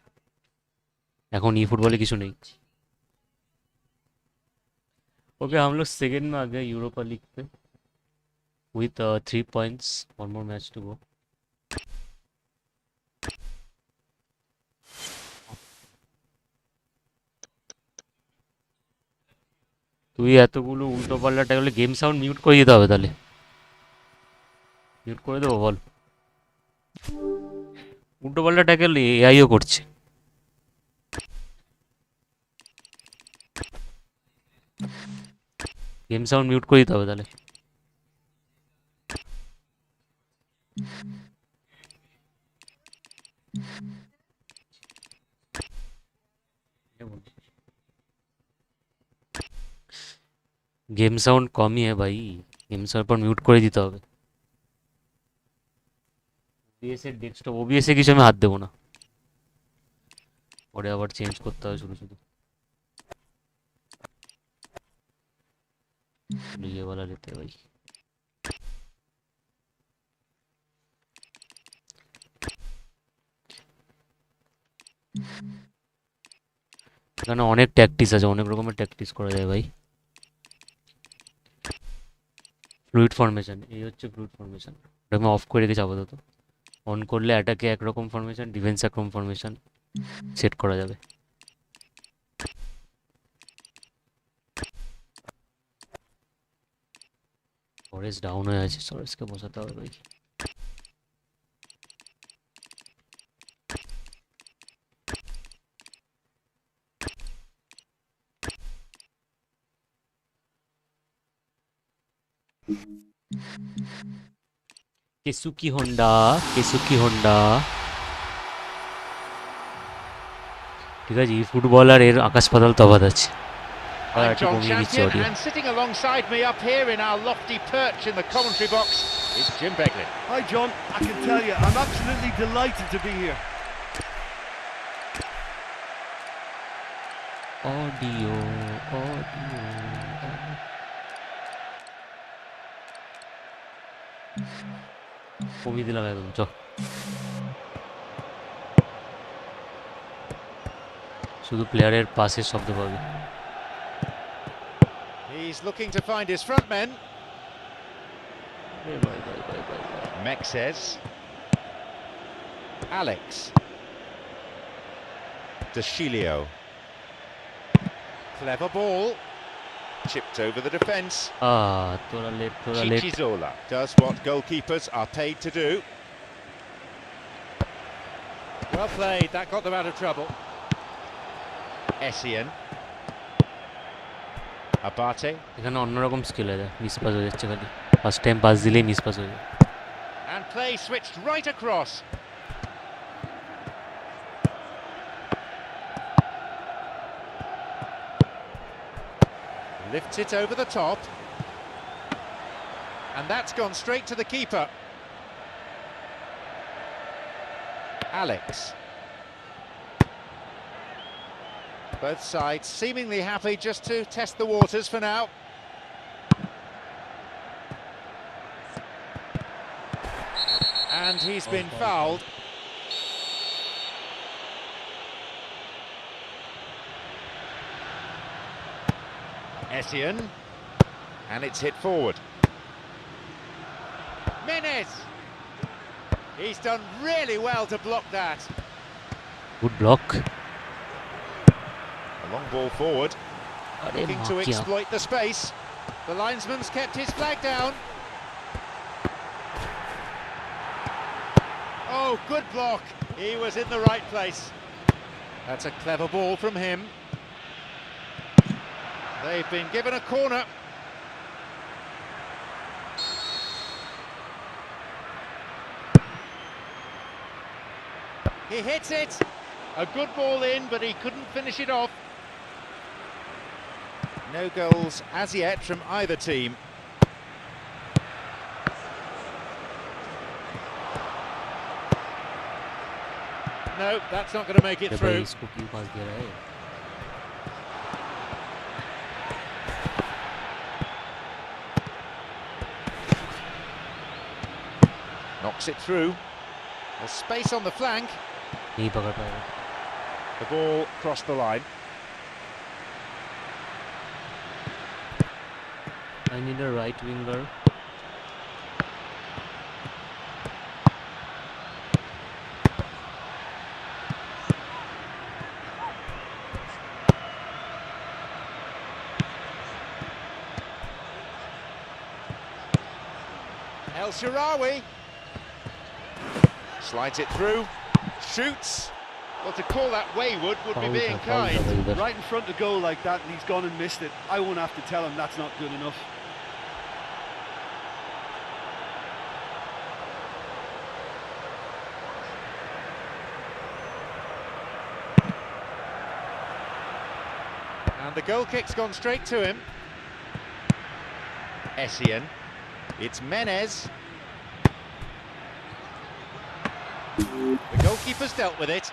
এখন ই ফুটবলে কিছু নেই। ओके, हम लोग सेकेंड में आ गए यूरोपा लीग पे with 3 points, one more match to go. তুই এতগুলো উল্টো পাল্টা ট্যাকলে গেম সাউন্ড মিউট করে দিতে হবে, তাহলে মিউট করে দেবো বল। উল্টো পাল্টা ট্যাকল এআইও করছে। গেম সাউন্ড মিউট করে দিতে হবে তাহলে। गेम साउंड कम ही है भाई, गेम साउंड पर म्यूट করে দিতে হবে। ওবিএস এর ডেস্কটপ, ওবিএস এ কিছু আমি হাত দেব না, পরে আবার চেঞ্জ করতে হবে শুধু শুধু। ये वाला लेते हैं भाई। এখানে অনেক ট্যাকটিস আছে, অনেক রকমের ট্যাকটিস করা যায় ভাই। ফ্লুইড ফরমেশন, এই হচ্ছে ফ্লুইড ফরমেশন। ওটা আমি অফ করে রেখেছি আপাতত। অন করলে অ্যাটাকে একরকম ফরমেশন, ডিফেন্স একরকম ফরমেশন সেট করা যাবে। ফরেস্ট ডাউন হয়ে আছে, ফরেস্টকে বসাতে হবে ভাই। কেসুকি হোন্ডা, কেসুকি হোন্ডা। ঠিক আছে, ই ফুটবল আর এর আকাশ পাতাল তফাৎ আছে। I'm John Champion, and sitting alongside me up here in our lofty perch in the commentary box is Jim Beglin. Hi John, I can tell you, I'm absolutely delighted to be here. Audio. কমিয়ে দিলাম একদম, চ। শুধু প্লেয়ারের পাসের শব্দ পাবি। He's looking to find his front men. Mexes. Alex. Deschilio. Clever ball. Chipped over the defence. তোরা লেট, তোরা late. Chichizola does what goalkeepers are paid to do. Well played, that got them out of trouble. Essien. Abate. এখানে অন্যরকম skill আছে, miss pass হয়ে যাচ্ছে খালি। First time pass দিলেই miss pass হয়ে যায়। Play switched right across. Lifts it over the top. And that's gone straight to the keeper. Alex. Both sides seemingly happy just to test the waters for now. And he's been fouled. Essien. And it's hit forward. Menez! He's done really well to block that. Good block. A long ball forward. Looking to Makia. exploit the space. The linesman's kept his flag down. Oh, good block. He was in the right place. That's a clever ball from him. They've been given a corner. He hits it. A good ball in, but he couldn't finish it off. No goals as yet from either team. No, that's not going to make it through. इसको क्यों पास दे रहा है? Knocks it through. There's space on the flank. नहीं पकड़ पाएगा. The ball crossed the line. I need a right winger. El Shaarawy slides it through, shoots. Well, to call that wayward would be being kind. Right in front of goal like that, and he's gone and missed it. I won't have to tell him that's not good enough. And the goal kick's gone straight to him. Essien. It's Menez. The goalkeeper's dealt with it.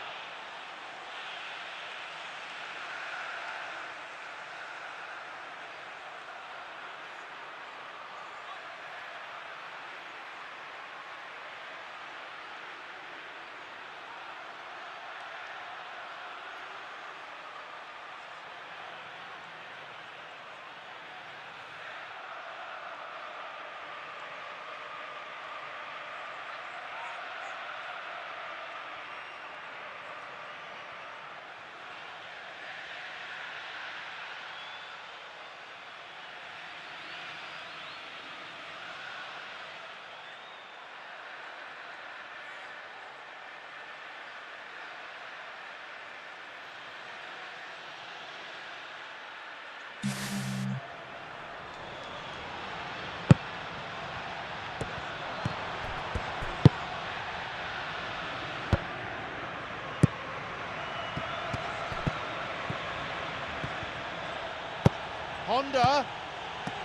Honda,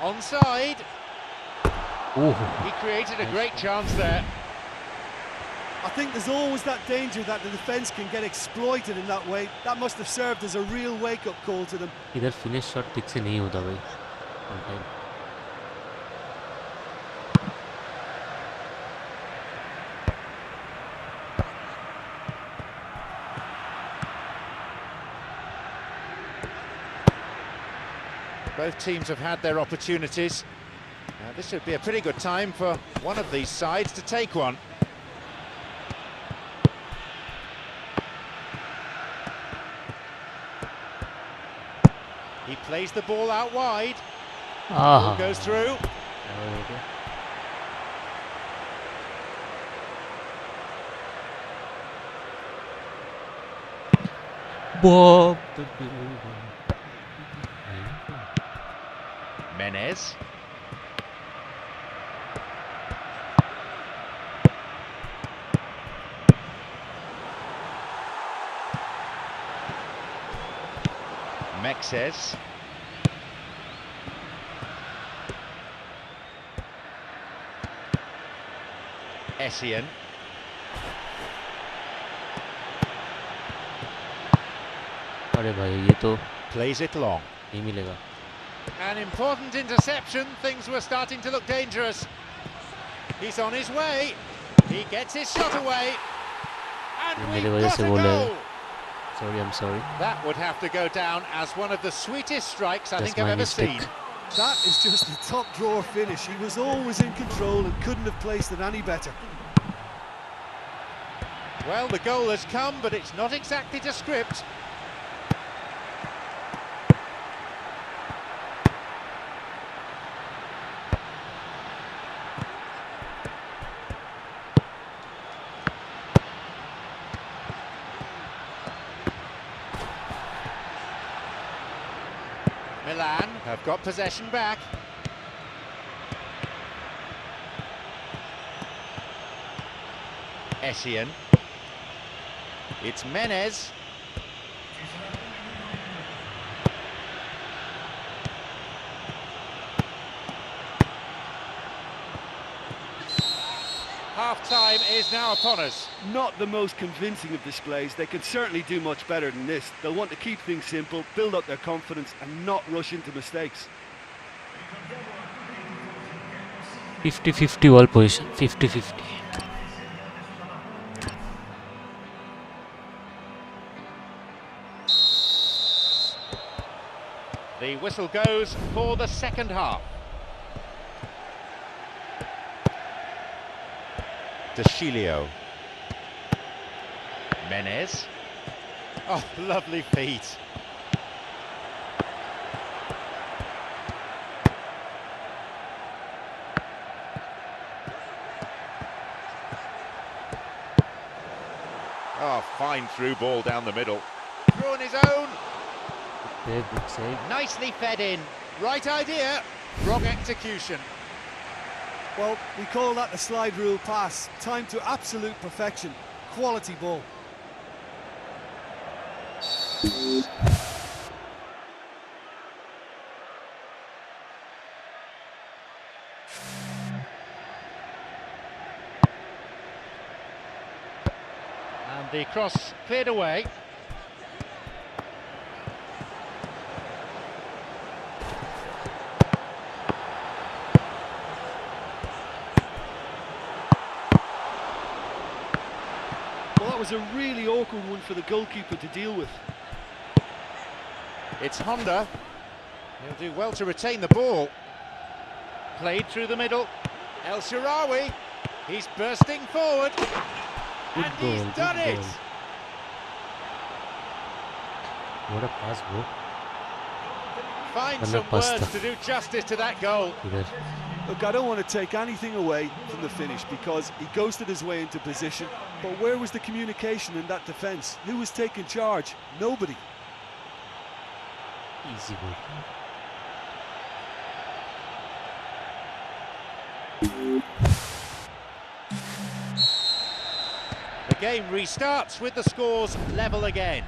onside. He created a great chance there. I think there's always that danger that the defence can get exploited in that way. That must have served as a real wake-up call to them. इधर finish shot ठीक से नहीं होता भाई. Both teams have had their opportunities. This would be a pretty good time for one of these sides to take one. He plays the ball out wide. Ball goes through. Bob. Menez. Mexes. Essien. अरे भाई ये तो Plays it long. नहीं मिलेगा. An important interception. Things were starting to look dangerous. He's on his way. He gets his shot away. And we've got a goal. Sorry, I'm sorry. That would have to go down as one of the sweetest strikes I think I've ever seen. That is just a top drawer finish. He was always in control and couldn't have placed it any better. Well, the goal has come, but it's not exactly to script. Milan have got possession back. Essien. It's Menez. Half-time is now upon us. Not the most convincing of displays. They can certainly do much better than this. They'll want to keep things simple, build up their confidence and not rush into mistakes. 50-50 all position. 50-50. The whistle goes for the second half. Deschilio. Menez. Oh, lovely feet. Oh, fine through ball down the middle. Through on his own. Good save. Nicely fed in. Right idea, wrong execution. Well, we call that a slide rule pass. Time to absolute perfection. Quality ball. And the cross cleared away. Well, that was a really awkward one for the goalkeeper to deal with. It's Honda. He'll do well to retain the ball. Played through the middle. El Shaarawy. He's bursting forward. Good and goal, he's done good it. goal. What a pass, bro. Find Balla some pasta. words to do justice to that goal. Either. Look, I don't want to take anything away from the finish because he ghosted his way into position, but where was the communication in that defence? Who was taking charge? Nobody. Easy goal. The game restarts with the scores level again.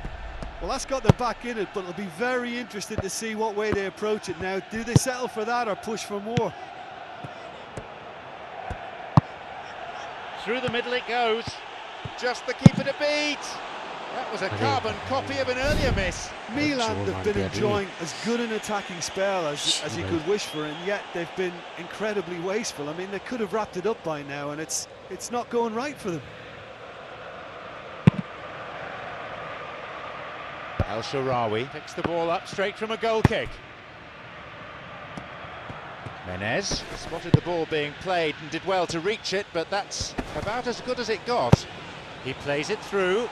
Well, that's got them back in it, but it'll be very interesting to see what way they approach it now. Do they settle for that or push for more? Through the middle it goes. Just the keeper to beat. That was a carbon copy of an earlier miss. Milan have been enjoying as good an attacking spell as you could wish for, and yet they've been incredibly wasteful. I mean, they could have wrapped it up by now, and it's not going right for them. El Shaarawy picks the ball up straight from a goal kick. Menez spotted the ball being played and did well to reach it, but that's about as good as it got. He plays it through.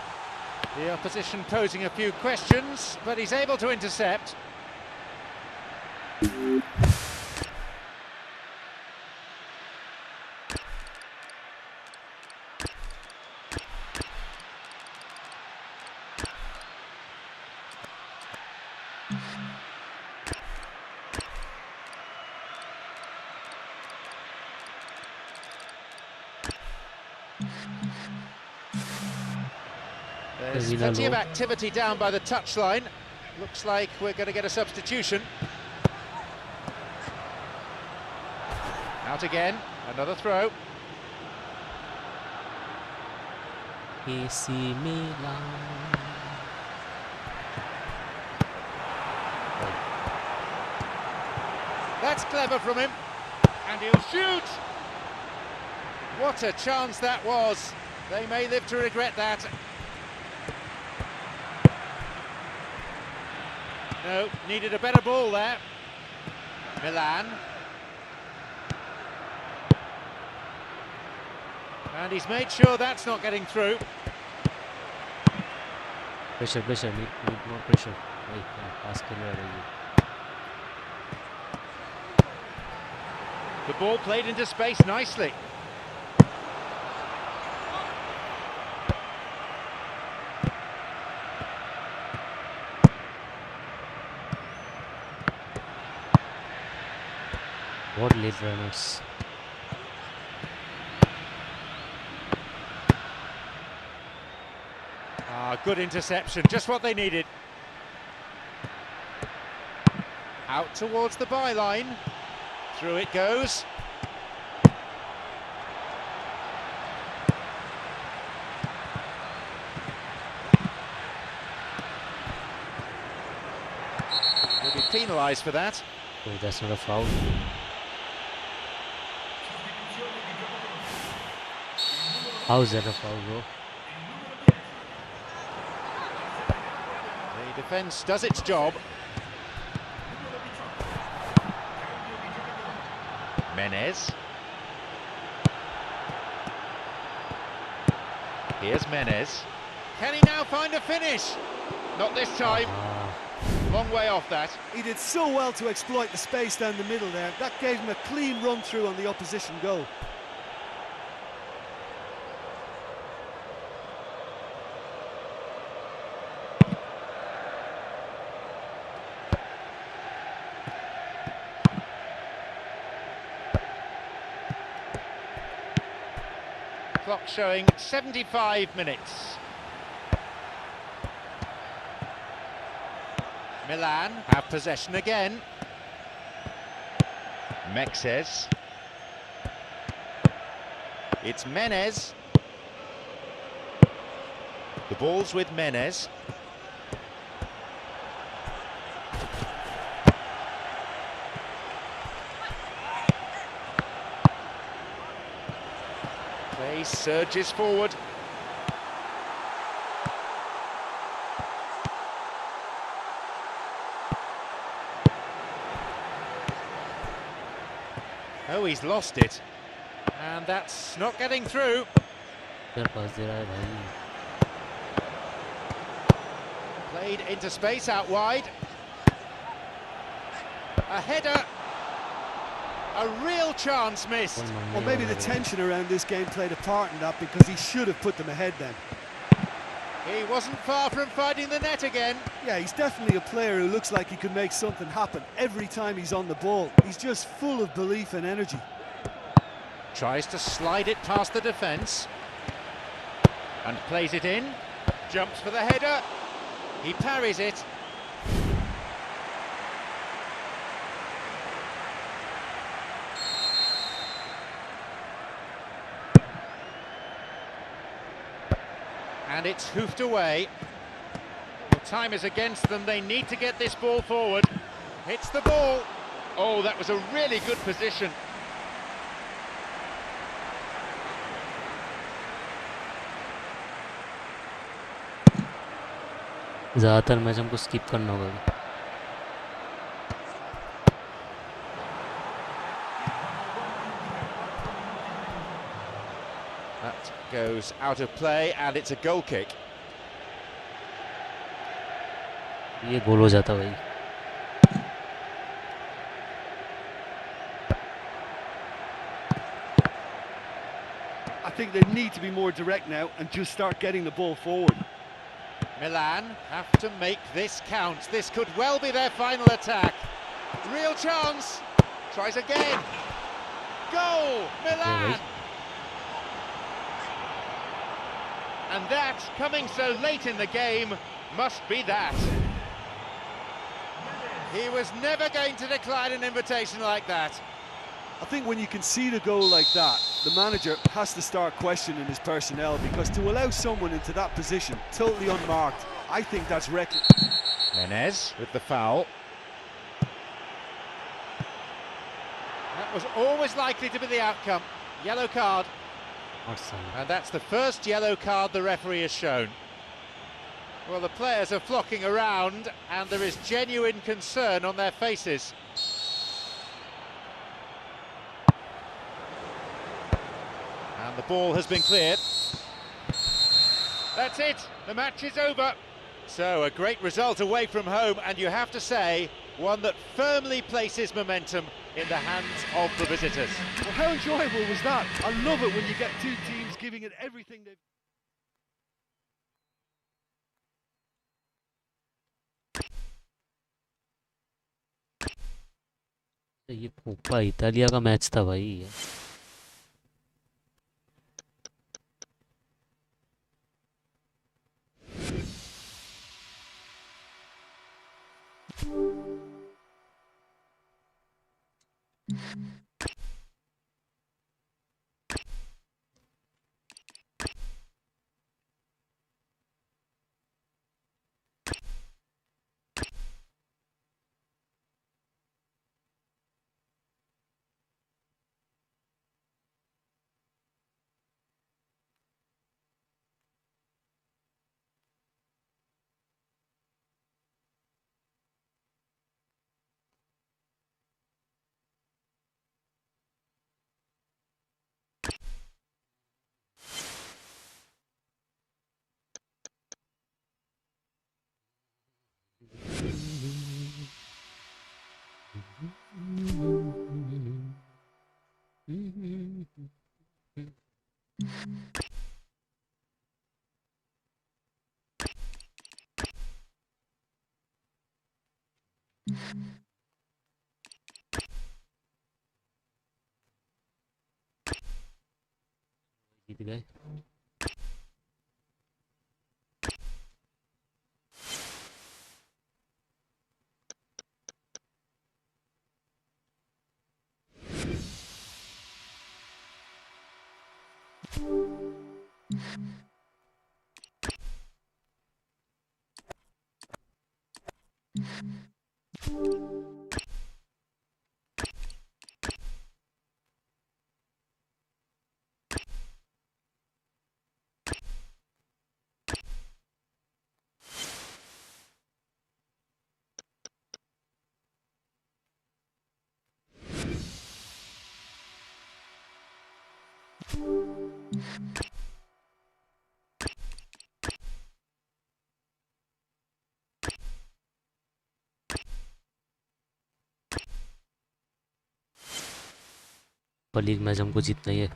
The opposition posing a few questions, but he's able to intercept. There's plenty of activity down by the touchline. Looks like we're going to get a substitution. Out again, another throw. AC Milan. That's clever from him, and he'll shoot! What a chance that was. They may live to regret that. No, needed a better ball there. Milan. And he's made sure that's not getting through. Pressure, need more pressure. Pass The ball played into space nicely. What late runners. Good interception, just what they needed. Out towards the byline. Through it goes. He'll be penalised for that. Oh, that's not a foul. How is that a foul, bro? The defence does its job. Menez. Here's Menez. Can he now find a finish? Not this time. Long way off that. He did so well to exploit the space down the middle there. That gave him a clean run through on the opposition goal. Clock showing 75 minutes. Milan have possession again. Mexes. It's Menez. The ball's with Menez. Play surges forward. Oh, he's lost it. And that's not getting through. Played into space out wide. A header. A real chance missed. Well, maybe the tension around this game played a part in that, because he should have put them ahead then. He wasn't far from finding the net again. Yeah, he's definitely a player who looks like he could make something happen every time he's on the ball. He's just full of belief and energy. Tries to slide it past the defence. And plays it in. Jumps for the header. He parries it. And it's hoofed away. Well, time is against them. They need to get this ball forward. Hits the ball. Oh, that was a really good position. ज़्यादातर match हमको skip करना होगा. That goes out of play, and it's a goal kick. ये गोल हो जाता भाई. I think they need to be more direct now and just start getting the ball forward. Milan have to make this count. This could well be their final attack. Real chance. Tries again. Goal, Milan! And that, coming so late in the game, must be that. He was never going to decline an invitation like that. I think when you concede a goal like that, the manager has to start questioning his personnel, because to allow someone into that position, totally unmarked, I think that's reckless. Menez with the foul. That was always likely to be the outcome. Yellow card. Awesome. And that's the first yellow card the referee has shown. Well, the players are flocking around and there is genuine concern on their faces. And the ball has been cleared. That's it, the match is over. So a great result away from home, and you have to say, one that firmly places momentum in the hands of the visitors. Well, how enjoyable was that? I love it when you get two teams giving it everything they've... ये पोपा इतालिया का match था भाई. जीत गए. League match हमको जीतना ही है.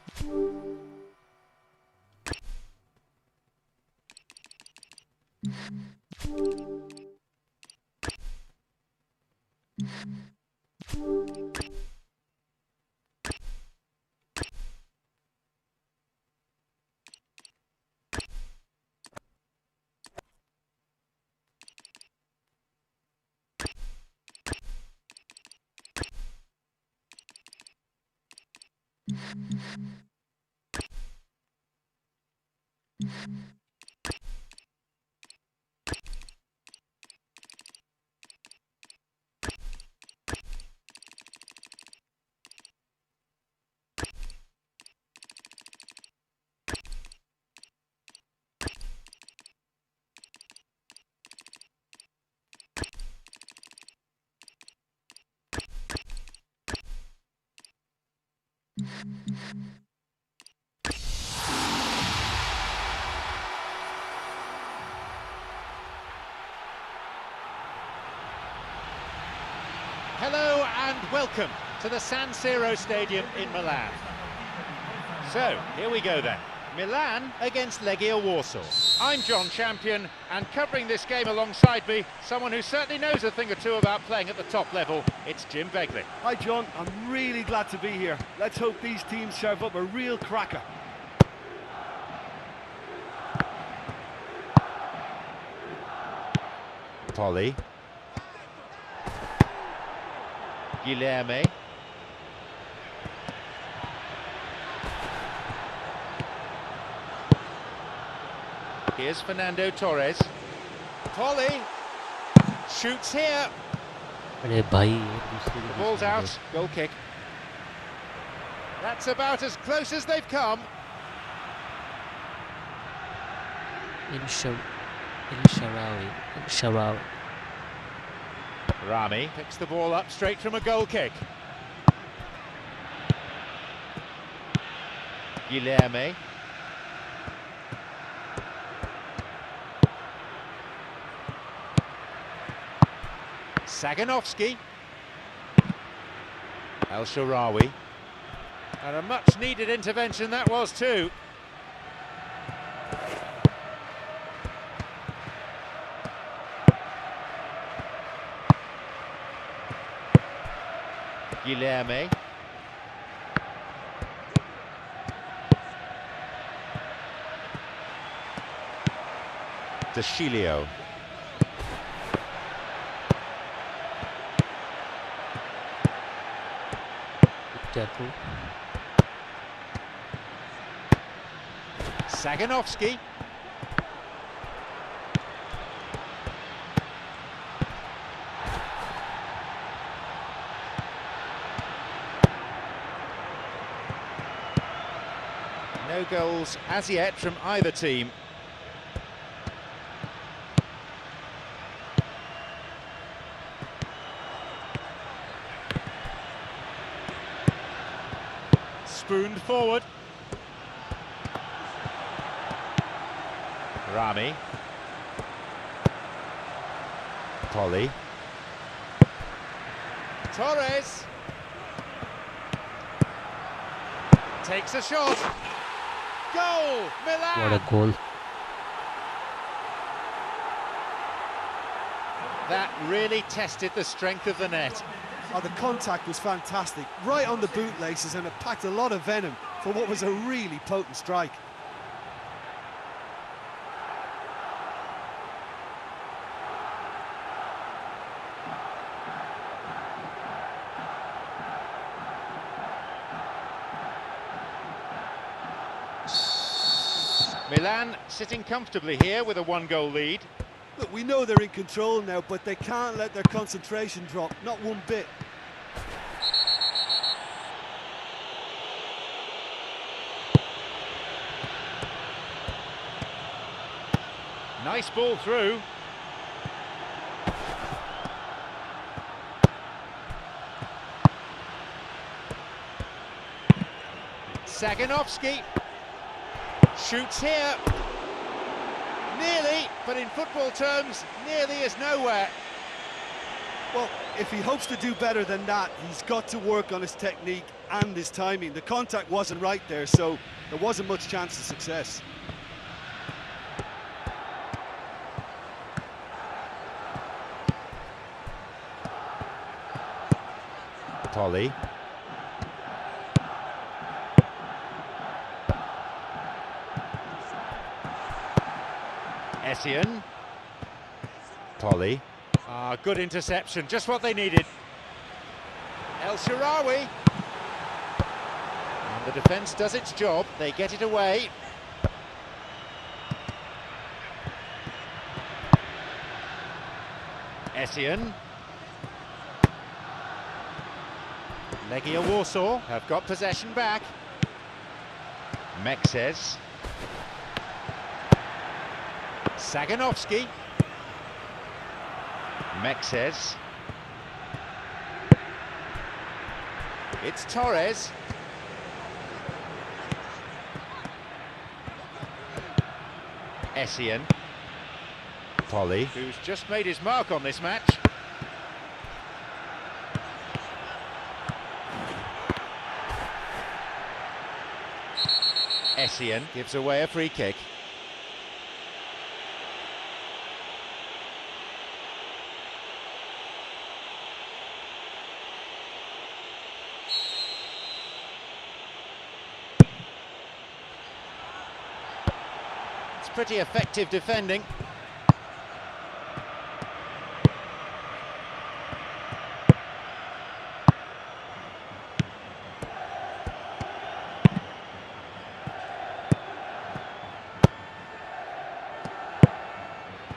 Hello and welcome to the San Siro Stadium in Milan. So, here we go then. Milan against Legia Warsaw. I'm John Champion, and covering this game alongside me, someone who certainly knows a thing or two about playing at the top level, it's Jim Beglin. Hi John, I'm really glad to be here. Let's hope these teams serve up a real cracker. Polly. Guilherme. Here's Fernando Torres. Polly shoots here. अरे भाई The ball's out. Goal kick. That's about as close as they've come. Sharawi. Rami picks the ball up straight from a goal kick. Guilherme. Saganovsky. El Shaarawy. And a much needed intervention that was too. Guilherme. D'Achilio. Careful. Saganovsky. No goals as yet from either team. Spooned forward. Rami. Polly. Torres. Takes a shot. Goal! Milan! What a goal. That really tested the strength of the net. Oh, the contact was fantastic, right on the bootlaces, and it packed a lot of venom for what was a really potent strike. Milan sitting comfortably here with a one-goal lead. Look, we know they're in control now, but they can't let their concentration drop, not one bit. Nice ball through. Saganovsky shoots here. Nearly, but in football terms, nearly is nowhere. Well, if he hopes to do better than that, he's got to work on his technique and his timing. The contact wasn't right there, so there wasn't much chance of success. Polly. Essien. Polly. Good interception, just what they needed. El Shaarawy. And the defence does its job, they get it away. Essien. Legia Warsaw have got possession back. Mexes. Saganovsky. Mexes. It's Torres. Essien. Polly, who's just made his mark on this match. Essien gives away a free kick. It's pretty effective defending.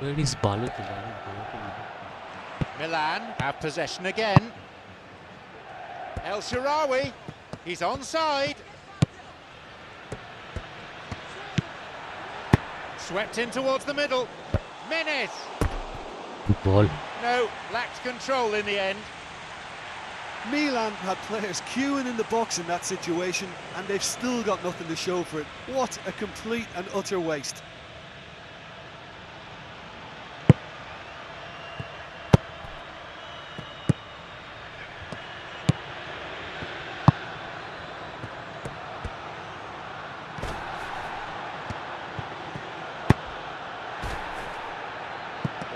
Ladies ball to जाने दो तो Milan have possession again. El Shaarawy, he's onside. Swept in towards the middle. Menes. good ball. No, lacked control in the end. Milan had players queuing in the box in that situation, and they've still got nothing to show for it. What a complete and utter waste.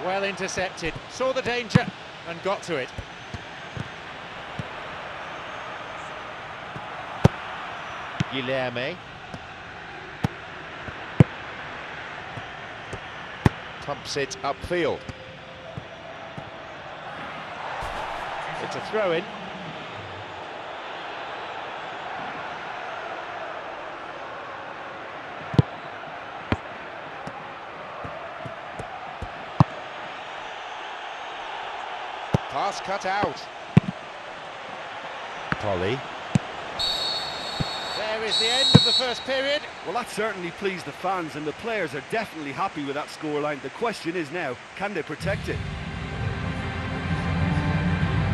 Well intercepted, saw the danger and got to it. Guilherme. Pumps it upfield. It's a throw-in. Pass cut out. Polly. There is the end of the first period. Well, that certainly pleased the fans, and the players are definitely happy with that scoreline. The question is now, can they protect it?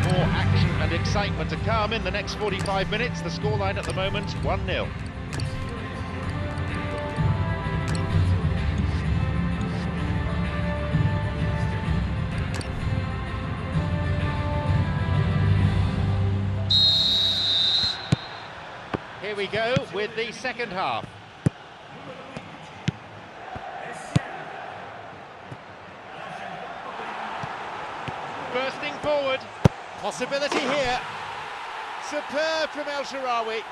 More action and excitement to come in the next 45 minutes. The scoreline at the moment, 1-0. Here we go with the second half. Bursting forward, possibility here. Superb from El Shaarawy.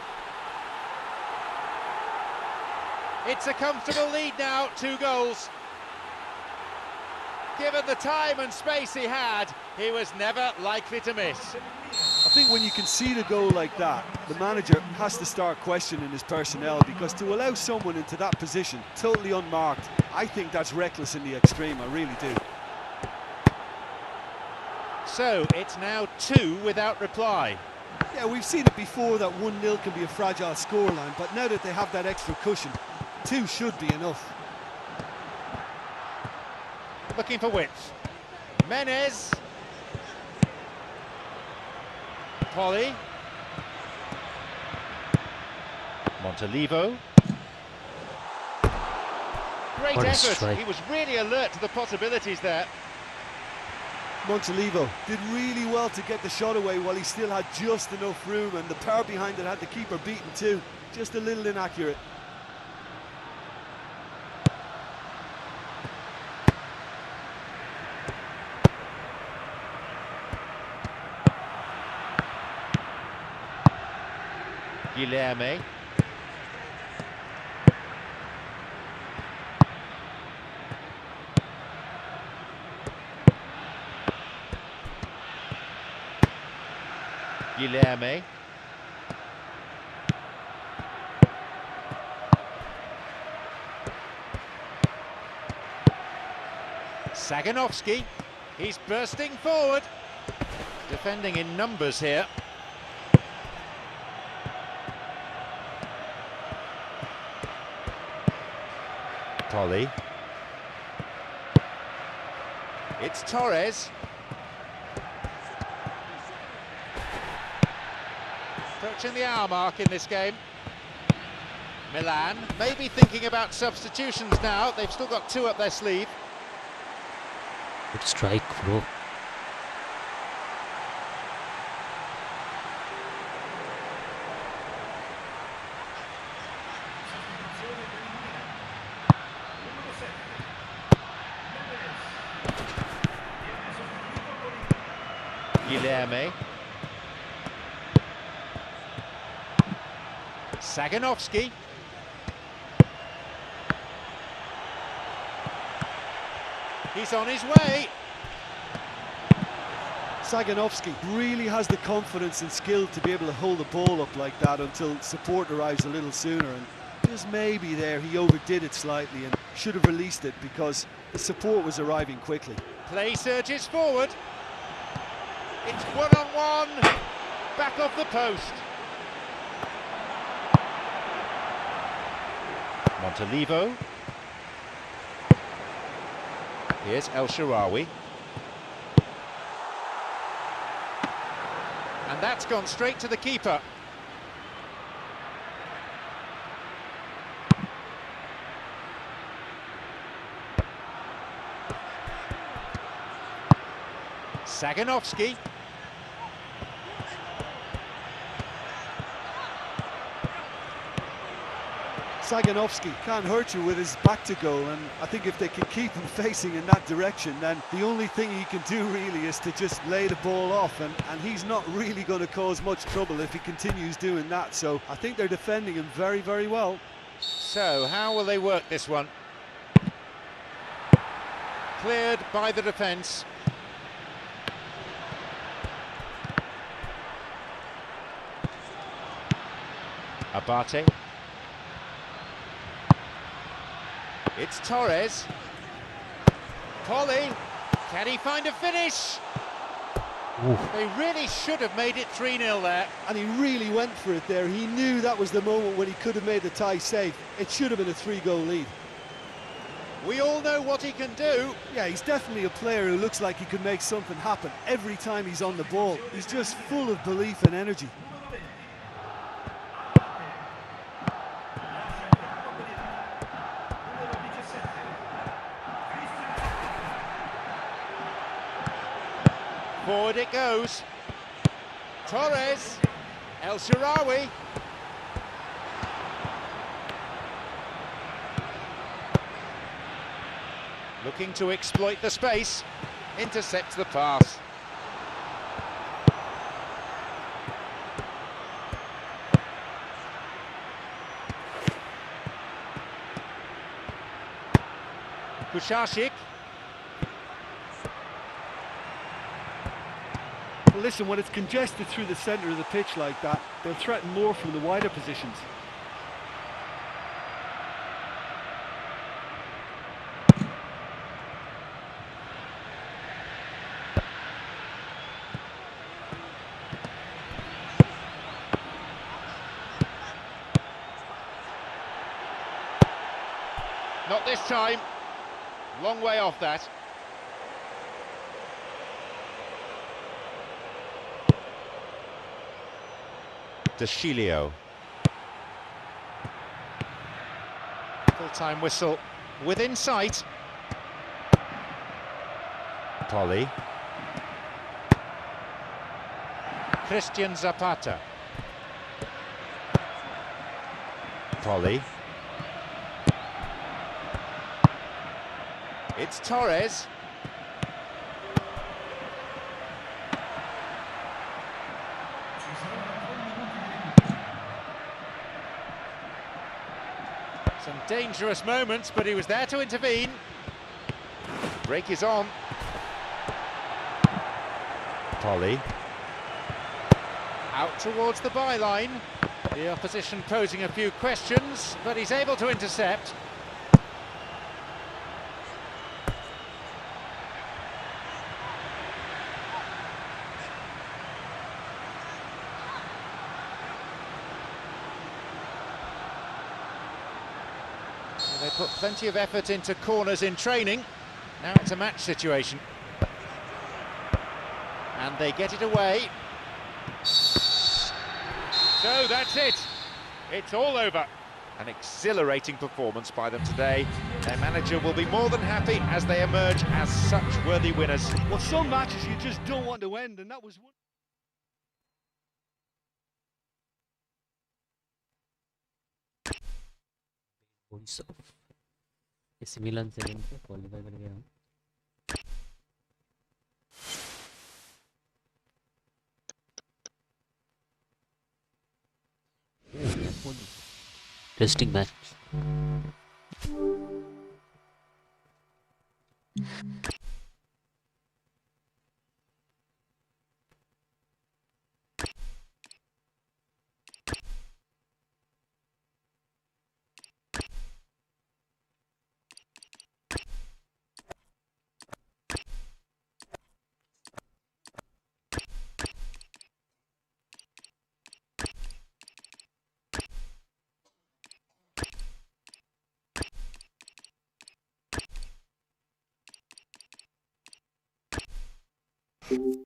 It's a comfortable lead now, 2 goals. Given the time and space he had, he was never likely to miss. I think when you concede a goal like that, the manager has to start questioning his personnel, because to allow someone into that position, totally unmarked, I think that's reckless in the extreme, I really do. So it's now 2 without reply. Yeah, we've seen it before that 1-0 can be a fragile scoreline, but now that they have that extra cushion, 2 should be enough. Looking for width. Menes. Polly. Montalivo. Great What a effort. strike. He was really alert to the possibilities there. Montalivo did really well to get the shot away while he still had just enough room, and the power behind it had the keeper beaten too. Just a little inaccurate. Guilherme. Guilherme. Saganovsky. He's bursting forward. Defending in numbers here. Polly. It's Torres. Approaching the hour mark in this game. Milan maybe thinking about substitutions now. They've still got 2 up their sleeve. Good strike, bro. Guilherme. Saganovsky. He's on his way. Saganovsky really has the confidence and skill to be able to hold the ball up like that until support arrives a little sooner, and just maybe there he overdid it slightly and should have released it, because The support was arriving quickly. Play surges forward. It's one-on-one. Back off the post. Montalivo. Here's El Shaarawy. And that's gone straight to the keeper. Saganovsky. Saganovsky can't hurt you with his back to goal, and I think if they can keep him facing in that direction, then the only thing he can do really is to just lay the ball off, and he's not really going to cause much trouble if he continues doing that. So I think they're defending him very, very well. So how will they work this one? Cleared by the defence. Abate. It's Torres. Polly. Can he find a finish? Oof. They really should have made it 3-0 there. And he really went for it there. He knew that was the moment when he could have made the tie safe. It should have been a 3-goal lead. We all know what he can do. Yeah, he's definitely a player who looks like he could make something happen every time he's on the ball. He's just full of belief and energy. Forward it goes. Torres. El Shaarawy. Looking to exploit the space. Intercepts the pass. Kushashik. Well, listen, when it's congested through the centre of the pitch like that, they'll threaten more from the wider positions. Not this time. Long way off that. Deschilio. Full-time whistle within sight. Polly. Christian Zapata. Polly. It's Torres. Some dangerous moments, but he was there to intervene. Break is on. Polly. Out towards the byline. The opposition posing a few questions, but he's able to intercept. They put plenty of effort into corners in training. Now it's a match situation. And they get it away. So that's it. It's all over. An exhilarating performance by them today. Their manager will be more than happy as they emerge as such worthy winners. Well, some matches you just don't want to end, and that was one. Voice of AC Milan से qualify कर गया हूँ. Interesting match. And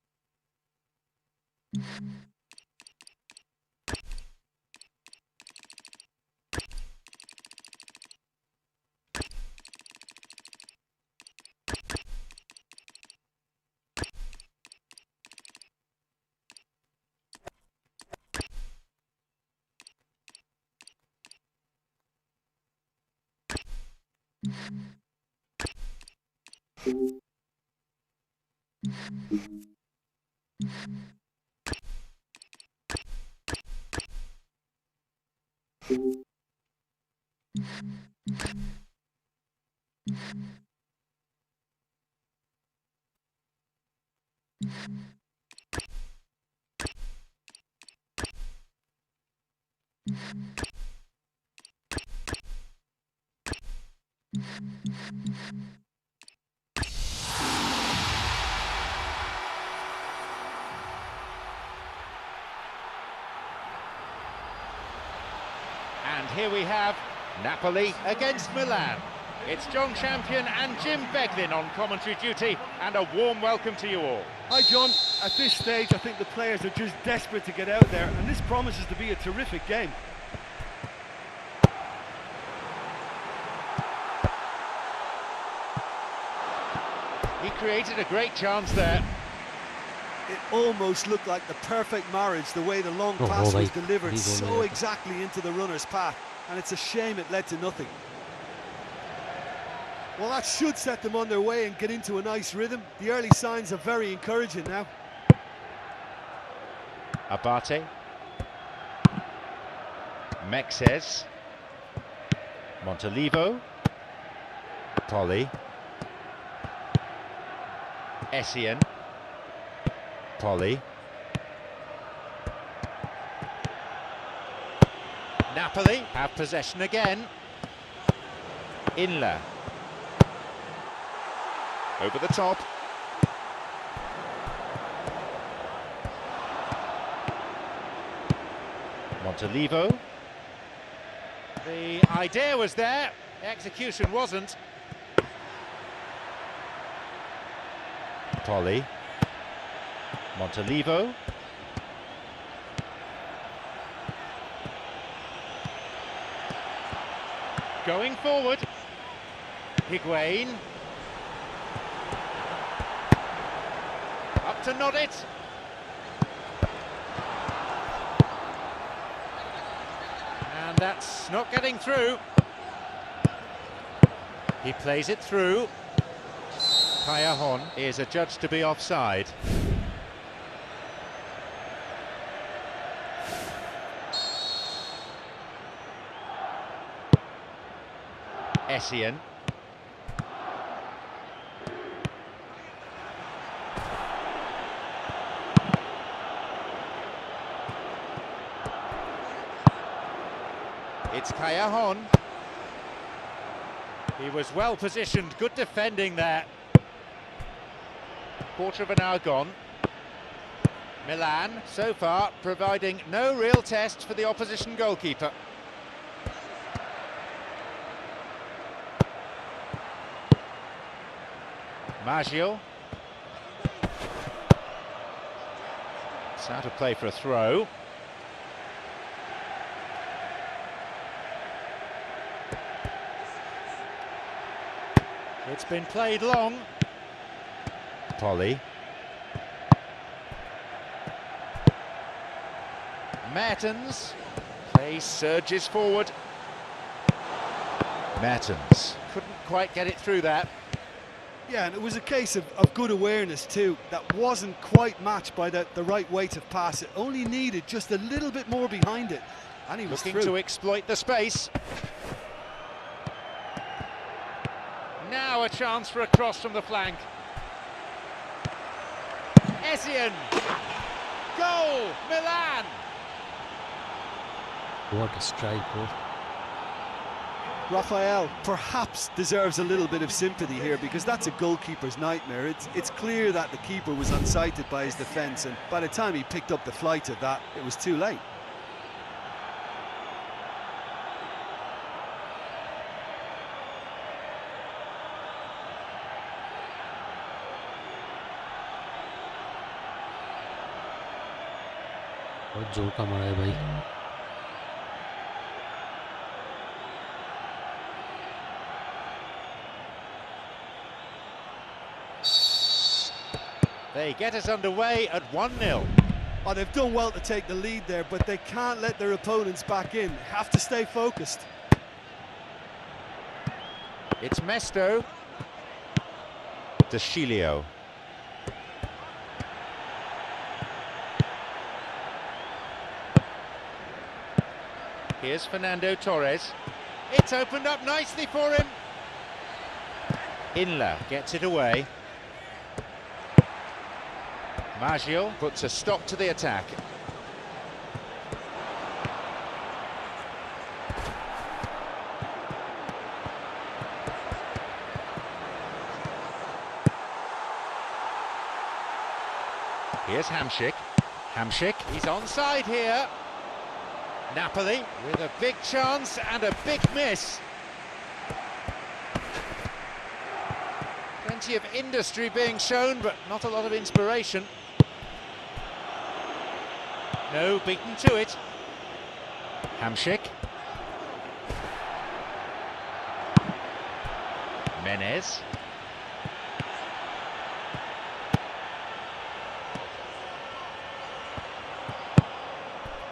here we have Napoli against Milan. It's John Champion and Jim Beglin on commentary duty, and a warm welcome to you all. Hi John, at this stage I think the players are just desperate to get out there, and this promises to be a terrific game. He created a great chance there. It almost looked like the perfect marriage, the way the long pass was delivered so exactly into the runner's path, and it's a shame it led to nothing. Well, that should set them on their way and get into a nice rhythm. The early signs are very encouraging now. Abate. Mexes. Montalivo. Poli. Essien. Poli. Napoli have possession again. Inler. Over the top. Montalivo. The idea was there, the execution wasn't. Poli. Montalivo. Going forward. Higuain. Up to nod it. And that's not getting through. He plays it through. Kayahon is adjudged to be offside. Essien. It's Kayahon. He was well positioned, good defending there. Quarter of an hour gone. Milan, so far, providing no real test for the opposition goalkeeper. Maggio. It's out of play for a throw. It's been played long. Poli. Mertens. Play surges forward. Mertens couldn't quite get it through that. Yeah, and it was a case of good awareness too. That wasn't quite matched by the right weight of pass. It only needed just a little bit more behind it, and he was looking through. to exploit the space. Now a chance for a cross from the flank. Essien. Goal, Milan. What a strike, oh. Rafael perhaps deserves a little bit of sympathy here, because that's a goalkeeper's nightmare. It's clear that the keeper was unsighted by his defence, and by the time he picked up the flight of that, it was too late. बहुत जोर का मारा है भाई. They get us underway at 1-0. Oh, they've done well to take the lead there, but they can't let their opponents back in. Have to stay focused. It's Mesto. Deschilio. Here's Fernando Torres. It's opened up nicely for him. Inler gets it away. Maggio puts a stop to the attack. Here's Hamšík. Hamšík, he's onside here. Napoli with a big chance and a big miss. Plenty of industry being shown, but not a lot of inspiration. No, beaten to it. Hamšík. Menez.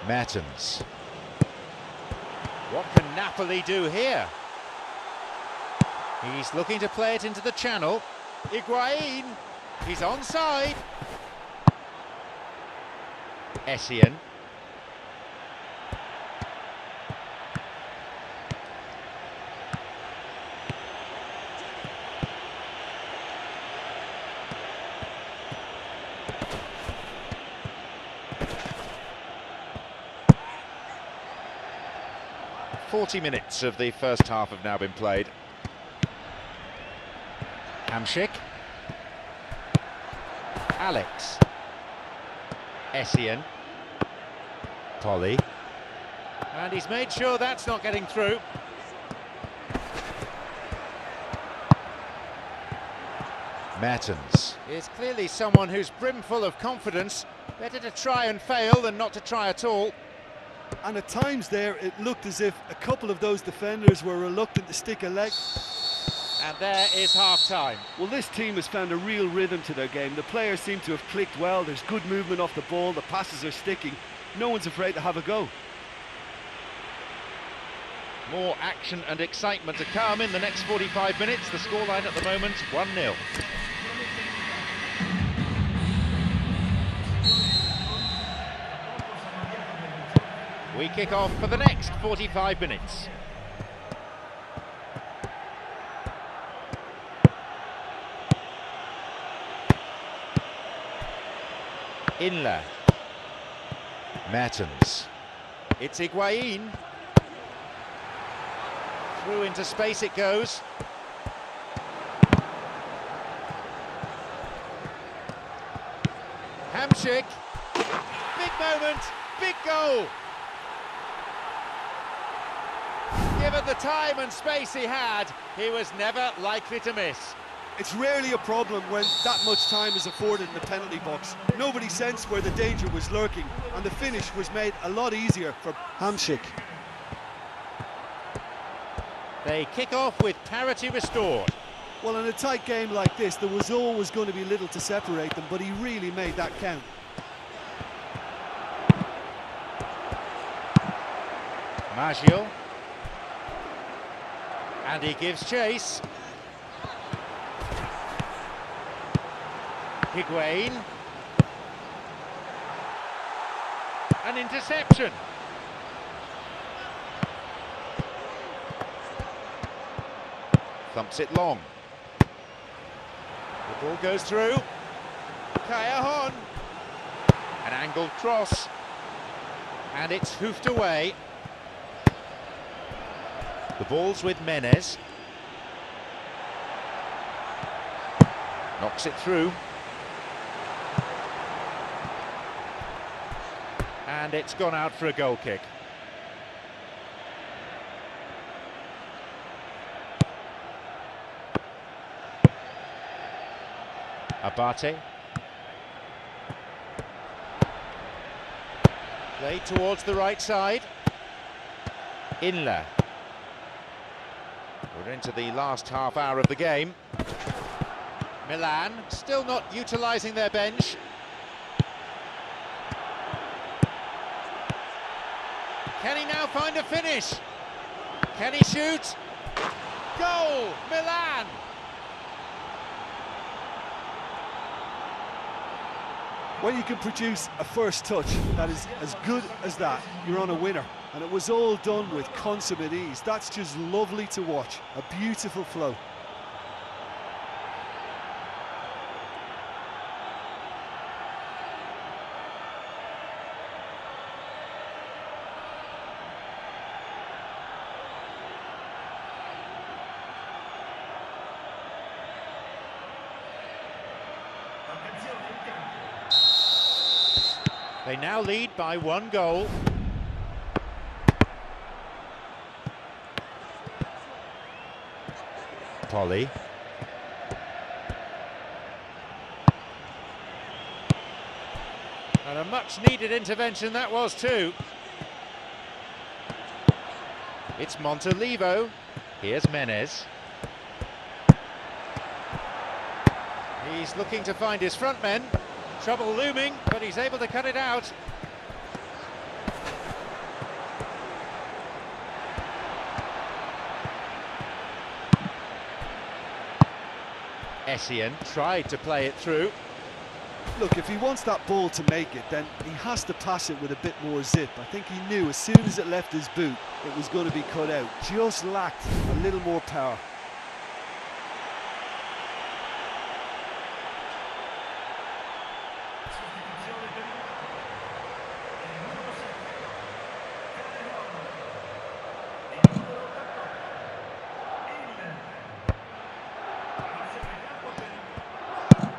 Mertens. What can Napoli do here? He's looking to play it into the channel. Higuain. He's onside. Essien. "40 minutes of the first half have now been played. Hamšík. Alex. Essien. Polly. And he's made sure that's not getting through. Mertens is clearly someone who's brimful of confidence. Better to try and fail than not to try at all. And at times there, it looked as if a couple of those defenders were reluctant to stick a leg. And there is half-time. Well, this team has found a real rhythm to their game. The players seem to have clicked well. There's good movement off the ball. The passes are sticking. No one's afraid to have a go. More action and excitement to come in the next 45 minutes. The scoreline at the moment, 1-0. We kick off for the next 45 minutes. Inler. Mertens. It's Higuain. Through into space it goes. Hamšík. Big moment, big goal. Given the time and space he had, he was never likely to miss. It's rarely a problem when that much time is afforded in the penalty box. Nobody sensed where the danger was lurking, and the finish was made a lot easier for Hamšík. They kick off with parity restored. Well, in a tight game like this, there was always going to be little to separate them, but he really made that count. Maggio. And he gives chase. Higuain. An interception. Thumps it long. The ball goes through. Callejon. An angled cross. And it's hoofed away. The ball's with Menez. Knocks it through. And it's gone out for a goal kick. Abate. Played towards the right side. Inler. We're into the last half hour of the game. Milan still not utilising their bench. Can he now find a finish? Can he shoot? Goal! Milan! When you can produce a first touch that is as good as that, you're on a winner. And it was all done with consummate ease. That's just lovely to watch. A beautiful flow. They now lead by 1 goal. Polly. And a much-needed intervention that was too. It's Montolivo. Here's Menez. He's looking to find his front men. Trouble looming, but he's able to cut it out. Essien tried to play it through. Look, if he wants that ball to make it, then he has to pass it with a bit more zip. I think he knew as soon as it left his boot, it was going to be cut out. Just lacked a little more power.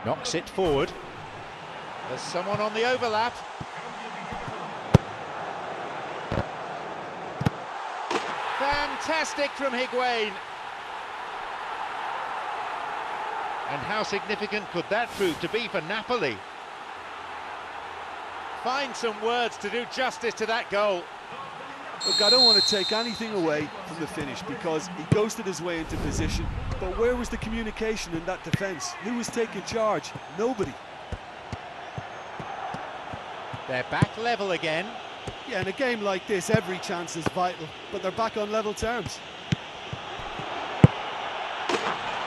Knocks it forward. There's someone on the overlap. Fantastic from Higuain. And how significant could that prove to be for Napoli? Find some words to do justice to that goal. Look, I don't want to take anything away from the finish because he ghosted his way into position. But where was the communication in that defence? Who was taking charge? Nobody. They're back level again. Yeah, in a game like this, every chance is vital, but they're back on level terms.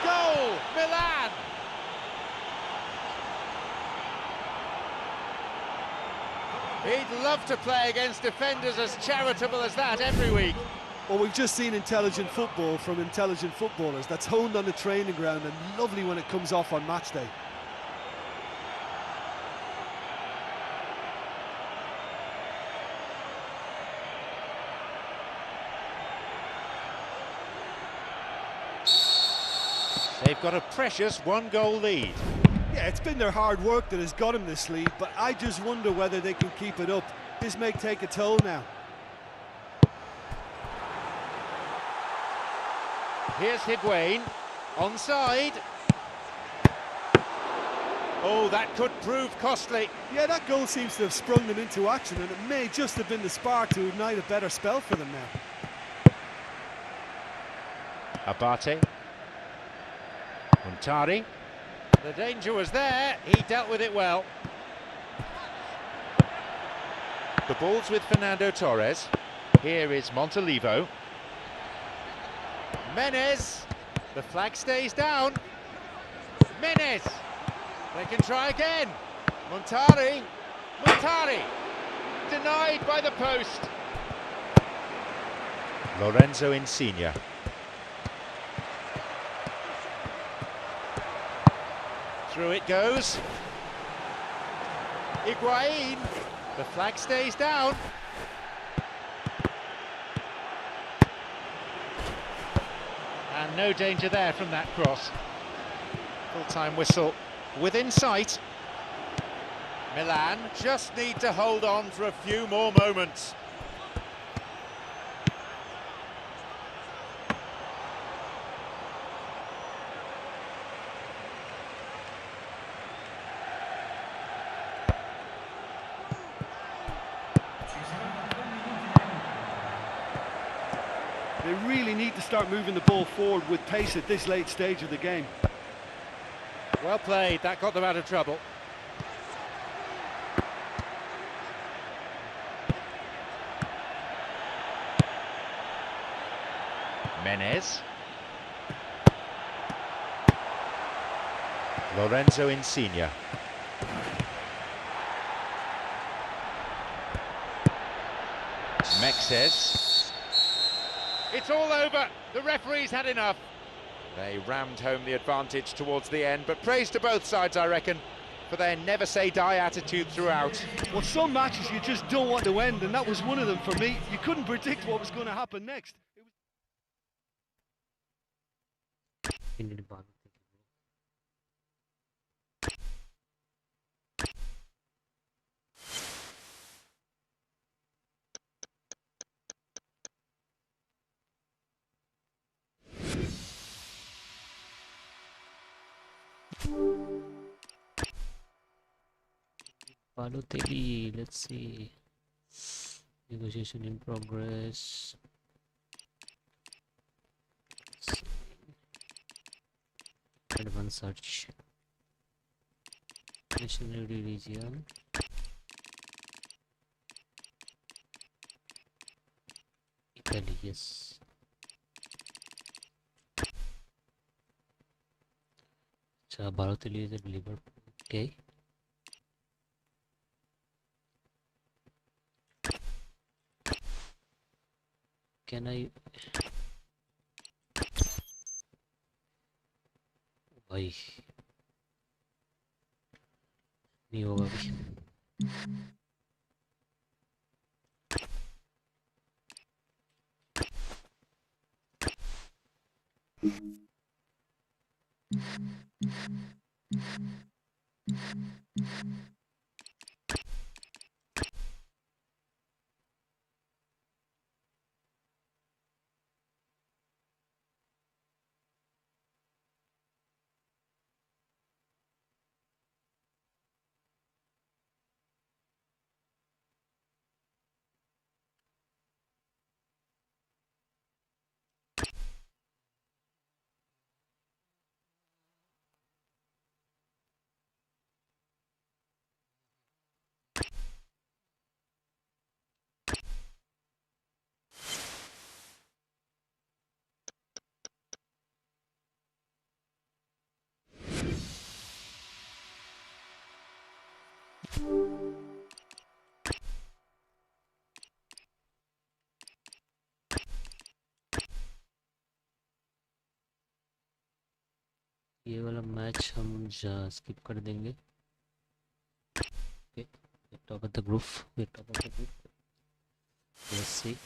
Goal! Milan! He'd love to play against defenders as charitable as that every week. Well, we've just seen intelligent football from intelligent footballers. That's honed on the training ground and lovely when it comes off on match day. They've got a precious 1-goal lead. Yeah, it's been their hard work that has got them this lead, but I just wonder whether they can keep it up. This may take a toll now. Here's Higuain, onside. Oh, that could prove costly. Yeah, that goal seems to have sprung them into action, and it may just have been the spark to ignite a better spell for them now. Abate. Montari. The danger was there, he dealt with it well. The ball's with Fernando Torres. Here is Montolivo. Menez. The flag stays down. Menez. They can try again. Montari. Montari. Denied by the post. Lorenzo Insigne. Through it goes. Higuain. The flag stays down. And no danger there from that cross. Full-time whistle within sight. Milan just need to hold on for a few more moments. really need to start moving the ball forward with pace at this late stage of the game. Well played, that got them out of trouble. Menez. Lorenzo Insigne. Mexes. It's all over. The referee's had enough. They rammed home the advantage towards the end, but praise to both sides, I reckon, for their never-say-die attitude throughout. Well, some matches you just don't want to end, and that was one of them for me. You couldn't predict what was going to happen next. Balotelli, let's see. Negotiation in progress. Advanced search. Nationality region. Italy, yes. So Balotelli is at Liverpool. Okay. Can I? भाई नहीं होगा अभी. ये वाला match हम skip कर देंगे. Okay, we're top of the group. We're top of the group. Let's see.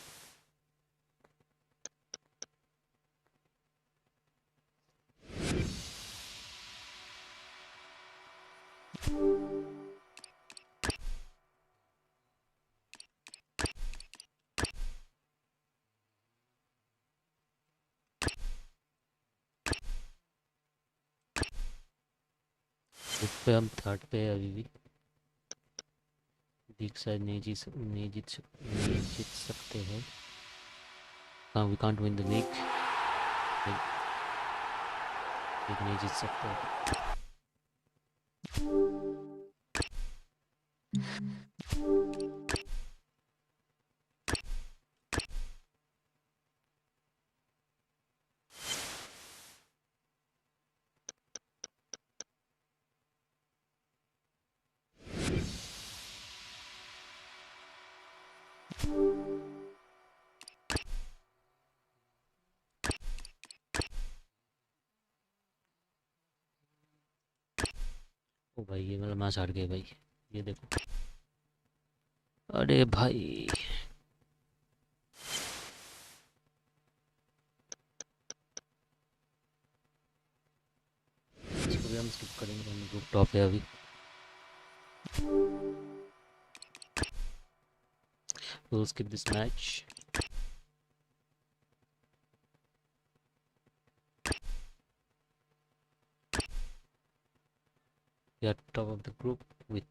Group पे हम थर्ड पे है अभी भी. लीग शायद नहीं जीत सकते हैं. We can't win the league. League नहीं जीत सकते. ओ भाई ये मेरा मैच हार गया भाई. ये देखो. अरे भाई इसको भी हम स्किप करेंगे. हम ग्रुप टॉप है अभी. We'll skip this match. We are top of the group with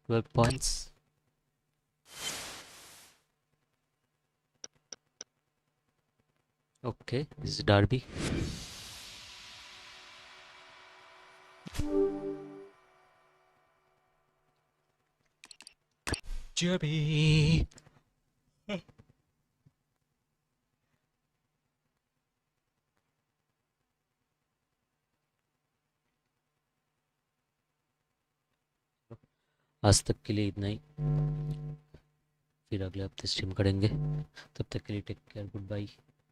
12 points. Okay, this is Derby. Derby. आज तक के लिए इतना ही, फिर अगले हफ्ते स्ट्रीम करेंगे. तब तक के लिए take care, goodbye,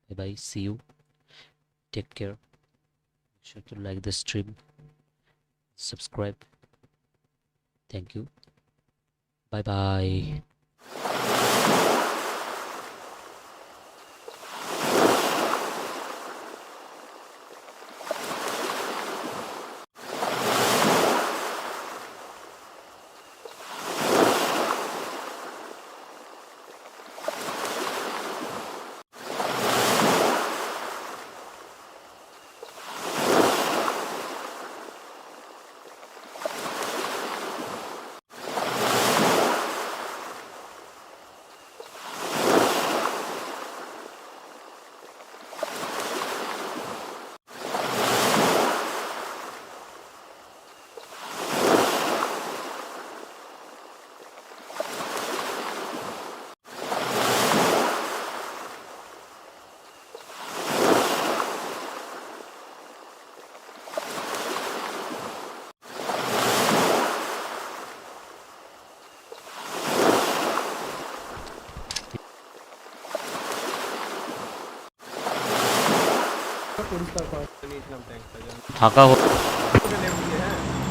bye bye, see you, take care. Make sure to like the stream, subscribe. Thank you. Bye bye. পরিষ্কার করা নিয়েছিলাম ট্যাঙ্কটা, ফাঁকা নেমে গিয়ে, হ্যাঁ